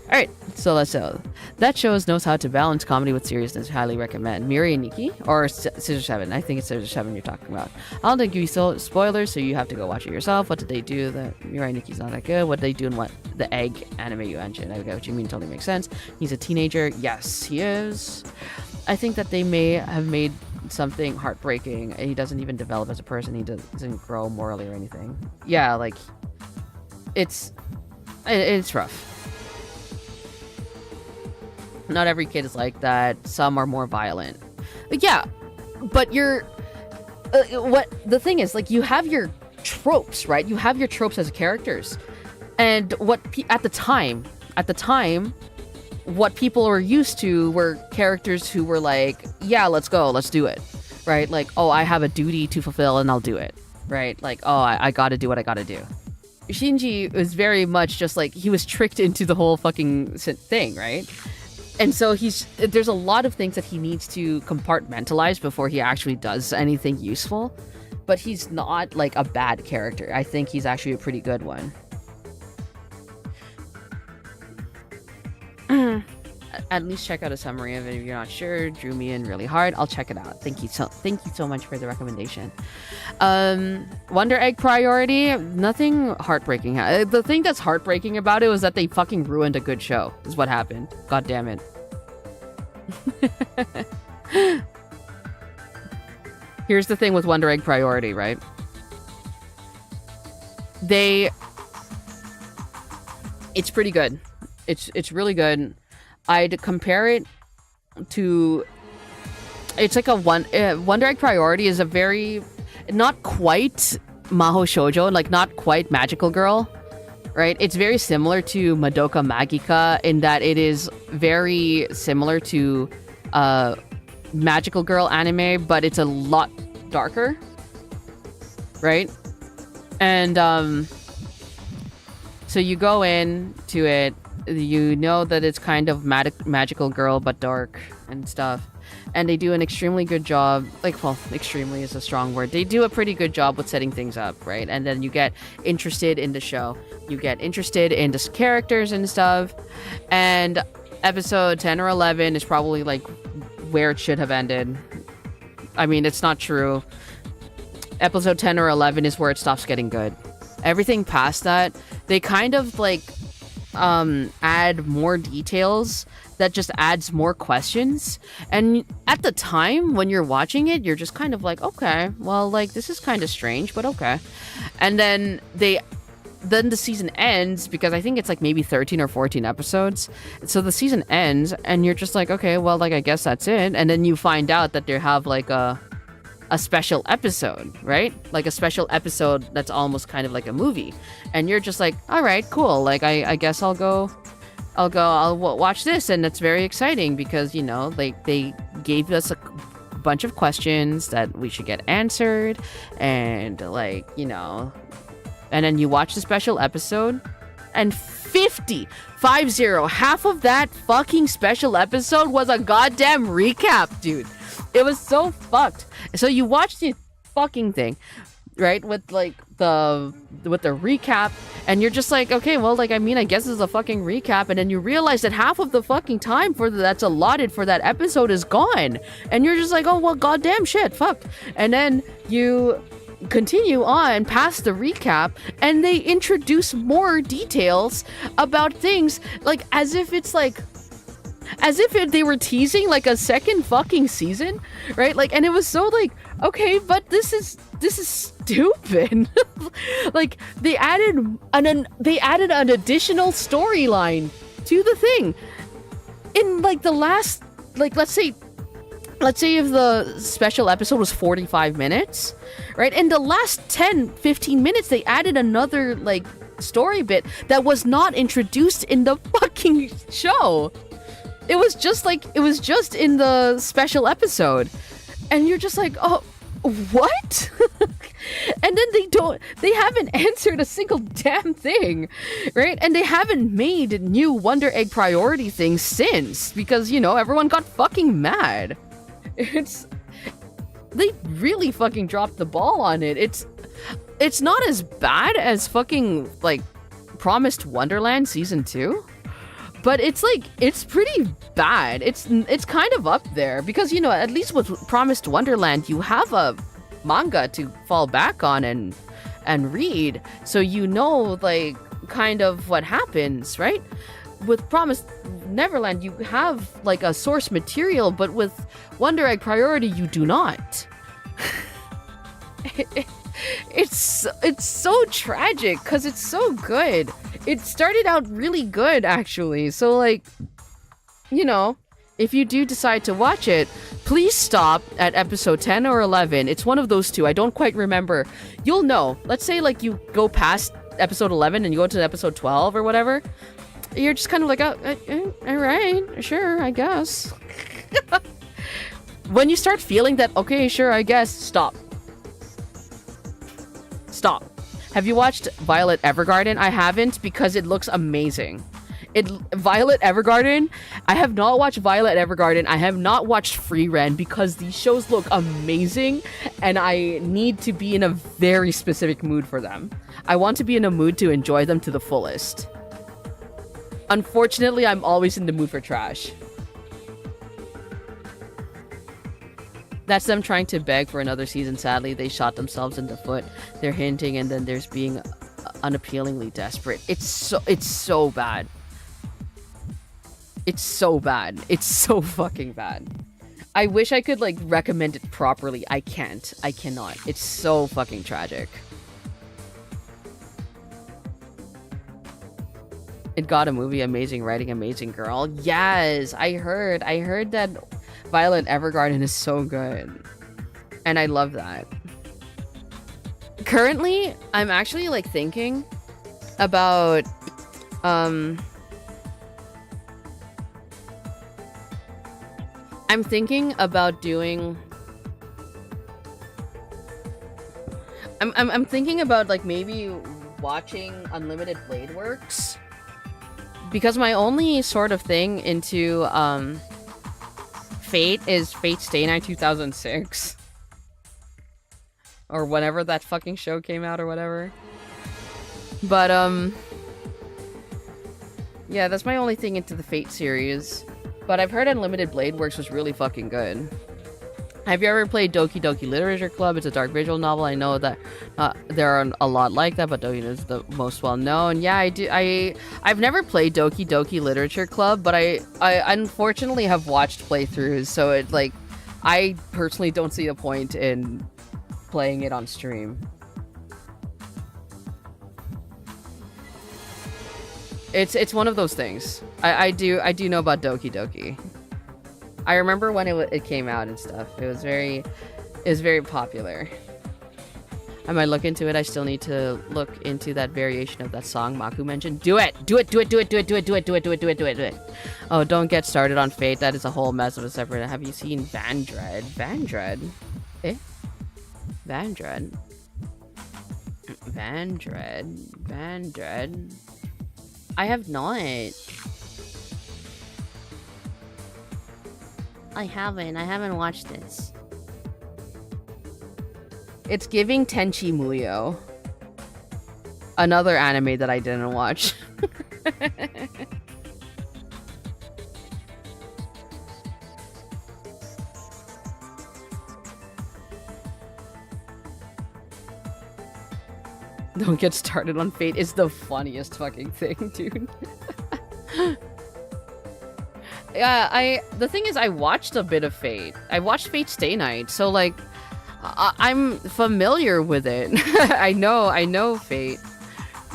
Speaker 1: Alright, so let's go. That shows knows how to balance comedy with seriousness. Highly recommend. Mirai Nikki or Scissor 7. I think it's Scissor 7 you're talking about. I don't think you spoilers, so you have to go watch it yourself. What did they do? The Mirai Nikki's not that good. What did they do in what the egg anime you mentioned? I get what you mean. Totally makes sense. He's a teenager. Yes, he is. I think that they may have made something heartbreaking. He doesn't even develop as a person. He doesn't grow morally or anything. Yeah, like it's rough. Not every kid is like that. Some are more violent. Yeah, but you're what the thing is, like, you have your tropes, right? You have your tropes as characters, and what at the time, what people were used to were characters who were like, yeah, let's go, let's do it, right? Like, oh, I have a duty to fulfill and I'll do it, right? Like, oh, I gotta do what I gotta do. Shinji was very much just like he was tricked into the whole fucking thing, right? And so there's a lot of things that he needs to compartmentalize before he actually does anything useful. But he's not like a bad character. I think he's actually a pretty good one. At least check out a summary of it if you're not sure. Drew me in really hard. I'll check it out. Thank you so much for the recommendation. Wonder Egg Priority, nothing heartbreaking. The thing that's heartbreaking about it was that they fucking ruined a good show, is what happened. God damn it. Here's the thing with Wonder Egg Priority, right? It's pretty good. It's really good. I'd compare it to... It's like Wonder Egg Priority is a very... Not quite Maho Shoujo, like not quite Magical Girl, right? It's very similar to Madoka Magica in that it is very similar to Magical Girl anime, but it's a lot darker, right? And so you go into it, you know that it's kind of Magical Girl but dark and stuff, and they do an extremely good job. Like, well, extremely is a strong word. They do a pretty good job with setting things up, right? And then you get interested in the show, you get interested in the characters and stuff, and episode 10 or 11 is probably like where it should have ended. I mean, it's not true. Episode 10 or 11 is where it stops getting good. Everything past that, they kind of like add more details that just adds more questions. And at the time when you're watching it, you're just kind of like, okay, well, like this is kind of strange, but okay. And then the season ends, because I think it's like maybe 13 or 14 episodes. So the season ends and you're just like, okay, well, like I guess that's it. And then you find out that they have like a special episode, right? Like a special episode that's almost kind of like a movie. And you're just like, all right, cool. Like I guess I'll watch this. And it's very exciting because, you know, they gave us a bunch of questions that we should get answered, and like, you know, and then you watch the special episode, and 50 half of that fucking special episode was a goddamn recap, dude. It was so fucked. So you watch the fucking thing, right, with like the recap, and you're just like, okay, well, like, I mean, I guess it's a fucking recap, and then you realize that half of the fucking time that's allotted for that episode is gone, and you're just like, oh, well, goddamn shit, fuck. And then you continue on past the recap, and they introduce more details about things, like as if they were teasing like a second fucking season, right? Like, and it was so like, okay, but this is stupid. Like they added an additional storyline to the thing in like the last, like, let's say if the special episode was 45 minutes, right? In the last 10-15 minutes, they added another like story bit that was not introduced in the fucking show. It was just in the special episode. And you're just like, oh, what? And then they haven't answered a single damn thing, right? And they haven't made new Wonder Egg Priority things since, because, you know, everyone got fucking mad. They really fucking dropped the ball on it. It's not as bad as fucking like Promised Wonderland season 2. But it's like, it's pretty bad. It's kind of up there because, you know, at least with Promised Wonderland, you have a manga to fall back on and read. So you know, like, kind of what happens, right? With Promised Neverland, you have like a source material, but with Wonder Egg Priority, you do not. It's so tragic because it's so good. It started out really good, actually. So, like, you know, if you do decide to watch it, please stop at episode 10 or 11. It's one of those two. I don't quite remember. You'll know. Let's say, like, you go past episode 11 and you go to episode 12 or whatever. You're just kind of like, oh, all right, sure, I guess. When you start feeling that, okay, sure, I guess, stop. Have you watched Violet Evergarden? I haven't because it looks amazing. Violet Evergarden, I have not watched Violet Evergarden. I have not watched Free Ren because these shows look amazing and I need to be in a very specific mood for them. I want to be in a mood to enjoy them to the fullest. Unfortunately, I'm always in the mood for trash. That's them trying to beg for another season. Sadly, they shot themselves in the foot. They're hinting and then there's being unappealingly desperate. It's so bad. It's so bad. It's so fucking bad. I wish I could, like, recommend it properly. I can't. I cannot. It's so fucking tragic. It got a movie, amazing writing, amazing girl. Yes, I heard that Violet Evergarden is so good. And I love that. Currently, I'm actually, like, thinking about, I'm thinking about doing... I'm thinking about, like, maybe watching Unlimited Blade Works. Because my only sort of thing into, Fate is Fate Stay Night 2006. Or whenever that fucking show came out or whatever. But, yeah, that's my only thing into the Fate series. But I've heard Unlimited Blade Works was really fucking good. Have you ever played Doki Doki Literature Club? It's a dark visual novel. I know that there are a lot like that, but Doki is the most well known. Yeah, I do. I've never played Doki Doki Literature Club, but I unfortunately have watched playthroughs. So it, like, I personally don't see a point in playing it on stream. It's one of those things. I do know about Doki Doki. I remember when it came out and stuff. It was very popular. I might look into it. I still need to look into that variation of that song Maku mentioned. Do it! Do it! Do it! Do it! Do it! Do it! Do it! Do it! Do it! Do it! Do it! Do it! Oh, don't get started on Fate. That is a whole mess of a separate. Have you seen Vandred? Vandred? Eh? Vandred? Vandred? Vandred? I have not. I haven't watched this. It's giving Tenchi Muyo. Another anime that I didn't watch. Don't get started on Fate is the funniest fucking thing, dude. Yeah, the thing is I watched a bit of Fate. I watched Fate Stay Night, so like I'm familiar with it. I know Fate.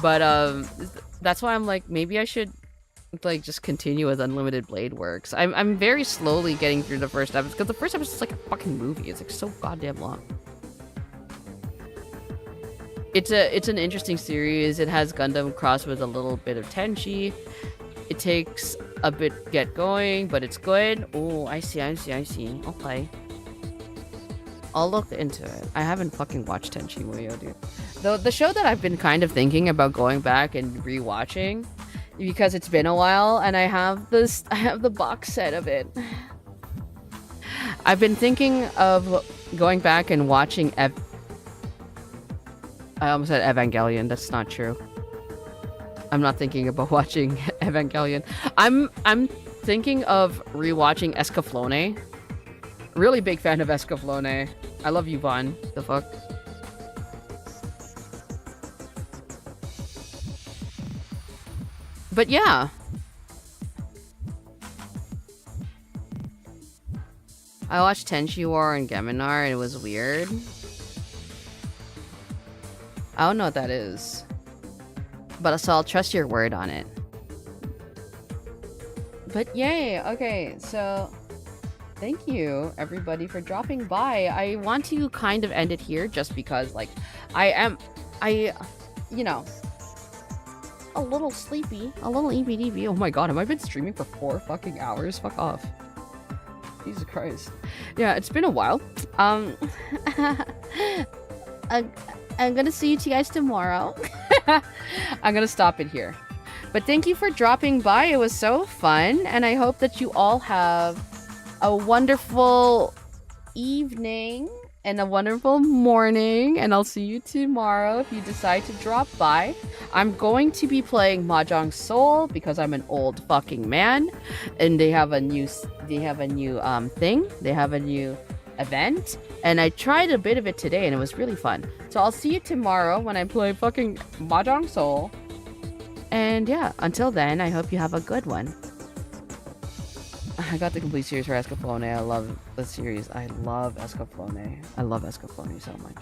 Speaker 1: But that's why I'm like maybe I should like just continue with Unlimited Blade Works. I'm very slowly getting through the first episode because the first episode is like a fucking movie. It's like so goddamn long. It's an interesting series. It has Gundam crossed with a little bit of Tenchi. It takes a bit get going, but it's good. Oh, I see. Okay. I'll look into it. I haven't fucking watched Tenchi Muyo, dude. Though the show that I've been kind of thinking about going back and rewatching because it's been a while and I have the box set of it. I've been thinking of going back and watching I almost said Evangelion. That's not true. I'm not thinking about watching Evangelion. I'm thinking of rewatching Escaflowne. Really big fan of Escaflowne. I love you, Vaughn. The fuck? But yeah. I watched Tenchi War and Geminar and it was weird. I don't know what that is. But so I'll trust your word on it. But yay! Okay, so thank you everybody for dropping by. I want to kind of end it here just because like you know, a little sleepy, a little EBDB. Oh my god, have I been streaming for 4 fucking hours? Fuck off. Jesus Christ. Yeah, it's been a while.
Speaker 4: I'm gonna see you guys tomorrow.
Speaker 1: I'm gonna stop it here. But thank you for dropping by. It was so fun, and I hope that you all have a wonderful evening and a wonderful morning, and I'll see you tomorrow if you decide to drop by. I'm going to be playing Mahjong Soul because I'm an old fucking man, and they have a new thing. They have a new event, and I tried a bit of it today, and it was really fun. So I'll see you tomorrow when I play fucking Mahjong Soul. And yeah, until then, I hope you have a good one. I got the complete series for Escaflowne. I love the series. I love Escaflowne. I love Escaflowne so much.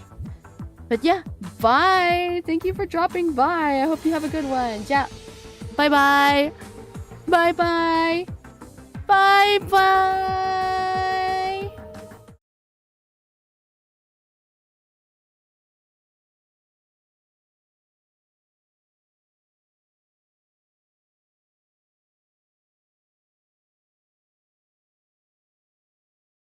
Speaker 1: But yeah, bye! Thank you for dropping by. I hope you have a good one. Yeah. Bye-bye. Bye-bye. Bye-bye.